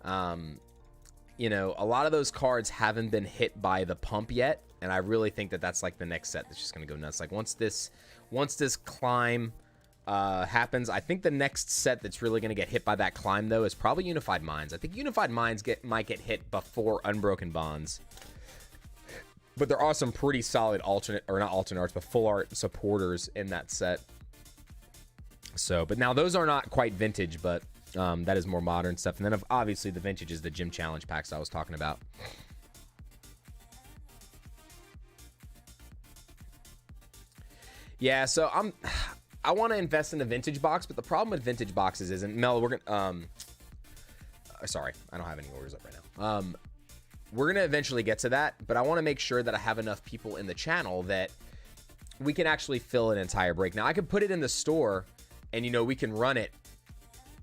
You know, a lot of those cards haven't been hit by the pump yet, and I really think that that's like the next set that's just gonna go nuts. Like once this climb happens, I think the next set that's really gonna get hit by that climb though is probably Unified Minds. I think Unified Minds might get hit before Unbroken Bonds. But there are some pretty solid alternate, or not alternate arts, but full art supporters in that set. So, but now those are not quite vintage, but that is more modern stuff. And then obviously the vintage is the Gym Challenge packs I was talking about. Yeah, so I want to invest in a vintage box, but the problem with vintage boxes isn't, Mel, we're gonna sorry, I don't have any orders up right now. We're gonna eventually get to that, but I want to make sure that I have enough people in the channel that we can actually fill an entire break. Now I could put it in the store and, you know, we can run it,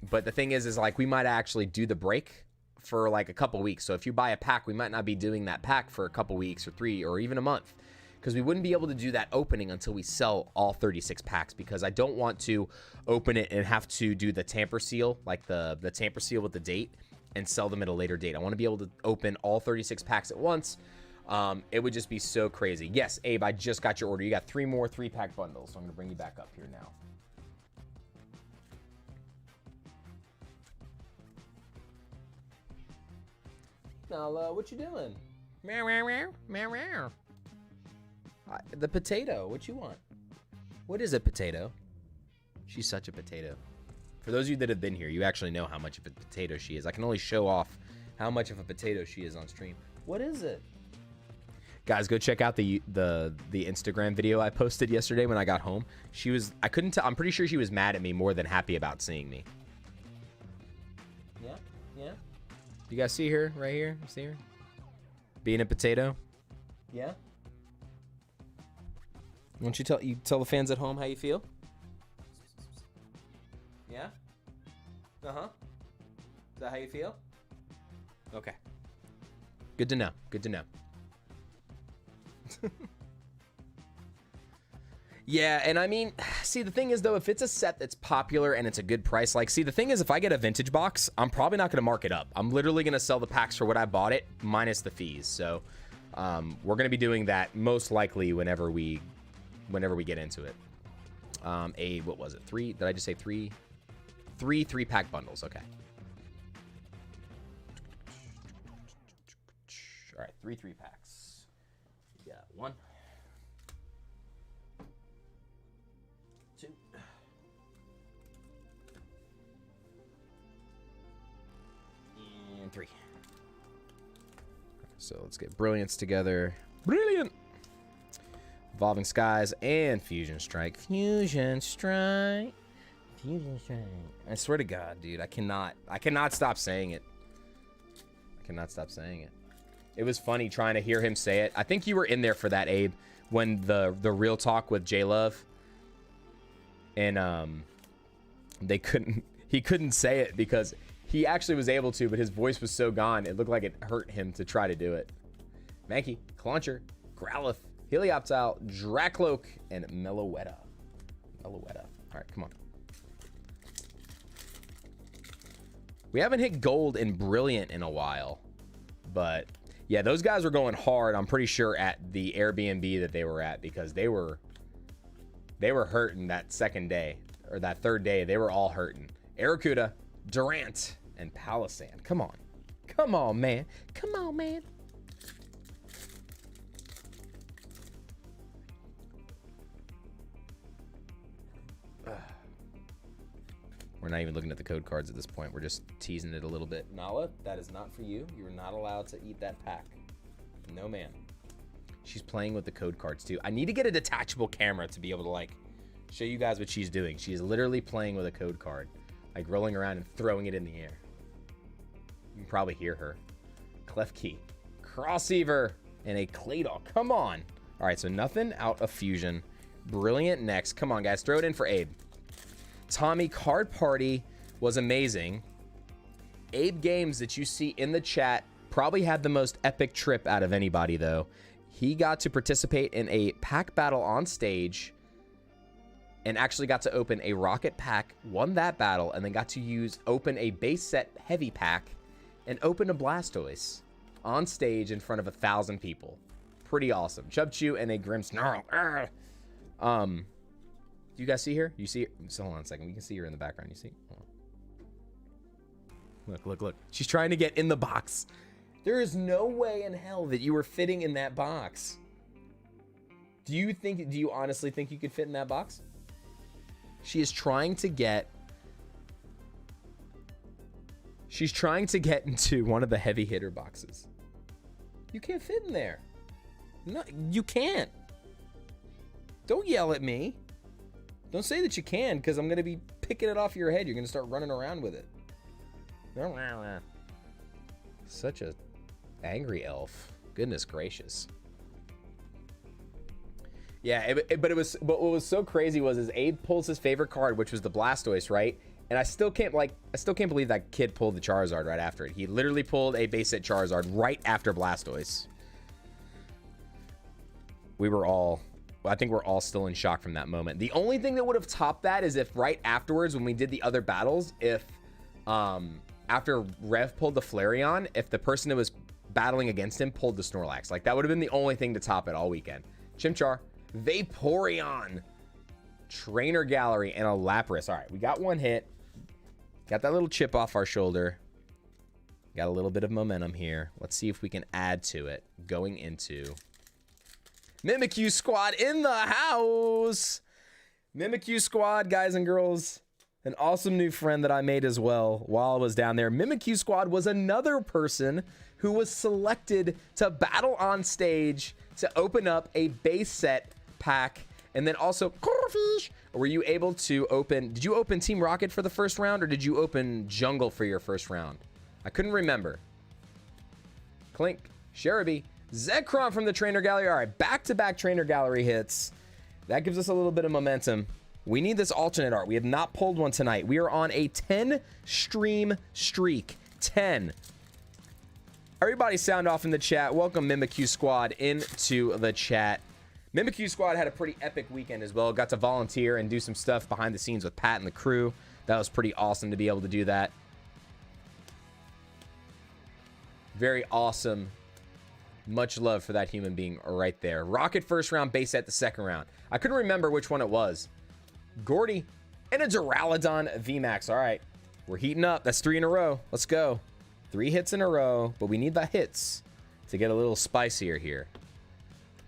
but the thing is like we might actually do the break for like a couple weeks. So if you buy a pack, we might not be doing that pack for a couple weeks or 3 or even a month, because we wouldn't be able to do that opening until we sell all 36 packs, because I don't want to open it and have to do the tamper seal, like the tamper seal with the date, and sell them at a later date. I want to be able to open all 36 packs at once. It would just be so crazy. Yes, Abe, I just got your order. You got 3 more 3-pack bundles, so I'm gonna bring you back up here now. Nala, what you doing? Meow, meow, meow, meow, meow. The potato, what you want? What is a potato? She's such a potato. For those of you that have been here, you actually know how much of a potato she is. I can only show off how much of a potato she is on stream. What is it? Guys, go check out the Instagram video I posted yesterday when I got home. She was, I couldn't tell, I'm pretty sure she was mad at me more than happy about seeing me. Yeah, yeah. You guys see her right here? See her? Being a potato? Yeah? Why don't you tell the fans at home how you feel? Yeah? Uh-huh. Is that how you feel? Okay. Good to know. Good to know. Yeah, and I mean, see, the thing is, though, if it's a set that's popular and it's a good price, like, see, the thing is, if I get a vintage box, I'm probably not going to mark it up. I'm literally going to sell the packs for what I bought it, minus the fees. So, we're going to be doing that most likely whenever we get into it. What was it? 3? Did I just say 3? 3 3-pack bundles. Okay. All right, 3 3-packs. We got 1, 2, and 3. So let's get Brilliance together. Brilliant. Evolving Skies and Fusion Strike. Fusion Strike. Fusion Strike. I swear to God, dude, I cannot stop saying it. I cannot stop saying it. It was funny trying to hear him say it. I think you were in there for that, Abe, when the real talk with J Love, and he couldn't say it because he actually was able to, but his voice was so gone it looked like it hurt him to try to do it. Mankey, Clauncher, Growlithe, Helioptile, Dracloak, and Meloetta. All right, come on. We haven't hit gold and Brilliant in a while, but yeah, those guys were going hard, I'm pretty sure, at the Airbnb that they were at, because they were hurting that second day, or that third day. They were all hurting. Arrokuda, Durant, and Palisand. Come on. Come on, man. Come on, man. We're not even looking at the code cards at this point. We're just teasing it a little bit. Nala, that is not for you. You're not allowed to eat that pack. No, ma'am. She's playing with the code cards, too. I need to get a detachable camera to be able to, like, show you guys what she's doing. She is literally playing with a code card, like rolling around and throwing it in the air. You can probably hear her. Klefki, Crosseaver, and a Claydol. Come on. All right, so nothing out of Fusion. Brilliant. Next. Come on, guys. Throw it in for Abe. Tommy, Card Party was amazing. Abe Games that you see in the chat probably had the most epic trip out of anybody, though. He got to participate in a pack battle on stage and actually got to open a rocket pack, won that battle, and then got to open a base set heavy pack and open a Blastoise on stage in front of 1,000 people. Pretty awesome. Chubchew and a Grim Snarl. Do you guys see her? You see her? So hold on a second. We can see her in the background. You see? Hold on. Look, look, look. She's trying to get in the box. There is no way in hell that you were fitting in that box. Do you honestly think you could fit in that box? She is trying to get... She's trying to get into one of the heavy hitter boxes. You can't fit in there. No, you can't. Don't yell at me. Don't say that you can, because I'm going to be picking it off your head. You're going to start running around with it. Such a angry elf. Goodness gracious. Yeah, but what was so crazy was Abe pulls his favorite card, which was the Blastoise, right? And I still can't believe that kid pulled the Charizard right after it. He literally pulled a base set Charizard right after Blastoise. I think we're all still in shock from that moment. The only thing that would have topped that is if right afterwards, when we did the other battles, if after Rev pulled the Flareon, if the person that was battling against him pulled the Snorlax. Like, that would have been the only thing to top it all weekend. Chimchar, Vaporeon, Trainer Gallery, and a Lapras. All right, we got one hit. Got that little chip off our shoulder. Got a little bit of momentum here. Let's see if we can add to it going into Mimikyu Squad in the house. Mimikyu Squad, guys and girls. An awesome new friend that I made as well while I was down there. Mimikyu Squad was another person who was selected to battle on stage to open up a base set pack. And then also, were you able to open... Did you open Team Rocket for the first round, or did you open Jungle for your first round? I couldn't remember. Clink, Cherubi, Zekrom from the Trainer Gallery. All right, back-to-back Trainer Gallery hits. That gives us a little bit of momentum. We need this alternate art. We have not pulled one tonight. We are on a 10-stream streak. 10. Everybody sound off in the chat. Welcome Mimikyu Squad into the chat. Mimikyu Squad had a pretty epic weekend as well. Got to volunteer and do some stuff behind the scenes with Pat and the crew. That was pretty awesome to be able to do that. Very awesome. Much love for that human being right there. Rocket first round, base set the second round. I couldn't remember which one it was. Gordy and a Duraludon VMAX. All right, we're heating up. That's 3 in a row. Let's go. 3 hits in a row, but we need the hits to get a little spicier here.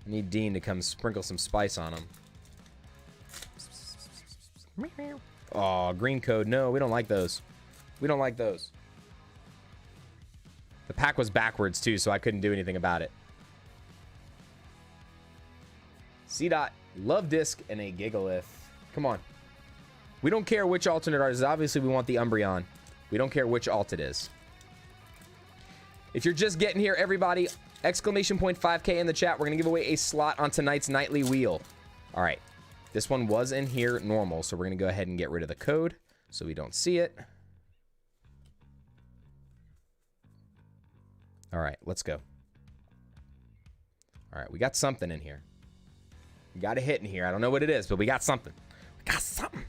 I need Dean to come sprinkle some spice on him. Oh, green code. No, we don't like those. We don't like those. The pack was backwards too, so I couldn't do anything about it. C-Dot, Love Disc, and a Gigalith. Come on. We don't care which alternate art is. Obviously, we want the Umbreon. We don't care which alt it is. If you're just getting here, everybody, exclamation point 5K in the chat. We're going to give away a slot on tonight's nightly wheel. All right. This one was in here normal, so we're going to go ahead and get rid of the code so we don't see it. All right, let's go. All right, we got something in here. We got a hit in here. I don't know what it is, but we got something. We got something.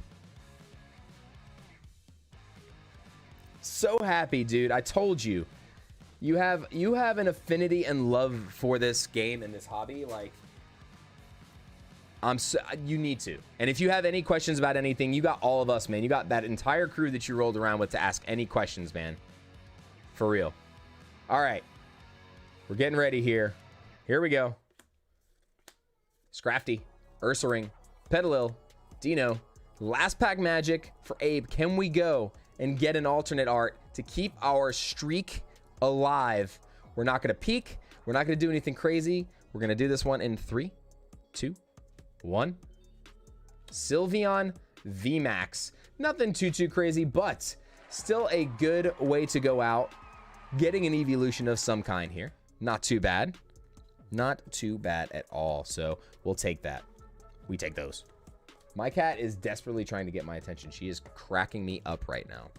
So happy, dude. I told you. You have an affinity and love for this game and this hobby. Like, you need to. And if you have any questions about anything, you got all of us, man. You got that entire crew that you rolled around with to ask any questions, man. For real. All right. We're getting ready here. Here we go. Scrafty, Ursaring, Petalil, Dino. Last pack magic for Abe. Can we go and get an alternate art to keep our streak alive? We're not going to peek. We're not going to do anything crazy. We're going to do this one in 3, 2, 1. Sylveon VMAX. Nothing too crazy, but still a good way to go out. Getting an evolution of some kind here. Not too bad. Not too bad at all. So we'll take that. we take those. My cat is desperately trying to get my attention. She is cracking me up right now.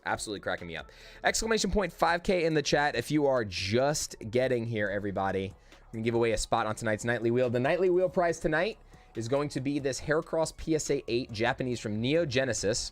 Absolutely cracking me up. Exclamation point 5K in the chat if you are just getting here, everybody. We're going to give away a spot on tonight's Nightly Wheel. The Nightly Wheel prize tonight is going to be this Heracross PSA 8 Japanese from Neo Genesis.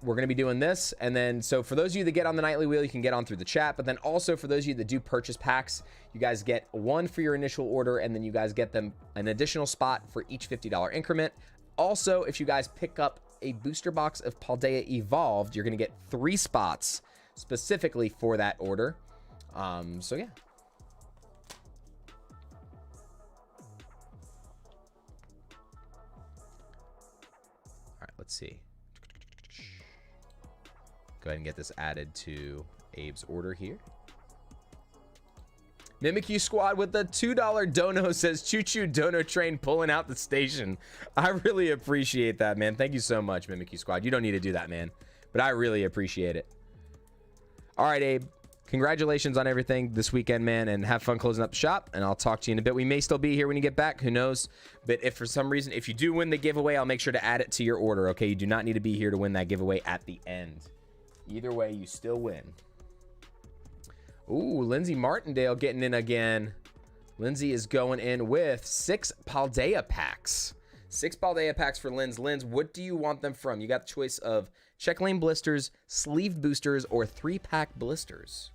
We're going to be doing this. And then, so for those of you that get on the Nightly Wheel, you can get on through the chat. But then also for those of you that do purchase packs, you guys get one for your initial order. And then you guys get them an additional spot for each $50 increment. Also, if you guys pick up a booster box of Paldea Evolved, you're going to get 3 spots specifically for that order. So yeah. All right, let's see. Go ahead and get this added to Abe's order here. Mimikyu Squad with the $2 dono says, choo choo dono train pulling out the station. I really appreciate that, man. Thank you so much, Mimikyu Squad. You don't need to do that, man, but I really appreciate it. All right, Abe, congratulations on everything this weekend, man, and have fun closing up the shop, and I'll talk to you in a bit. We may still be here when you get back, who knows, but if for some reason, if you do win the giveaway, I'll make sure to add it to your order, okay? You do not need to be here to win that giveaway at the end. Either way, you still win. Ooh, Lindsay Martindale getting in again. Lindsay is going in with 6 Paldea packs. 6 Paldea packs for Linz. Linz, what do you want them from? You got the choice of check lane blisters, sleeved boosters, or 3-pack blisters.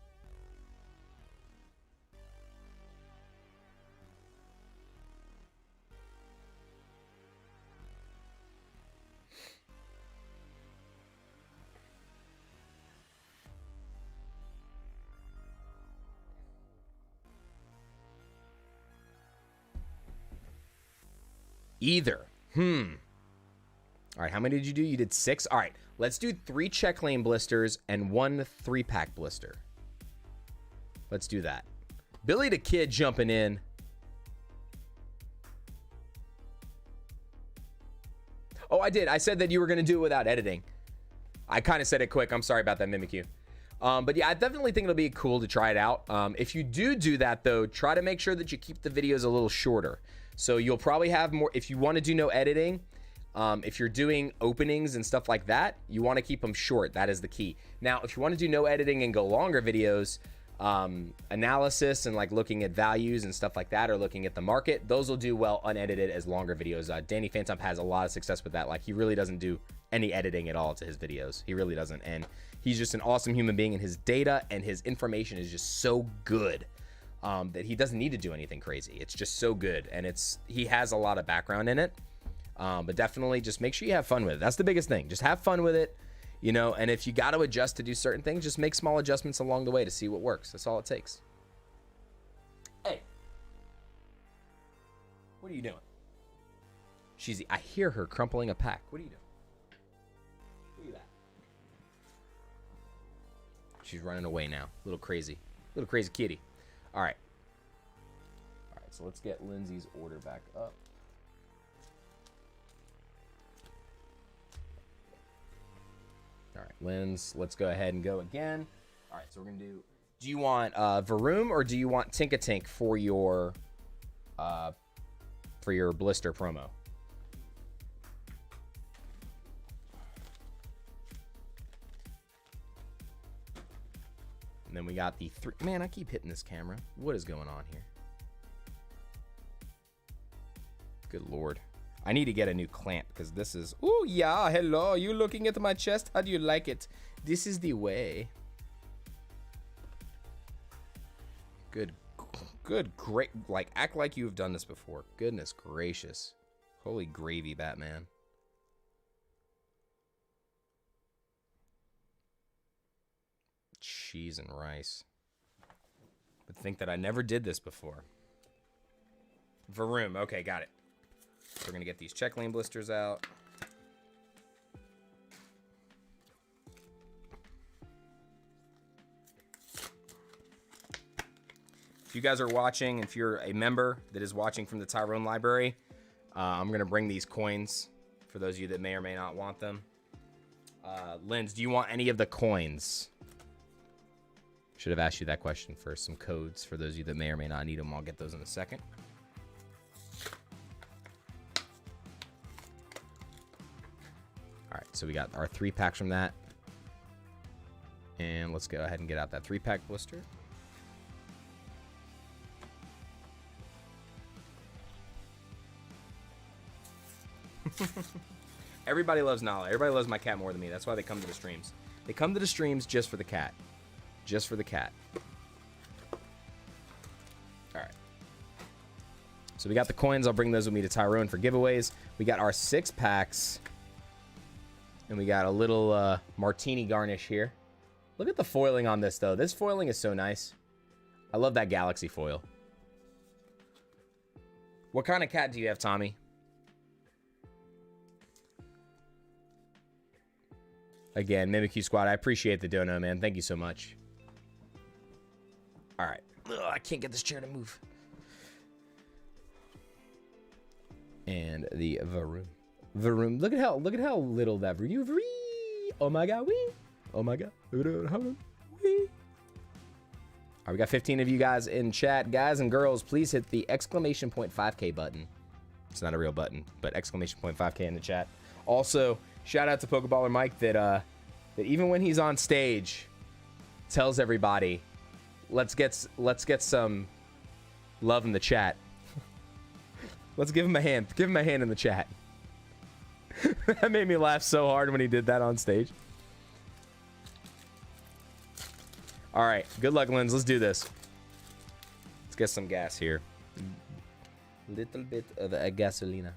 Either. All right, how many did you do? You did 6? All right, let's do 3 check lane blisters and 1 3-pack blister. Let's do that. Billy the Kid jumping in. Oh, I did. I said that you were going to do it without editing. I kind of said it quick. I'm sorry about that, Mimikyu. But yeah, I definitely think it'll be cool to try it out. If you do that, though, try to make sure that you keep the videos a little shorter. So you'll probably have more, if you want to do no editing, if you're doing openings and stuff like that, you want to keep them short. That is the key. Now, if you want to do no editing and go longer videos, analysis and like looking at values and stuff like that, or looking at the market, those will do well unedited as longer videos. Danny Phantom has a lot of success with that. Like, he really doesn't do any editing at all to his videos. He really doesn't. And he's just an awesome human being, and his data and his information is just so good. That he doesn't need to do anything crazy. It's just so good, and he has a lot of background in it. But definitely just make sure you have fun with it. That's the biggest thing. Just have fun with it, you know. And if you got to adjust to do certain things, just make small adjustments along the way to see what works. That's all it takes. Hey, what are you doing? I hear her crumpling a pack. What are you doing? Look at that. She's running away now. Little crazy kitty. All right, so let's get Lindsay's order back up. All right, Linz, let's go ahead and go again. All right, so we're gonna do you want Varoom or do you want Tinkatink for your blister promo? And then we got the 3. Man, I keep hitting this camera. What is going on here? Good Lord. I need to get a new clamp because this is... Ooh, yeah, hello. You looking at my chest? How do you like it? This is the way. Good, great. Like, act like you've done this before. Goodness gracious. Holy gravy, Batman. Cheese and rice. But think that I never did this before. Varoom. Okay, got it. So we're going to get these check lane blisters out. If you guys are watching, if you're a member that is watching from the Tyrone library, I'm going to bring these coins for those of you that may or may not want them. Linz, do you want any of the coins? Should have asked you that question first. Some codes for those of you that may or may not need them. I'll get those in a second. So we got our 3 packs from that. And let's go ahead and get out that 3-pack blister. Everybody loves Nala. Everybody loves my cat more than me. That's why they come to the streams. They come to the streams just for the cat. Just for the cat. Alright. So we got the coins. I'll bring those with me to Tyrone for giveaways. We got our 6 packs. And we got a little martini garnish here. Look at the foiling on this, though. This foiling is so nice. I love that galaxy foil. What kind of cat do you have, Tommy? Again, Mimikyu Squad, I appreciate the dono, man. Thank you so much. All right. Ugh, I can't get this chair to move. And the Varoom. Varoom. Look at how little that Varoom. Oh my god, wee. Oh my god. Wee. All right, we got 15 of you guys in chat. Guys and girls, please hit the exclamation point 5K button. It's not a real button, but exclamation point 5K in the chat. Also, shout out to Pokeballer Mike that even when he's on stage, tells everybody, let's get some love in the chat. Let's give him a hand. Give him a hand in the chat. That made me laugh so hard when he did that on stage. All right, good luck, Lens. Let's do this. Let's get some gas here. Little bit of a gasolina.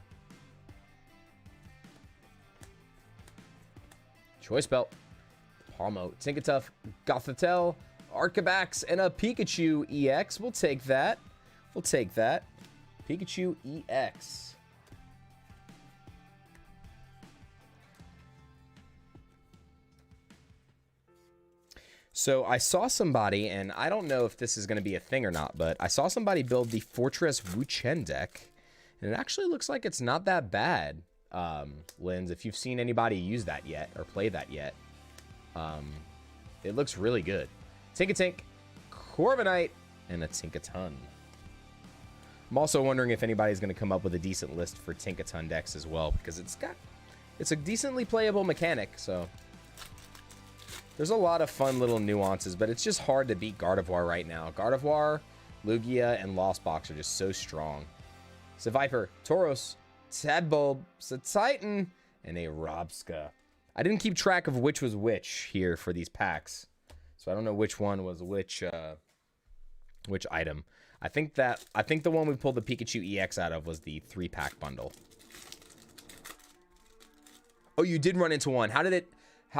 Choice Belt, Palmo, Tinkertuff, Gothitelle, Arcabax, and a Pikachu EX. We'll take that. We'll take that. Pikachu EX. So I saw somebody, and I don't know if this is going to be a thing or not, but I saw somebody build the Fortress Wu-Chen deck, and it actually looks like it's not that bad. Linz, if you've seen anybody use that yet or play that yet, it looks really good. Tinkatink, Corviknight, and a Tinkaton. I'm also wondering if anybody's going to come up with a decent list for Tinkaton decks as well, because it's a decently playable mechanic, so there's a lot of fun little nuances, but it's just hard to beat Gardevoir right now. Gardevoir, Lugia, and Lost Box are just so strong. Seviper, Tauros, Tadbulb, Titan, and a Robska. I didn't keep track of which was which here for these packs, so I don't know which one was which item. I think the one we pulled the Pikachu EX out of was the 3-pack bundle. Oh, you did run into one. How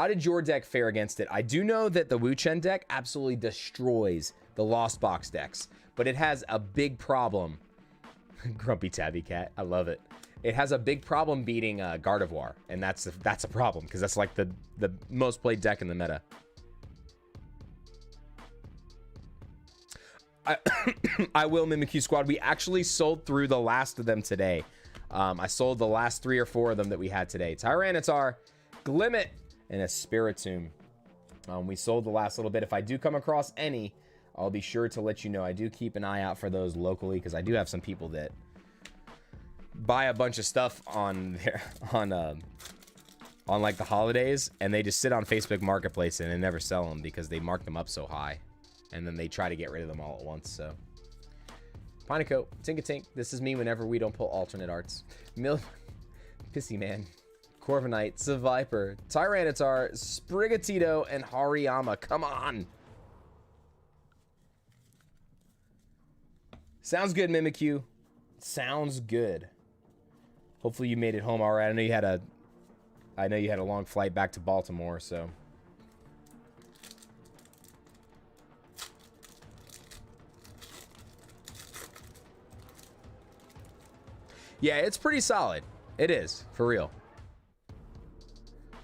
did your deck fare against it? I do know that the Wu-Chen deck absolutely destroys the Lost Box decks, but it has a big problem. Grumpy Tabby Cat, I love it. It has a big problem beating Gardevoir, and that's a problem because that's like the most played deck in the meta. I will, Mimikyu Squad. We actually sold through the last of them today. I sold the last 3 or 4 of them that we had today. Tyranitar, Glimmet, and a Spiritomb. We sold the last little bit. If I do come across any, I'll be sure to let you know. I do keep an eye out for those locally because I do have some people that buy a bunch of stuff on like the holidays, and they just sit on Facebook Marketplace and they never sell them because they mark them up so high, and then they try to get rid of them all at once. So Pineco, Tinkatink, this is me whenever we don't pull alternate arts. Pissy Man, Corviknight, Seviper, Tyranitar, Sprigatito, and Hariyama. Come on. Sounds good, Mimikyu. Sounds good. Hopefully you made it home all right. I know you had a long flight back to Baltimore, so. Yeah, it's pretty solid. It is, for real.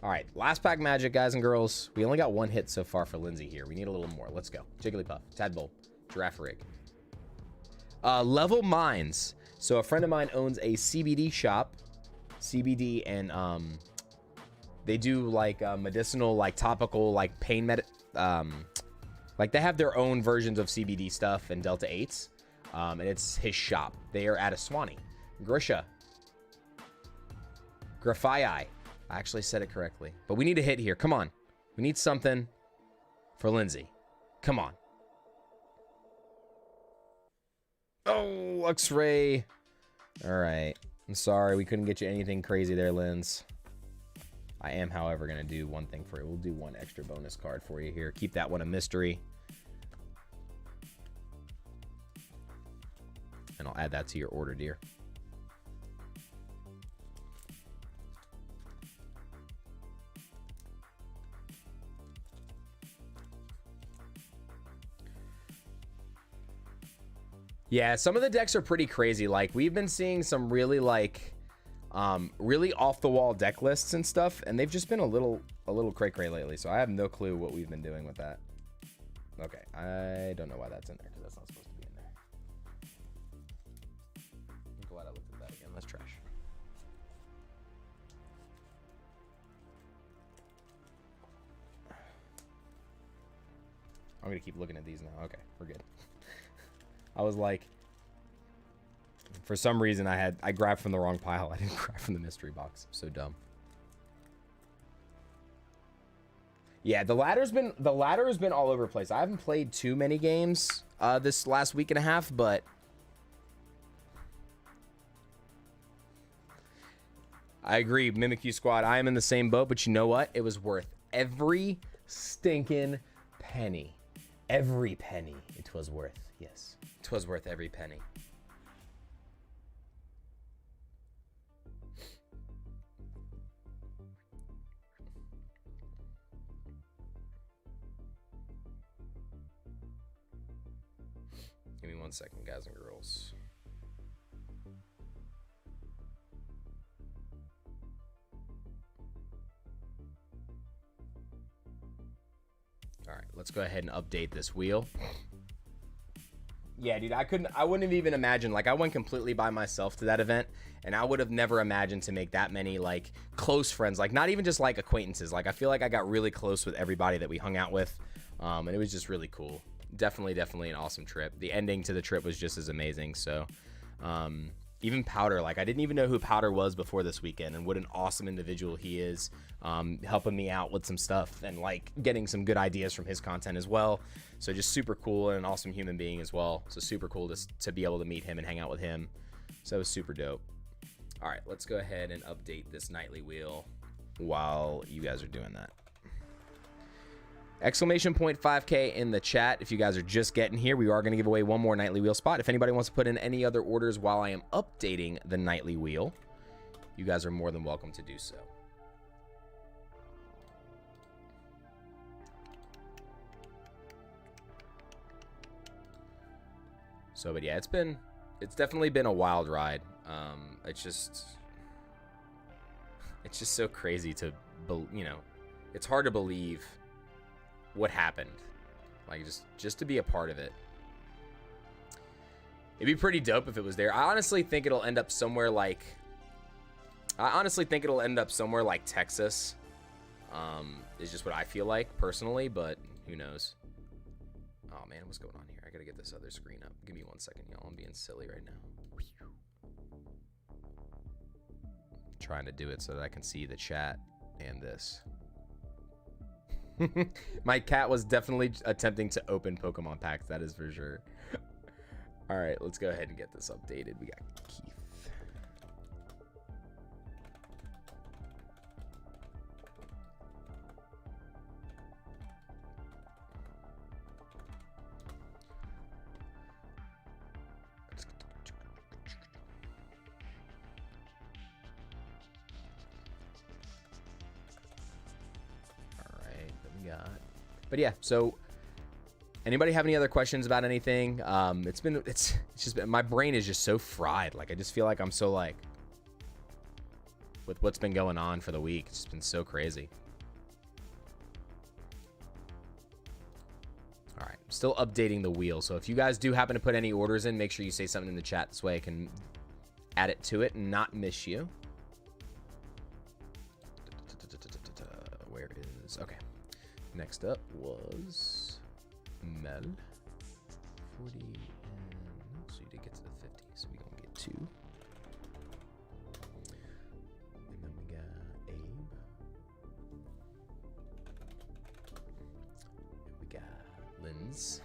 All right, last pack magic, guys and girls. We only got 1 hit so far for Lindsay here. We need a little more. Let's go. Jigglypuff, Tadpole, Girafarig. Level Mines. So a friend of mine owns a CBD shop. CBD, and they do like medicinal, like topical, like pain like they have their own versions of CBD stuff and Delta 8s. And it's his shop. They are at a Swanee. Grisha, Grafii, I actually said it correctly. But we need a hit here. Come on. We need something for Lindsay. Come on. Oh, Luxray. All right. I'm sorry. We couldn't get you anything crazy there, Linz. I am, however, going to do one thing for you. We'll do one extra bonus card for you here. Keep that one a mystery. And I'll add that to your order, dear. Yeah, some of the decks are pretty crazy. Like, we've been seeing some really, like, really off-the-wall deck lists and stuff, and they've just been a little cray-cray lately, so I have no clue what we've been doing with that. Okay, I don't know why that's in there, because that's not supposed to be in there. I'm glad I looked at that again. That's trash. I'm going to keep looking at these now. Okay, we're good. I was like, for some reason I grabbed from the wrong pile. I didn't grab from the mystery box. So dumb. Yeah, the ladder has been all over the place. I haven't played too many games this last week and a half, but I agree. Mimikyu Squad, I am in the same boat, but you know what? It was worth every stinking penny. Every penny it was worth. Yes. It was worth every penny. Give me 1 second, guys and girls. All right, let's go ahead and update this wheel. Yeah, dude, I wouldn't have even imagined, like, I went completely by myself to that event, and I would have never imagined to make that many, like, close friends, like, not even just, like, acquaintances. Like, I feel like I got really close with everybody that we hung out with, and it was just really cool. Definitely an awesome trip. The ending to the trip was just as amazing, so, even Powder, like, I didn't even know who Powder was before this weekend, and what an awesome individual he is, helping me out with some stuff, and, like, getting some good ideas from his content as well. So just super cool, and an awesome human being as well. So super cool to be able to meet him and hang out with him. So it was super dope. All right, let's go ahead and update this nightly wheel while you guys are doing that. Exclamation point 5K in the chat. If you guys are just getting here, we are going to give away one more nightly wheel spot. If anybody wants to put in any other orders while I am updating the nightly wheel, you guys are more than welcome to do so. So, but yeah, it's definitely been a wild ride. It's just so crazy to, you know, it's hard to believe what happened. Like, just to be a part of it. It'd be pretty dope if it was there. I honestly think it'll end up somewhere like Texas. Is just what I feel like personally, but who knows? Oh man, what's going on here? I gotta get this other screen up. Give me 1 second, y'all. I'm being silly right now. Trying to do it so that I can see the chat and this. My cat was definitely attempting to open Pokemon packs, that is for sure. All right, let's go ahead and get this updated. We got Keith. But yeah, so anybody have any other questions about anything? It's just been, my brain is just so fried. Like, I just feel like I'm so, like, with what's been going on for the week, it's just been so crazy. All right, still updating the wheel. So if you guys do happen to put any orders in, make sure you say something in the chat. This way I can add it to it and not miss you. Where is, okay. Next up was Mel. 40 and, so you did get to the 50, so we're gonna get 2. And then we got Abe. is.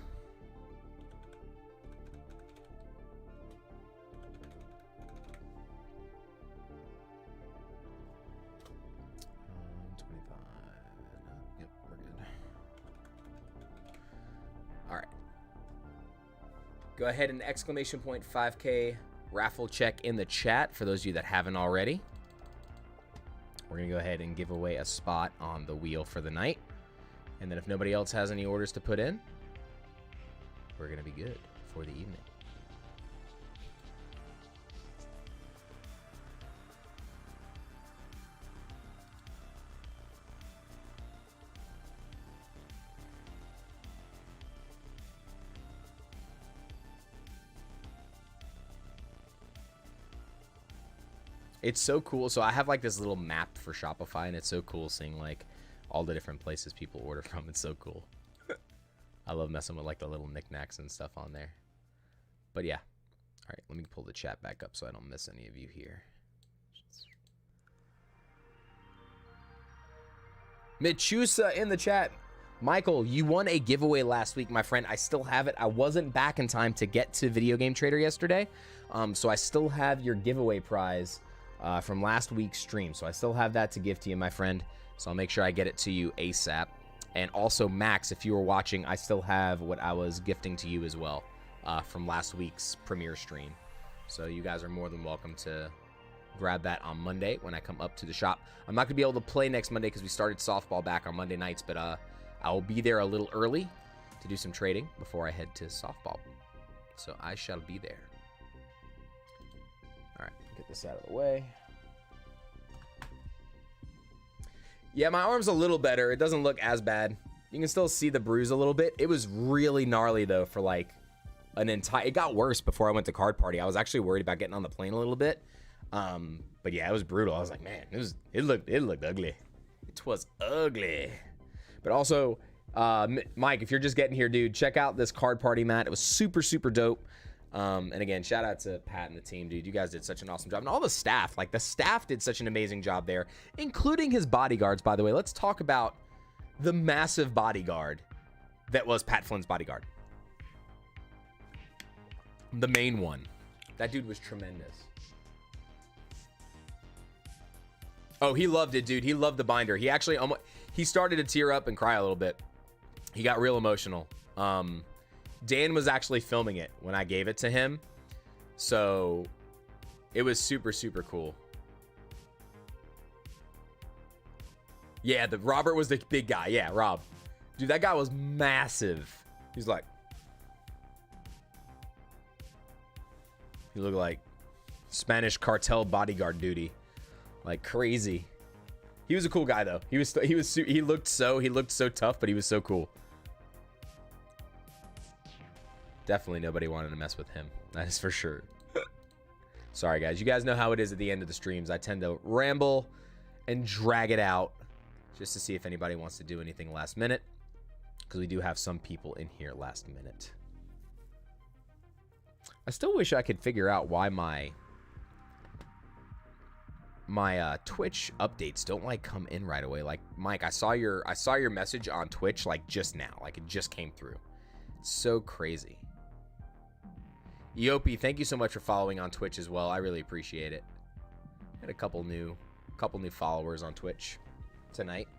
Yep, we're good. All right. Go ahead and exclamation point 5K raffle check in the chat for those of you that haven't already. We're going to go ahead and give away a spot on the wheel for the night. And then if nobody else has any orders to put in, we're going to be good for the evening. It's so cool. So I have like this little map for Shopify, and it's so cool seeing like all the different places people order from. It's so cool. I love messing with like the little knickknacks and stuff on there. But yeah. All right, let me pull the chat back up so I don't miss any of you here. Michusa in the chat. Michael, you won a giveaway last week, my friend. I still have it. I wasn't back in time to get to Video Game Trader yesterday. So I still have your giveaway prize from last week's stream. So I still have that to give to you, my friend. So I'll make sure I get it to you ASAP. And also, Max, if you were watching, I still have what I was gifting to you as well from last week's premiere stream. So you guys are more than welcome to grab that on Monday when I come up to the shop. I'm not going to be able to play next Monday because we started softball back on Monday nights, but I'll be there a little early to do some trading before I head to softball. So I shall be there. All right, get this out of the way. Yeah, my arm's a little better. It doesn't look as bad. You can still see the bruise a little bit. It was really gnarly though for like an entire, it got worse before I went to card party. I was actually worried about getting on the plane a little bit. But yeah, it was brutal. I was like, man, it looked ugly. It was ugly. But also, Mike, if you're just getting here, dude, check out this card party mat. It was super, super dope. And again, shout out to Pat and the team, dude. You guys did such an awesome job. And all the staff, like the staff did such an amazing job there, including his bodyguards, by the way. Let's talk about the massive bodyguard that was Pat Flynn's bodyguard. The main one. That dude was tremendous. Oh, he loved it, dude. He loved the binder. He actually he started to tear up and cry a little bit. He got real emotional. Dan was actually filming it when I gave it to him. So it was super, super cool. Yeah, Robert was the big guy. Yeah, Rob. Dude, that guy was massive. He's like, he looked like Spanish cartel bodyguard duty. Like crazy. He was a cool guy though. He looked so tough, but he was so cool. Definitely nobody wanted to mess with him. That is for sure. Sorry guys, you guys know how it is at the end of the streams. I tend to ramble and drag it out just to see if anybody wants to do anything last minute, because we do have some people in here last minute. I still wish I could figure out why my Twitch updates don't like come in right away. Like Mike, I saw your message on Twitch like just now, like it just came through. It's so crazy. Eop, thank you so much for following on Twitch as well. I really appreciate it. Had a couple new followers on Twitch tonight.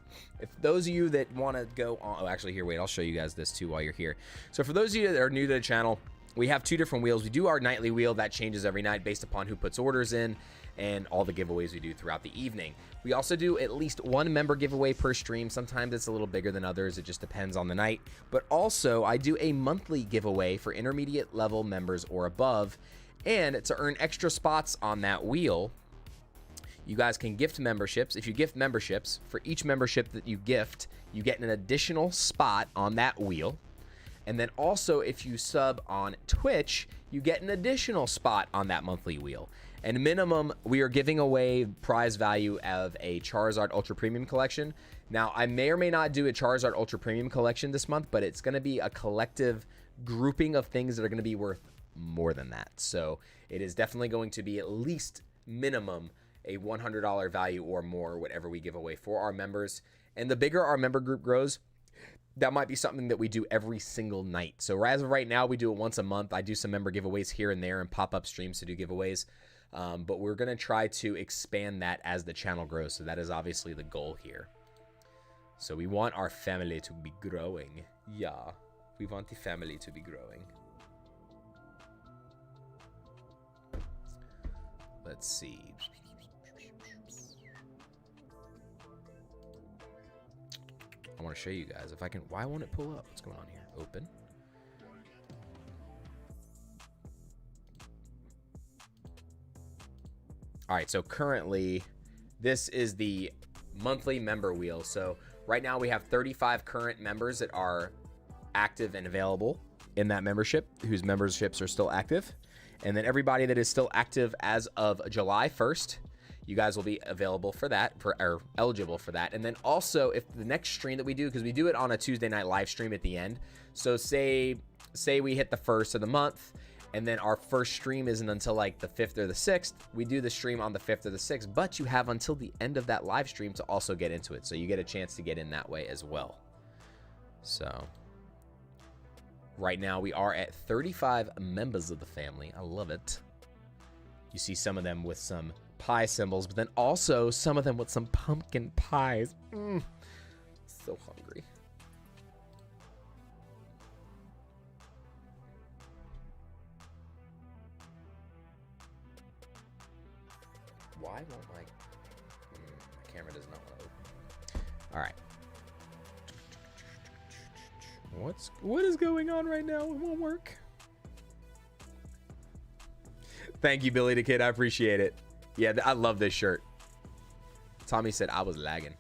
If those of you that want to go on, oh, actually here, wait, I'll show you guys this too while you're here. So for those of you that are new to the channel, we have two different wheels. We do our nightly wheel that changes every night based upon who puts orders in and all the giveaways we do throughout the evening. We also do at least one member giveaway per stream. Sometimes it's a little bigger than others. It just depends on the night. But also I do a monthly giveaway for intermediate level members or above. And to earn extra spots on that wheel, you guys can gift memberships. If you gift memberships, for each membership that you gift, you get an additional spot on that wheel. And then also if you sub on Twitch, you get an additional spot on that monthly wheel. And minimum, we are giving away prize value of a Charizard Ultra Premium collection. Now, I may or may not do a Charizard Ultra Premium collection this month, but it's going to be a collective grouping of things that are going to be worth more than that. So it is definitely going to be at least minimum a $100 value or more, whatever we give away for our members. And the bigger our member group grows, that might be something that we do every single night. So as of right now, we do it once a month. I do some member giveaways here and there and pop-up streams to do giveaways. But we're going to try to expand that as the channel grows. So that is obviously the goal here. So we want our family to be growing. Yeah, we want the family to be growing. Let's see. I want to show you guys if I can. Why won't it pull up? What's going on here? Open. All right, so currently this is the monthly member wheel. So right now we have 35 current members that are active and available in that membership, whose memberships are still active. And then everybody that is still active as of July 1st, you guys will be available for that, or eligible for that. And then also, if the next stream that we do, because we do it on a Tuesday night live stream at the end. So say we hit the 1st of the month, and then our first stream isn't until like the 5th or the 6th. We do the stream on the 5th or the 6th, but you have until the end of that live stream to also get into it. So you get a chance to get in that way as well. So right now we are at 35 members of the family. I love it. You see some of them with some pie symbols, but then also some of them with some pumpkin pies. So hungry. Why won't my camera does not want to open? All right. What is going on right now? It won't work. Thank you, Billy the Kid. I appreciate it. Yeah, I love this shirt. Tommy said I was lagging.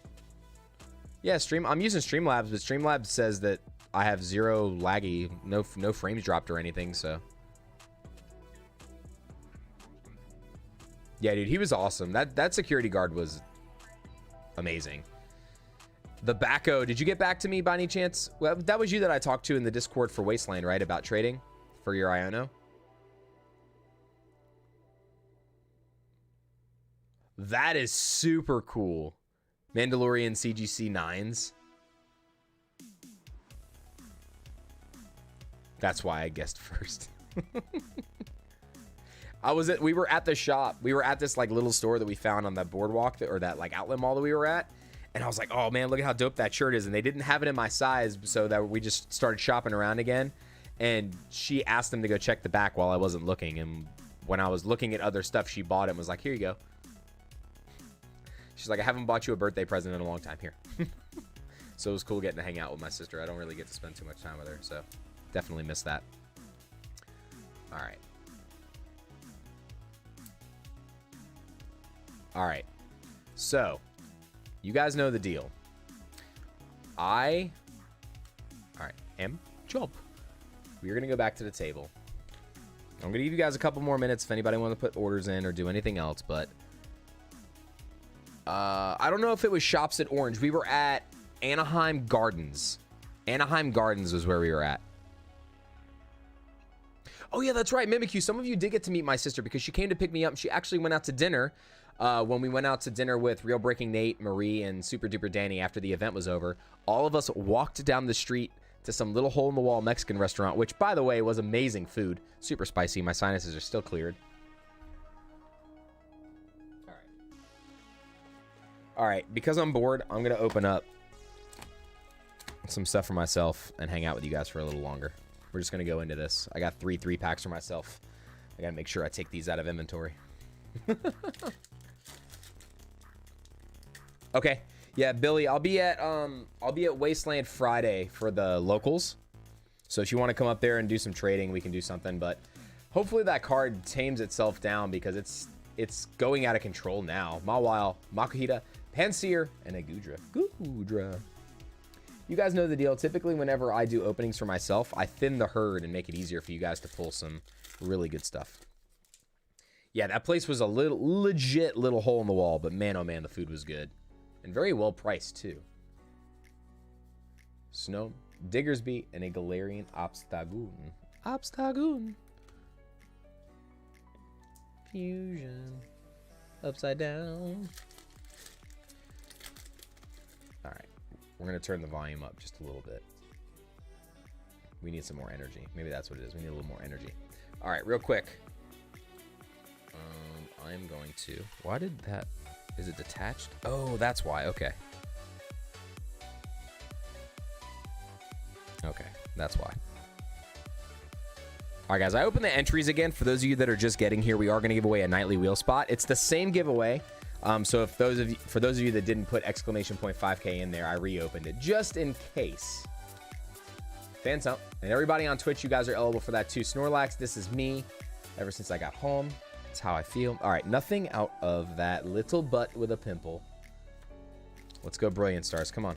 Yeah, I'm using Streamlabs, but Streamlabs says that I have zero laggy, no frames dropped or anything, so. Yeah, dude, he was awesome. That security guard was amazing. The Backo, did you get back to me by any chance? Well, that was you that I talked to in the Discord for Wasteland, right? About trading for your IONO. That is super cool. Mandalorian CGC 9s. That's why I guessed first. We were at the shop. We were at this like little store that we found on that boardwalk or that like outlet mall that we were at. And I was like, oh man, look at how dope that shirt is. And they didn't have it in my size, so that we just started shopping around again. And she asked them to go check the back while I wasn't looking. And when I was looking at other stuff, she bought it and was like, here you go. She's like, I haven't bought you a birthday present in a long time. Here. So it was cool getting to hang out with my sister. I don't really get to spend too much time with her, so definitely miss that. All right. All right. So you guys know the deal. All right, job. We're going to go back to the table. I'm going to give you guys a couple more minutes if anybody wants to put orders in or do anything else, but I don't know if it was Shops at Orange. We were at Anaheim Gardens. Anaheim Gardens was where we were at. Oh, yeah, that's right. Mimikyu, some of you did get to meet my sister because she came to pick me up. And she actually went out to dinner when we went out to dinner with Real Breaking Nate, Marie, and Super Duper Danny after the event was over. All of us walked down the street to some little hole-in-the-wall Mexican restaurant, which, by the way, was amazing food. Super spicy. My sinuses are still cleared. All right, because I'm bored, I'm going to open up some stuff for myself and hang out with you guys for a little longer. We're just going to go into this. I got 3 packs for myself. I got to make sure I take these out of inventory. Okay. Yeah, Billy, I'll be at Wasteland Friday for the locals. So if you want to come up there and do some trading, we can do something, but hopefully that card tames itself down because it's going out of control now. Mawile, Makuhita, Panseer, and a Gudra. You guys know the deal. Typically, whenever I do openings for myself, I thin the herd and make it easier for you guys to pull some really good stuff. Yeah, that place was a legit little hole in the wall, but man, oh man, the food was good. And very well priced, too. Snow, Diggersby, and a Galarian Obstagoon. Fusion. Upside down. Alright. We're going to turn the volume up just a little bit. We need some more energy. Maybe that's what it is. We need a little more energy. All right, real quick. I'm going to... Why did that... Is it detached? Oh, that's why. Okay. Okay, that's why. All right, guys, I opened the entries again. For those of you that are just getting here, we are going to give away a nightly wheel spot. It's the same giveaway. So if for those of you that didn't put exclamation point 5K in there, I reopened it just in case. Fans up. And everybody on Twitch, you guys are eligible for that too. Snorlax, this is me. Ever since I got home. That's how I feel. All right, nothing out of that little butt with a pimple. Let's go Brilliant Stars. Come on.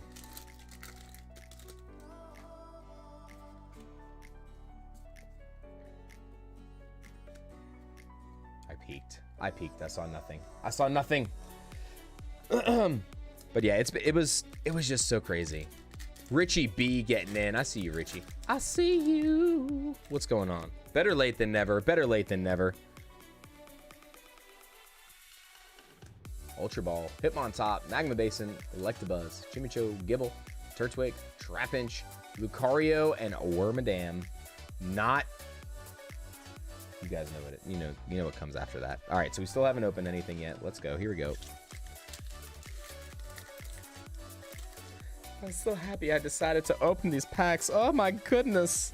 I peeked. I saw nothing. I saw nothing. But yeah, it was just so crazy. Richie B getting in. I see you, Richie. I see you. What's going on? Better late than never. Better late than never. Ultra Ball, Hitmontop, Magma Basin, Electabuzz, Chimicho, Gibble, Turtwig, Trapinch, Lucario, and Wormadam. Not. You guys know what it. You know what comes after that. All right, so we still haven't opened anything yet. Let's go. Here we go. I'm so happy I decided to open these packs. Oh my goodness.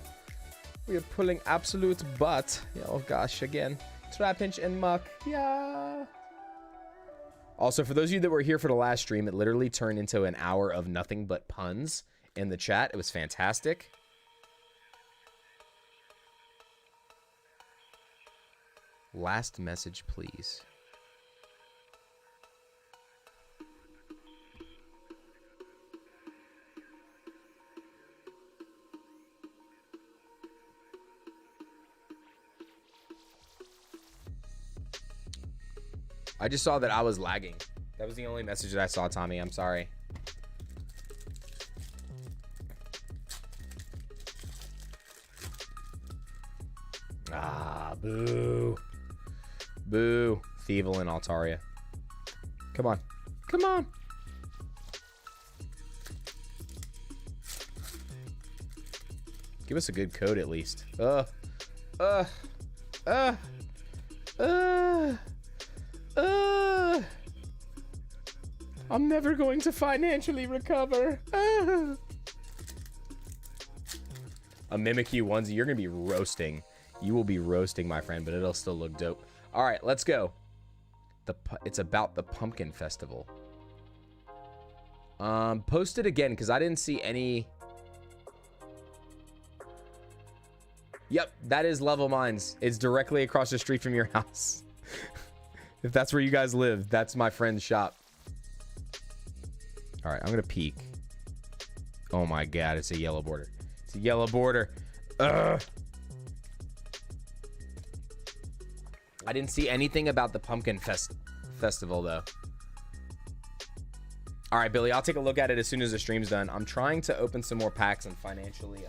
We are pulling absolute butt. Oh gosh, again. Trapinch and Muck. Yeah. Also, for those of you that were here for the last stream, it literally turned into an hour of nothing but puns in the chat. It was fantastic. Last message, please. I just saw that I was lagging. That was the only message that I saw, Tommy. I'm sorry. Ah, boo. Boo. Thievul and Altaria. Come on. Come on. Give us a good code at least. I'm never going to financially recover. A Mimikyu onesie. You're going to be roasting. You will be roasting, my friend, but it'll still look dope. All right, let's go. It's about the Pumpkin Festival. Post it again, because I didn't see any... Yep, that is Level Mines. It's directly across the street from your house. If that's where you guys live, that's my friend's shop. All right, I'm going to peek. Oh my God, it's a yellow border. It's a yellow border. Ugh. I didn't see anything about the Pumpkin Festival, though. All right, Billy, I'll take a look at it as soon as the stream's done. I'm trying to open some more packs and financially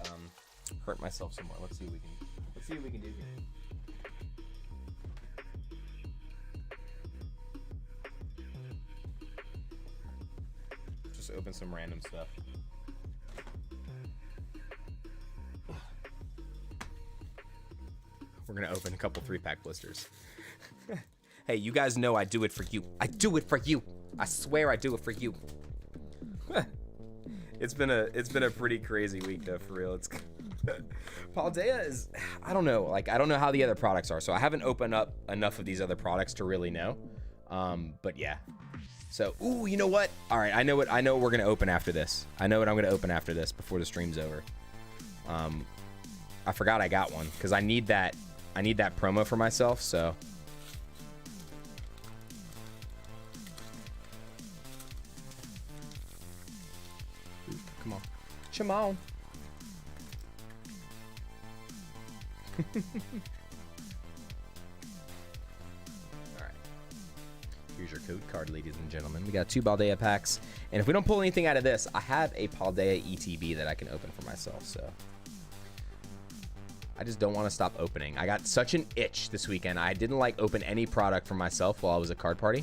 hurt myself some more. Let's see what we can do here. Just open some random stuff. We're gonna open a couple 3-pack blisters. Hey, you guys know I do it for you. I do it for you. I swear I do it for you. It's been a pretty crazy week though, for real. It's Paldea is, I don't know, like I don't know how the other products are, so I haven't opened up enough of these other products to really know. But yeah. So, ooh, you know what? All right, I know what we're gonna open after this. I know what I'm gonna open after this before the stream's over. I forgot I got one because I need that promo for myself. So. Come on. Come on. Alright. Here's your code card, ladies and gentlemen. We got 2 Paldea packs. And if we don't pull anything out of this, I have a Paldea ETB that I can open for myself, so. I just don't want to stop opening. I got such an itch this weekend. I didn't like open any product for myself while I was at card party.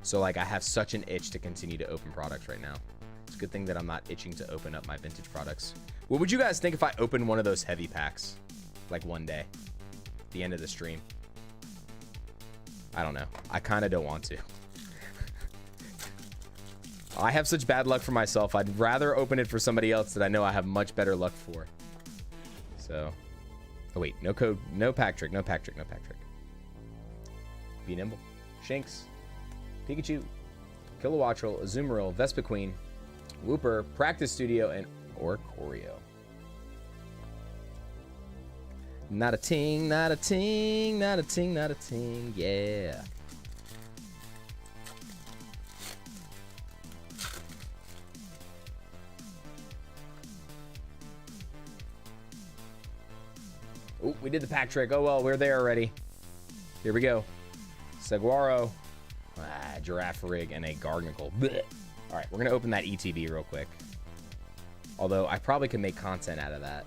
So like I have such an itch to continue to open products right now. It's a good thing that I'm not itching to open up my vintage products. What would you guys think if I opened one of those heavy packs? Like one day. At the end of the stream. I don't know. I kind of don't want to. I have such bad luck for myself. I'd rather open it for somebody else that I know I have much better luck for. So. Oh, wait. No code. No pack trick. No pack trick. No pack trick. Be nimble. Shanks. Pikachu. Kilowattrel. Azumarill. Vespiquen. Wooper. Practice Studio. And Oricorio. Not a ting. Not a ting. Not a ting. Not a ting. Yeah. Oh, we did the pack trick. Oh, well, we're there already. Here we go. Saguaro. Giraffe Rig, and a Garganacl. Blech. All right, we're going to open that ETB real quick. Although, I probably could make content out of that.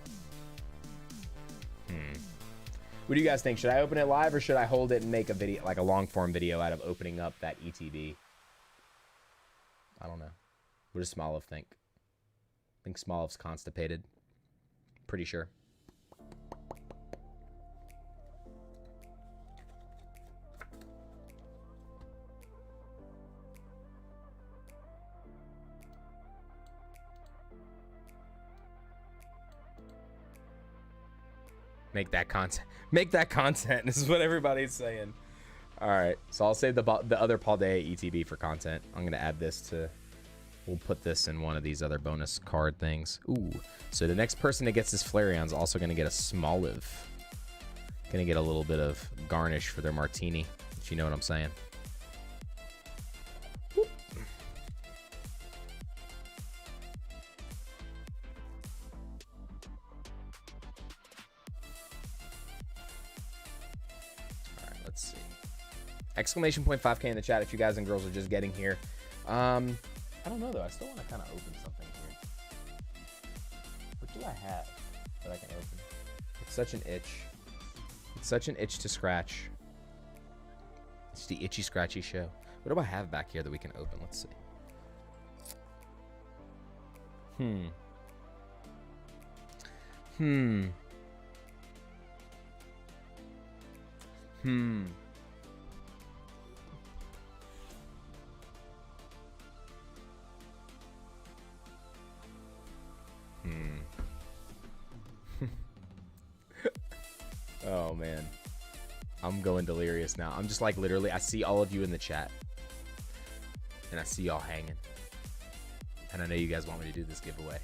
What do you guys think? Should I open it live, or should I hold it and make a video, like a long-form video out of opening up that ETB? I don't know. What does Smoliv think? I think Smoliv's constipated. Pretty sure. Make that content. Make that content. This is what everybody's saying. All right. So I'll save the other Paldea ETB for content. I'm going to add this to... We'll put this in one of these other bonus card things. Ooh. So the next person that gets this Flareon is also going to get a Smoliv. Going to get a little bit of garnish for their martini, if you know what I'm saying. Whoop. All right, let's see. Exclamation point 5K in the chat if you guys and girls are just getting here. I don't know though. I still want to kind of open something here. What do I have that I can open? It's such an itch. It's such an itch to scratch. It's the itchy scratchy show. What do I have back here that we can open? Let's see. Oh man, I'm going delirious now. I'm just like literally, I see all of you in the chat and I see y'all hanging, and I know you guys want me to do this giveaway,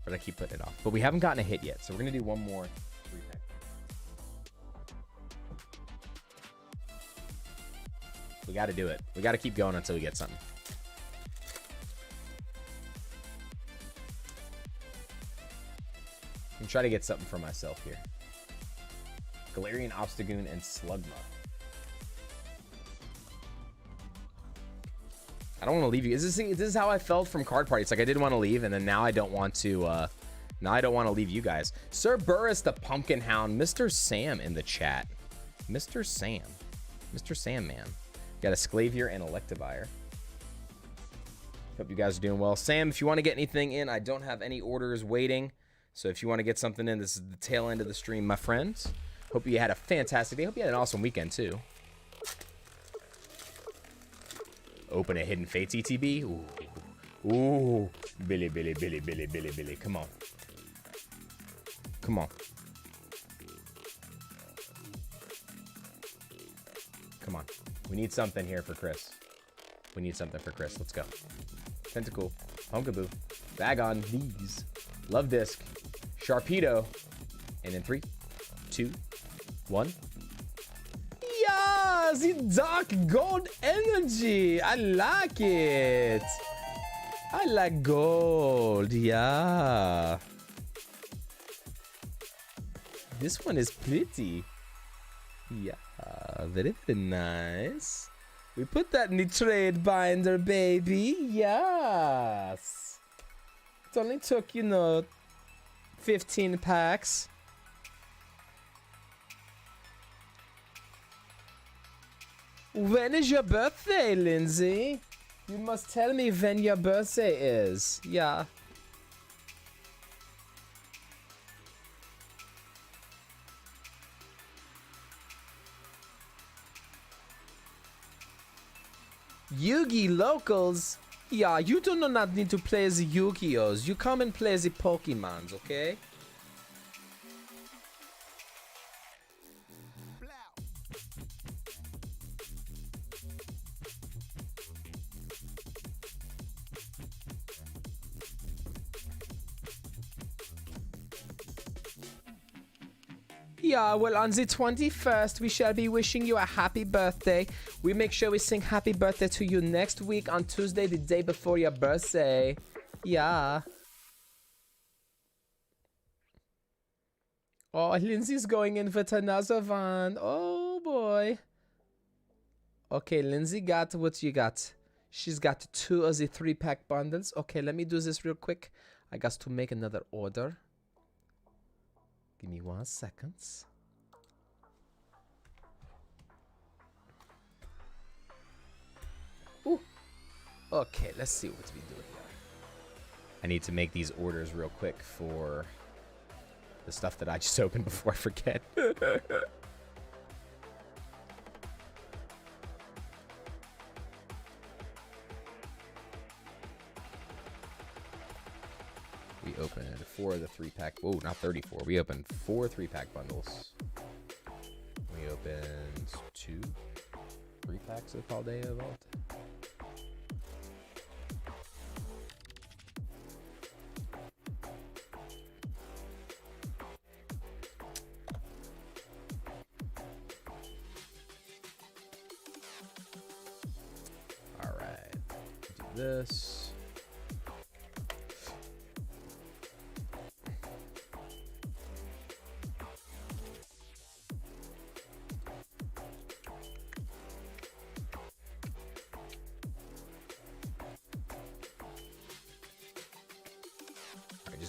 but I keep putting it off. But we haven't gotten a hit yet, so we're gonna do one more 3-pack. We got to do it. We got to keep going until we get something. I'm trying to get something for myself here. Galarian, Obstagoon, and Slugma. I don't want to leave you. This is how I felt from Card Party. It's like I didn't want to leave, and then now I don't want to. Now I don't want to leave you guys. Sir Burris, the Pumpkin Hound, Mr. Sam in the chat. Mr. Sam man. Got a Sclavier and Electivire. Hope you guys are doing well. Sam, if you want to get anything in, I don't have any orders waiting. So if you want to get something in, this is the tail end of the stream, my friends. Hope you had a fantastic day. Hope you had an awesome weekend, too. Open a Hidden Fates ETB. Ooh. Ooh. Billy. Come on. Come on. Come on. We need something here for Chris. We need something for Chris. Let's go. Tentacool. Pumpkaboo. Bagon. These. Love Disc. Sharpedo. And in 3, 2, 1. Yeah, the Dark Gold Energy. I like it. I like gold. Yeah. This one is pretty. Yeah, very, very nice. We put that in the trade binder, baby. Yes. It only took, 15 packs. When is your birthday, Lindsay? You must tell me when your birthday is. Yeah. Yugi locals? Yeah, you do not need to play the Yu-Gi-Ohs. You come and play the Pokemons, okay? Yeah, well, on the 21st, we shall be wishing you a happy birthday. We make sure we sing happy birthday to you next week on Tuesday, the day before your birthday. Yeah. Oh, Lindsay's going in with another one. Oh, boy. Okay, Lindsay got what you got. She's got 2 of the 3-pack bundles. Okay, let me do this real quick. I got to make another order. Give me 1 second. Ooh. Okay, let's see what we do here. I need to make these orders real quick for the stuff that I just opened before I forget. We opened 4 of the 3-pack. Whoa, not 34. We opened 4 3-pack bundles. We opened 2 3-packs of Paldea Vault. All right, do this.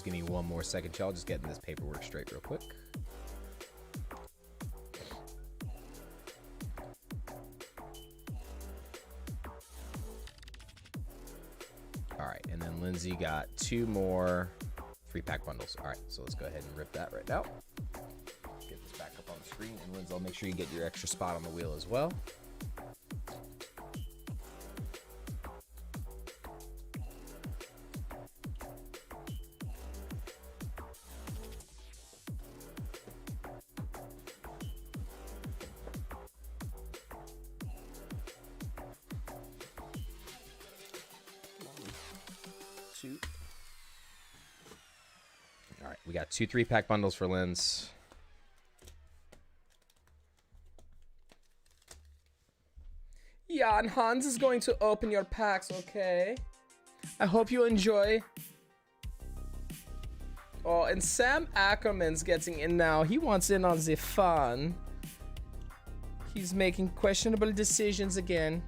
Give me 1 more second, y'all. Just getting this paperwork straight real quick. All right, and then Lindsay got 2 more 3-pack bundles. All right, so let's go ahead and rip that right now. Get this back up on the screen, and Lindsay, I'll make sure you get your extra spot on the wheel as well. All right, we got 2 3-pack bundles for Linz. Yeah, and Hans is going to open your packs, okay? I hope you enjoy. Oh, and Sam Ackerman's getting in now. He wants in on the fun. He's making questionable decisions again.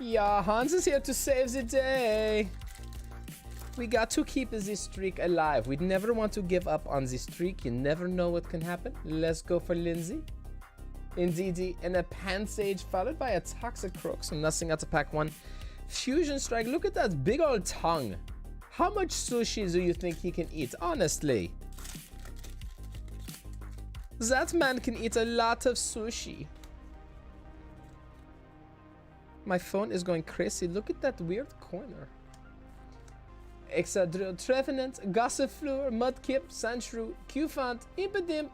Yeah, Hans is here to save the day. We got to keep this streak alive. We never want to give up on the streak. You never know what can happen. Let's go for Lindsay. Indeed, and a Pansage followed by a Toxic Croak. So nothing out of pack 1. Fusion Strike. Look at that big old tongue. How much sushi do you think he can eat? Honestly. That man can eat a lot of sushi. My phone is going crazy. Look at that weird corner. Exadrill Trevenant, Gossifleur, Mudkip, Sandshrew, Qfant, Impidimp,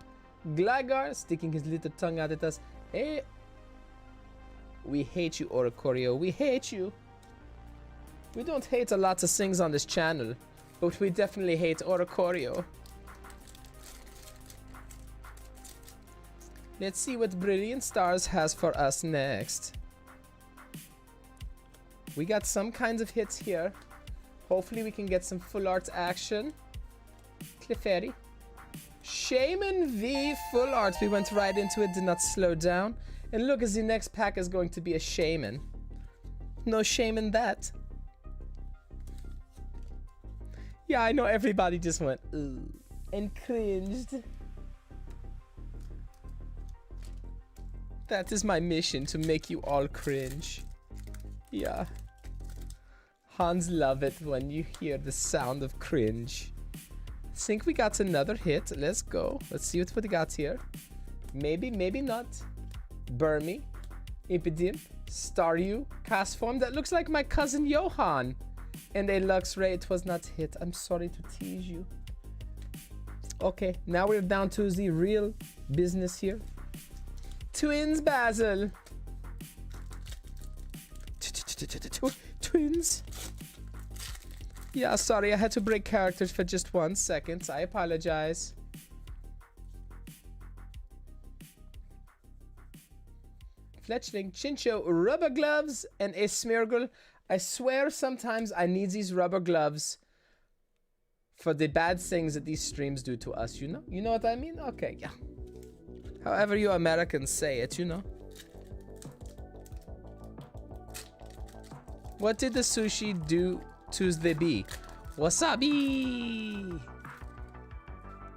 Gligar, sticking his little tongue out at us. Hey. We hate you, Oricorio. We hate you. We don't hate a lot of things on this channel, but we definitely hate Oricorio. Let's see what Brilliant Stars has for us next. We got some kinds of hits here. Hopefully we can get some full art action. Clefairy. Shaman V full art. We went right into it, did not slow down. And look, as the next pack is going to be a Shaman. No shame in that. Yeah, I know everybody just went, ooh, and cringed. That is my mission, to make you all cringe. Yeah. Hans love it when you hear the sound of cringe. Think we got another hit. Let's go. Let's see what we got here. Maybe, maybe not. Burmy. Impidim. Staryu. Cast form. That looks like my cousin Johan. And a Luxray. It was not hit. I'm sorry to tease you. Okay, now we're down to the real business here. Twins Basil. Twins. Yeah, sorry, I had to break characters for just 1 second. I apologize. Fletchling, Chincho, rubber gloves, and a Smeargle. I swear sometimes I need these rubber gloves for the bad things that these streams do to us, you know? You know what I mean? Okay, yeah. However you Americans say it, you know. What did the sushi do to the bee? Wasabi!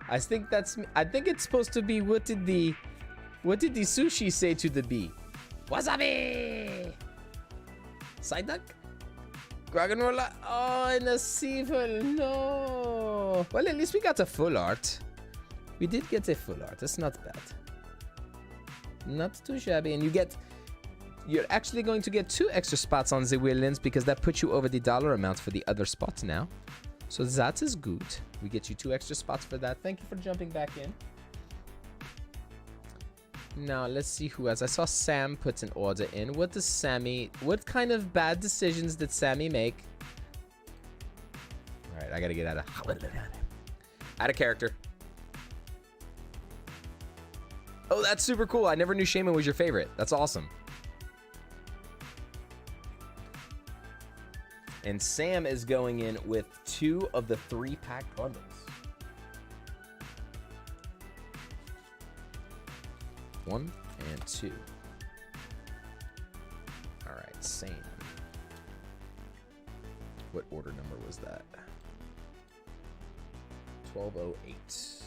I think it's supposed to be what did the sushi say to the bee? Wasabi! Side duck? Dragonrola? Oh, and a Seafull, no! Well, at least we got a full art. We did get a full art, that's not bad. Not too shabby, and you're actually going to get 2 extra spots on the wheel lens because that puts you over the dollar amount for the other spots now. So that is good. We get you 2 extra spots for that. Thank you for jumping back in. Now, let's see who else. I saw Sam put an order in. What kind of bad decisions did Sammy make? All right, I got to get out of character. Oh, that's super cool. I never knew Shaman was your favorite. That's awesome. And Sam is going in with 2 of the 3-pack bundles. One and 2. All right, Sam. What order number was that? 1208.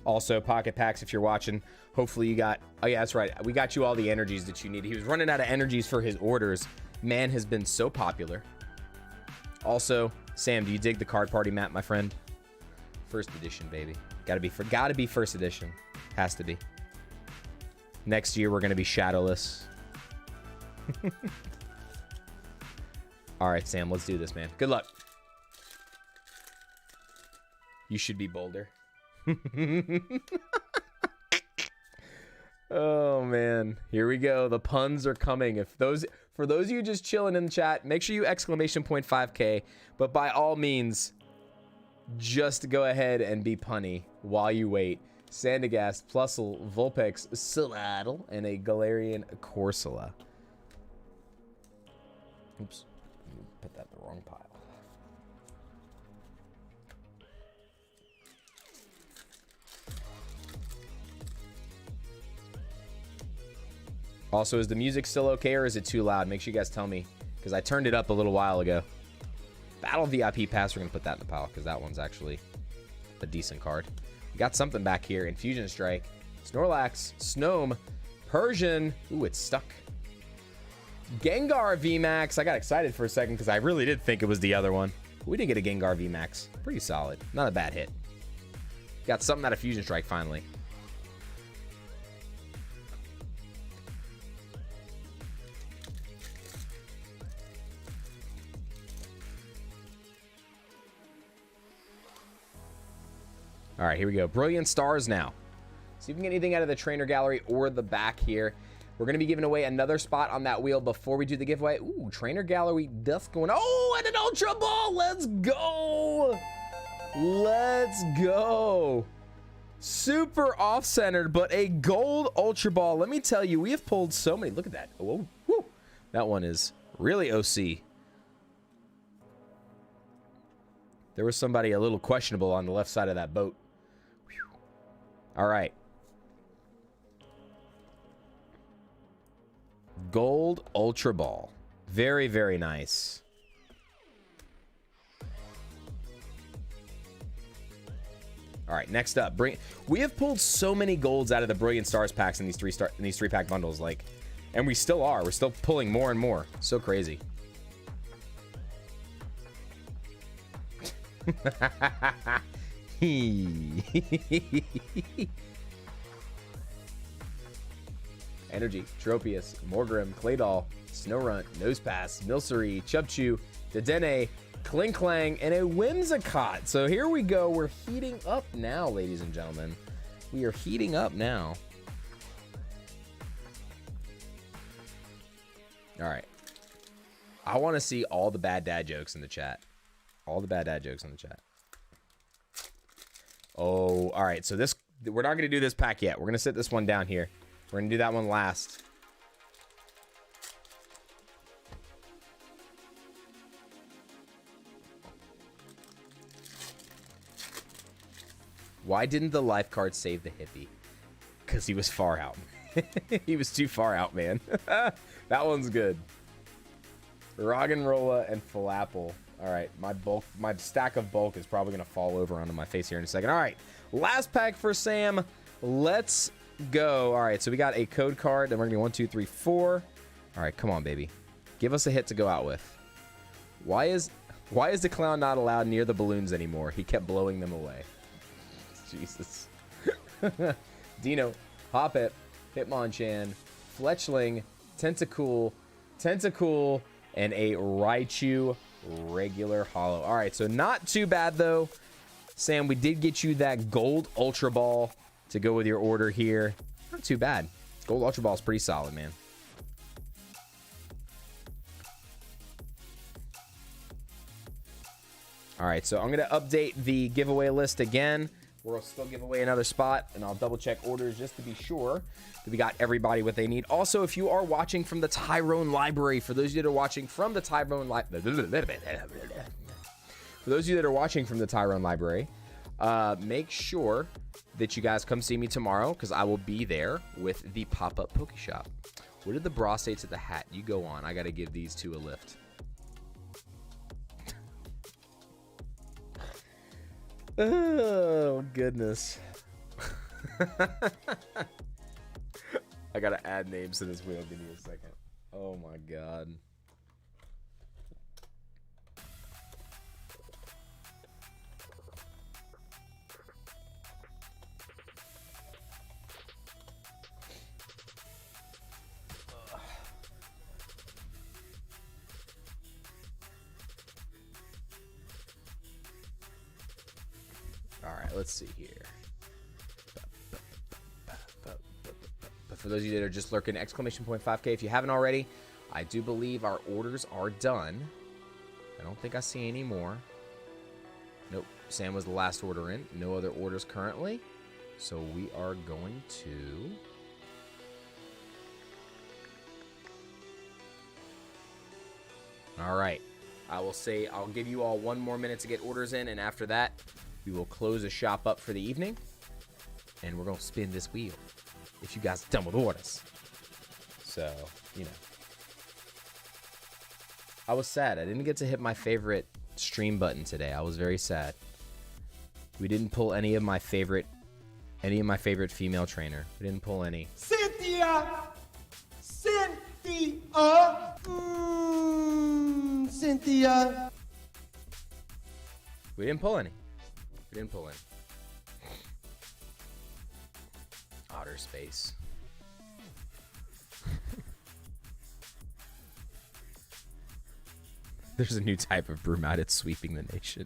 Also, Pocket Packs, if you're watching, hopefully you got... Oh, yeah, that's right. We got you all the energies that you need. He was running out of energies for his orders. Man has been so popular. Also, Sam, do you dig the card party map, my friend? First edition, baby. Gotta be first edition. Has to be. Next year, we're going to be shadowless. All right, Sam, let's do this, man. Good luck. You should be bolder. Oh man, here we go. The puns are coming. For those of you just chilling in the chat, make sure you exclamation point 5K. But by all means, just go ahead and be punny while you wait. Sandagast, Plusle, Vulpix, Silatl, and a Galarian Corsola. Oops, put that in the wrong pile. Also, is the music still okay or is it too loud? Make sure you guys tell me, because I turned it up a little while ago. Battle VIP Pass, we're going to put that in the pile, because that one's actually a decent card. We got something back here. Infusion Strike, Snorlax, Snom, Persian. Ooh, it's stuck. Gengar VMAX. I got excited for a second, because I really did think it was the other one. We did get a Gengar VMAX. Pretty solid. Not a bad hit. Got something out of Fusion Strike, finally. All right, here we go. Brilliant Stars now. See if we can get anything out of the trainer gallery or the back here. We're going to be giving away another spot on that wheel before we do the giveaway. Ooh, trainer gallery dust going. Oh, and an Ultra Ball. Let's go. Let's go. Super off-centered, but a gold Ultra Ball. Let me tell you, we have pulled so many. Look at that. Whoa, whoo. That one is really OC. There was somebody a little questionable on the left side of that boat. All right. Gold Ultra Ball. Very, very nice. All right, next up, we have pulled so many golds out of the Brilliant Stars packs in these three pack bundles, like, and we still are. We're still pulling more and more. So crazy. Energy, Tropius, Morgrim, Claydol, Snowrunt, Nosepass, Milcery, Chubchoo, Dedenne, Klinklang, and a Whimsicott. So here we go. We're heating up now, ladies and gentlemen. We are heating up now. All right. I want to see all the bad dad jokes in the chat. All the bad dad jokes in the chat. Oh, all right. So this, we're not going to do this pack yet. We're going to sit this one down here. We're going to do that one last. Why didn't the life card save the hippie? Because he was far out. He was too far out, man. That one's good. Roggenrola and Falapple. All right, my stack of bulk is probably going to fall over onto my face here in a second. All right, last pack for Sam. Let's go. All right, so we got a code card. Then we're going to do 1, 2, 3, 4. All right, come on, baby. Give us a hit to go out with. Why is the clown not allowed near the balloons anymore? He kept blowing them away. Jesus. Dino, Hoppip, Hitmonchan, Fletchling, Tentacool, and a Raichu regular holo. All right, so not too bad, though. Sam, we did get you that gold Ultra Ball to go with your order here. Not too bad. Gold Ultra Ball is pretty solid, man. All right, so I'm going to update the giveaway list again. We'll still give away another spot, and I'll double check orders just to be sure that we got everybody what they need. Also, if you are watching from the Tyrone Library, for those of you that are watching from the Tyrone Library, make sure that you guys come see me tomorrow, because I will be there with the pop-up Poke Shop. What did the bra say to the hat? You go on. I got to give these two a lift. Oh, goodness. I gotta add names to this wheel. Give me a second. Oh, my God. Let's see here. But for those of you that are just lurking, exclamation point 5K. If you haven't already, I do believe our orders are done. I don't think I see any more. Nope. Sam was the last order in. No other orders currently. So we are going to... All right. I will say I'll give you all one more minute to get orders in, and after that, we will close the shop up for the evening, and we're going to spin this wheel if you guys are done with orders. So, you know. I was sad. I didn't get to hit my favorite stream button today. I was very sad. We didn't pull any of my favorite female trainer. We didn't pull any. Cynthia! Cynthia! We didn't pull any. We didn't pull in. Otter space. There's a new type of broom out. It's sweeping the nation.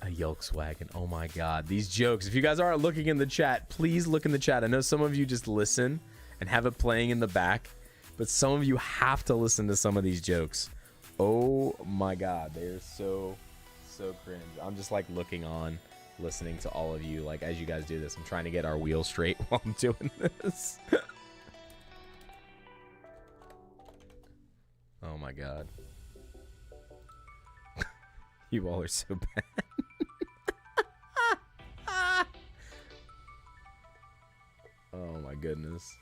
A Yolkswagon. Oh my God. These jokes. If you guys aren't looking in the chat, please look in the chat. I know some of you just listen and have it playing in the back, but some of you have to listen to some of these jokes. Oh my God, they're so cringe. I'm just like looking on, listening to all of you, like as you guys do this. I'm trying to get our wheel straight while I'm doing this. Oh my God. You all are so bad. Oh my goodness.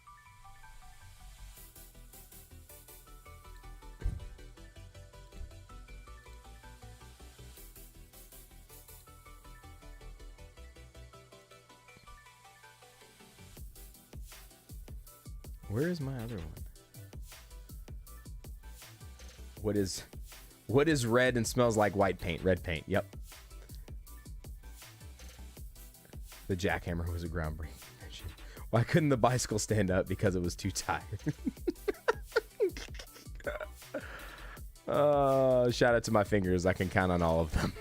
Where is my other one? What is red and smells like white paint? Red paint. Yep. The jackhammer was a groundbreaking. Why couldn't the bicycle stand up? Because it was too tired. Shout out to my fingers. I can count on all of them.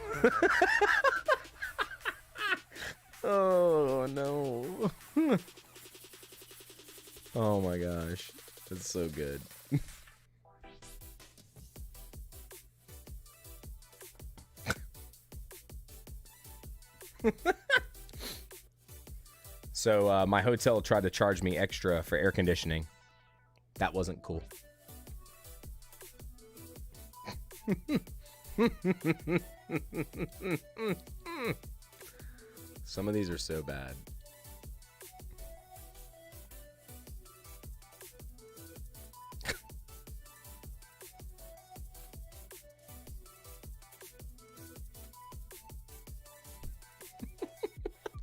Oh, no. Oh, my gosh. That's so good. So my hotel tried to charge me extra for air conditioning. That wasn't cool. Some of these are so bad.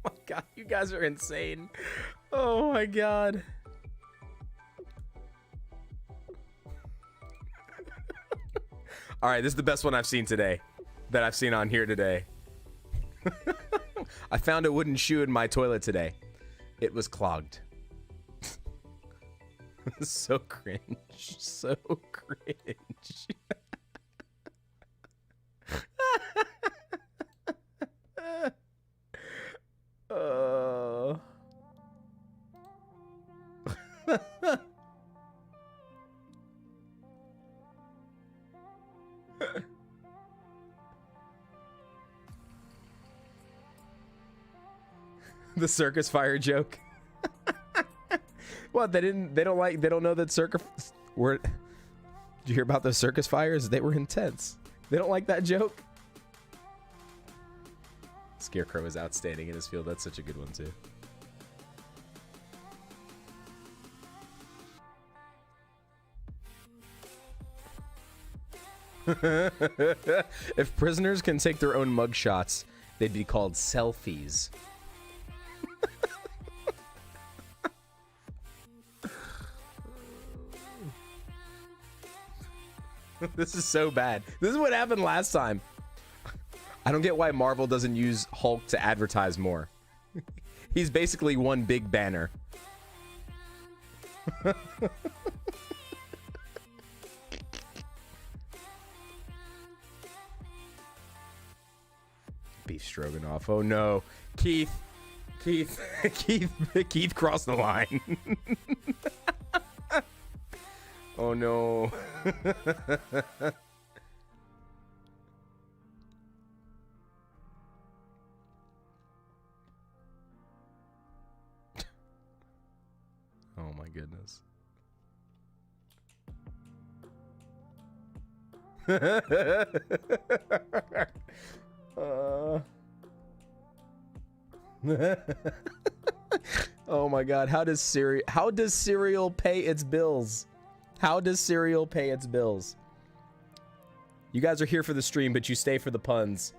Oh my god, you guys are insane. Oh my god. All right, this is the best one I've seen today. That I've seen on here today. I found a wooden shoe in my toilet today. It was clogged. So cringe. So cringe. The circus fire joke. What, they don't know that circus were. Did you hear about the circus fires? They were intense. They don't like that joke. Scarecrow is outstanding in his field. That's such a good one too. If prisoners can take their own mugshots, they'd be called selfies. This is so bad. This is what happened last time. I don't get why Marvel doesn't use Hulk to advertise more. He's basically one big banner. Beef stroganoff. Oh no. Keith crossed the line. Oh no. Oh my goodness. Oh my god, how does cereal pay its bills? How does cereal pay its bills? You guys are here for the stream, but you stay for the puns.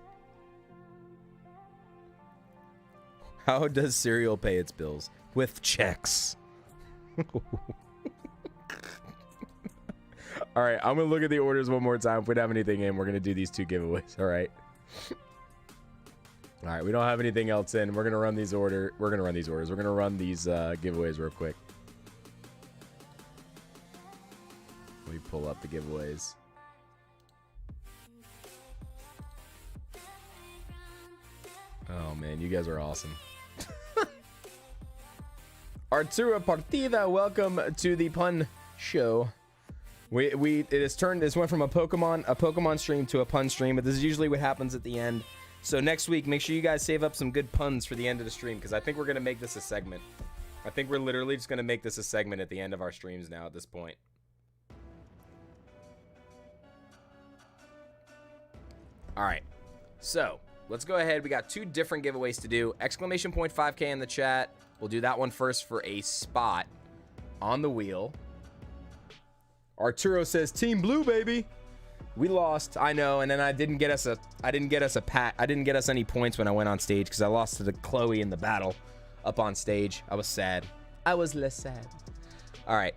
How does cereal pay its bills? With checks. All right, I'm gonna look at the orders one more time. If we don't have anything in, we're gonna do these two giveaways. All right. All right, we don't have anything else in. We're gonna run these orders. We're gonna run these giveaways real quick. Let me pull up the giveaways. Oh man, you guys are awesome. Arturo Partida, welcome to the pun show. It went from a Pokemon stream to a pun stream, but this is usually what happens at the end. So next week, make sure you guys save up some good puns for the end of the stream, because I think we're gonna make this a segment. I think we're literally just gonna make this a segment at the end of our streams now at this point. All right, so let's go ahead. We got two different giveaways to do. Exclamation point 5K in the chat. We'll do that one first for a spot on the wheel. Arturo says Team Blue, baby. We lost, I know, and then I didn't get us any points when I went on stage because I lost to the Chloe in the battle up on stage. I was sad. I was less sad. All right.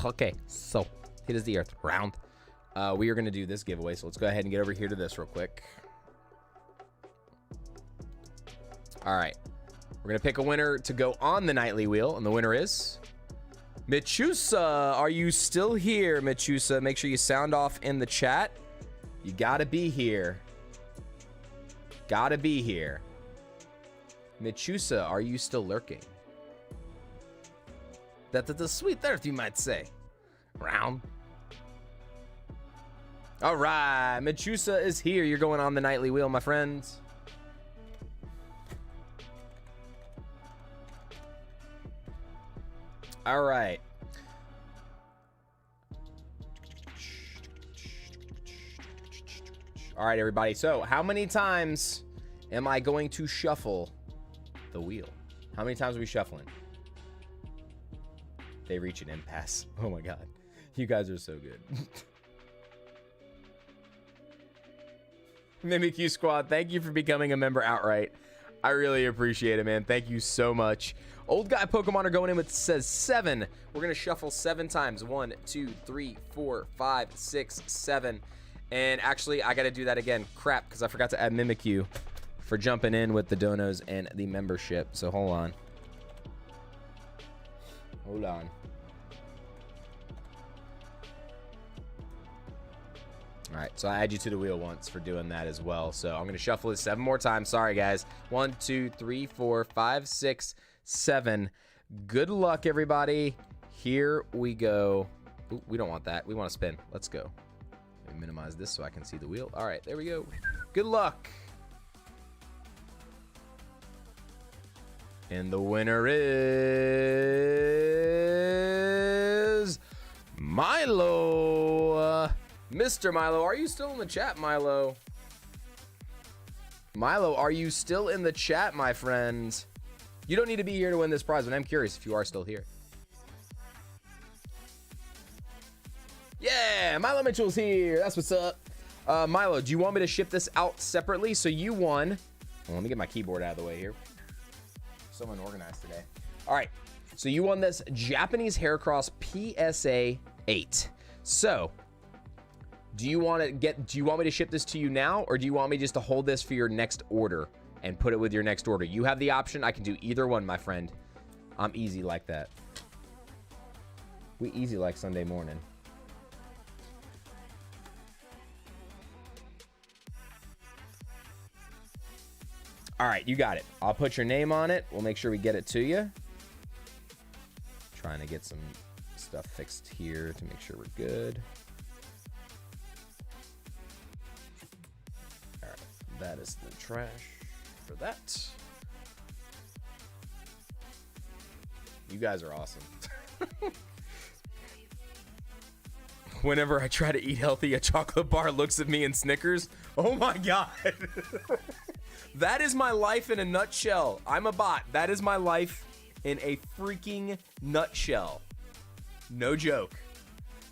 Okay, so it is the earth round. We are going to do this giveaway, so let's go ahead and get over here to this real quick. All right. We're going to pick a winner to go on the nightly wheel, and the winner is Michusa. Are you still here, Michusa? Make sure you sound off in the chat. You got to be here. Got to be here. Michusa, are you still lurking? That's the sweet earth, you might say. Round. All right, Michusa is here. You're going on the nightly wheel, my friends. All right. All right, everybody. So how many times am I going to shuffle the wheel? How many times are we shuffling? They reach an impasse. Oh my God. You guys are so good. Mimikyu Squad, thank you for becoming a member outright. I really appreciate it, man. Thank you so much. Old guy Pokemon are going in with says 7. We're going to shuffle 7 times. 1, 2, 3, 4, 5, 6, 7. And actually, I got to do that again. Crap, because I forgot to add Mimikyu for jumping in with the donos and the membership. So hold on. Hold on. All right, so I add you to the wheel once for doing that as well. So I'm going to shuffle it 7 more times. Sorry, guys. 1, 2, 3, 4, 5, 6, 7. Good luck, everybody. Here we go. Ooh, we don't want that. We want to spin. Let's go. Let me minimize this so I can see the wheel. All right, there we go. Good luck. And the winner is Milo. Mr. Milo, are you still in the chat, Milo? Milo, are you still in the chat, my friend? You don't need to be here to win this prize, but I'm curious if you are still here. Yeah, Milo Mitchell's here. That's what's up. Milo, do you want me to ship this out separately? So you won. Well, let me get my keyboard out of the way here. So unorganized today. All right, so you won this Japanese Heracross PSA 8. So do you want me to ship this to you now, or do you want me just to hold this for your next order and put it with your next order? You have the option. I can do either one, my friend. I'm easy like that. We easy like Sunday morning. All right, you got it. I'll put your name on it. We'll make sure we get it to you. Trying to get some stuff fixed here to make sure we're good. All right, that is the trash for that. You guys are awesome. Whenever I try to eat healthy, a chocolate bar looks at me and snickers. Oh my God. That is my life in a nutshell. I'm a bot. That is my life in a freaking nutshell. No joke.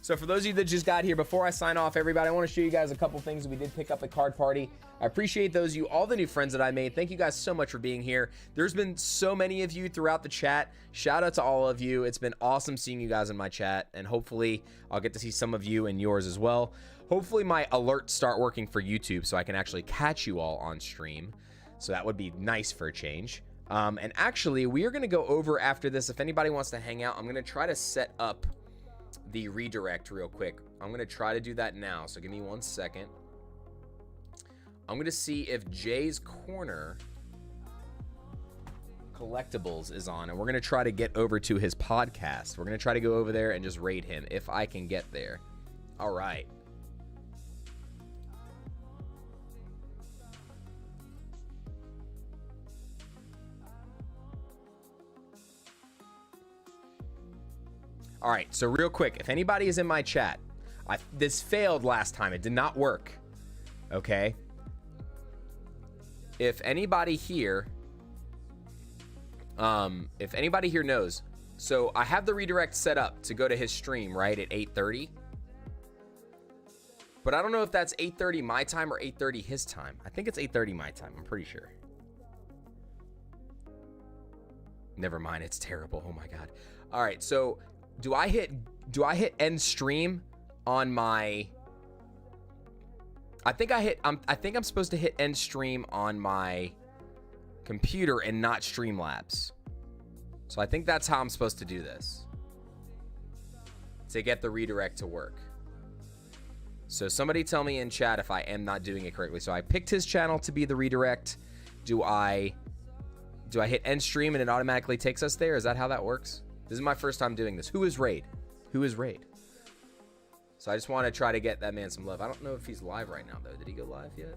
So for those of you that just got here, before I sign off, everybody, I want to show you guys a couple things that we did pick up at Card Party. I appreciate those of you, all the new friends that I made. Thank you guys so much for being here. There's been so many of you throughout the chat. Shout out to all of you. It's been awesome seeing you guys in my chat, and hopefully I'll get to see some of you in yours as well. Hopefully my alerts start working for YouTube so I can actually catch you all on stream. So that would be nice for a change. And actually, we are going to go over after this. If anybody wants to hang out, I'm going to try to set up the redirect real quick. I'm going to try to do that now. So give me 1 second. I'm going to see if Jay's Corner Collectibles is on. And we're going to try to get over to his podcast. We're going to try to go over there and just raid him if I can get there. All right. All right, so real quick, if anybody is in my chat, this failed last time. It did not work, okay? If anybody here knows, so I have the redirect set up to go to his stream, right, at 8:30. But I don't know if that's 8:30 my time or 8:30 his time. I think it's 8:30 my time, I'm pretty sure. Never mind, it's terrible. Oh my god. All right, so do I hit end stream on my? I think I'm supposed to hit end stream on my computer and not Streamlabs. So I think that's how I'm supposed to do this to get the redirect to work. So somebody tell me in chat if I am not doing it correctly. So I picked his channel to be the redirect. Do I hit end stream and it automatically takes us there? Is that how that works? This is my first time doing this. Who is Raid? Who is Raid? So I just want to try to get that man some love. I don't know if he's live right now, though. Did he go live yet?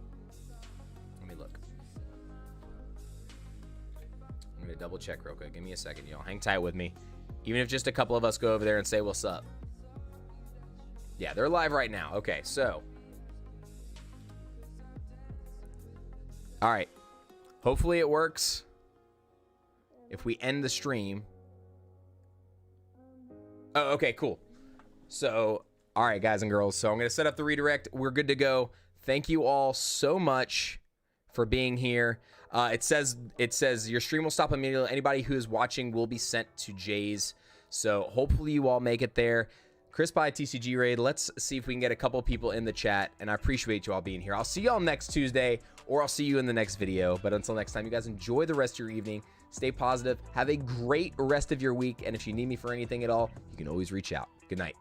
Let me look. I'm going to double check real quick. Give me a second, y'all. Hang tight with me. Even if just a couple of us go over there and say what's up. Yeah, they're live right now. Okay, so. All right. Hopefully it works. If we end the stream. Oh, okay, cool. So, all right, guys and girls. So I'm going to set up the redirect. We're good to go. Thank you all so much for being here. It says your stream will stop immediately. Anybody who is watching will be sent to Jay's. So hopefully you all make it there. ChrisPy TCG raid. Let's see if we can get a couple people in the chat. And I appreciate you all being here. I'll see you all next Tuesday, or I'll see you in the next video. But until next time, you guys enjoy the rest of your evening. Stay positive. Have a great rest of your week. And if you need me for anything at all, you can always reach out. Good night.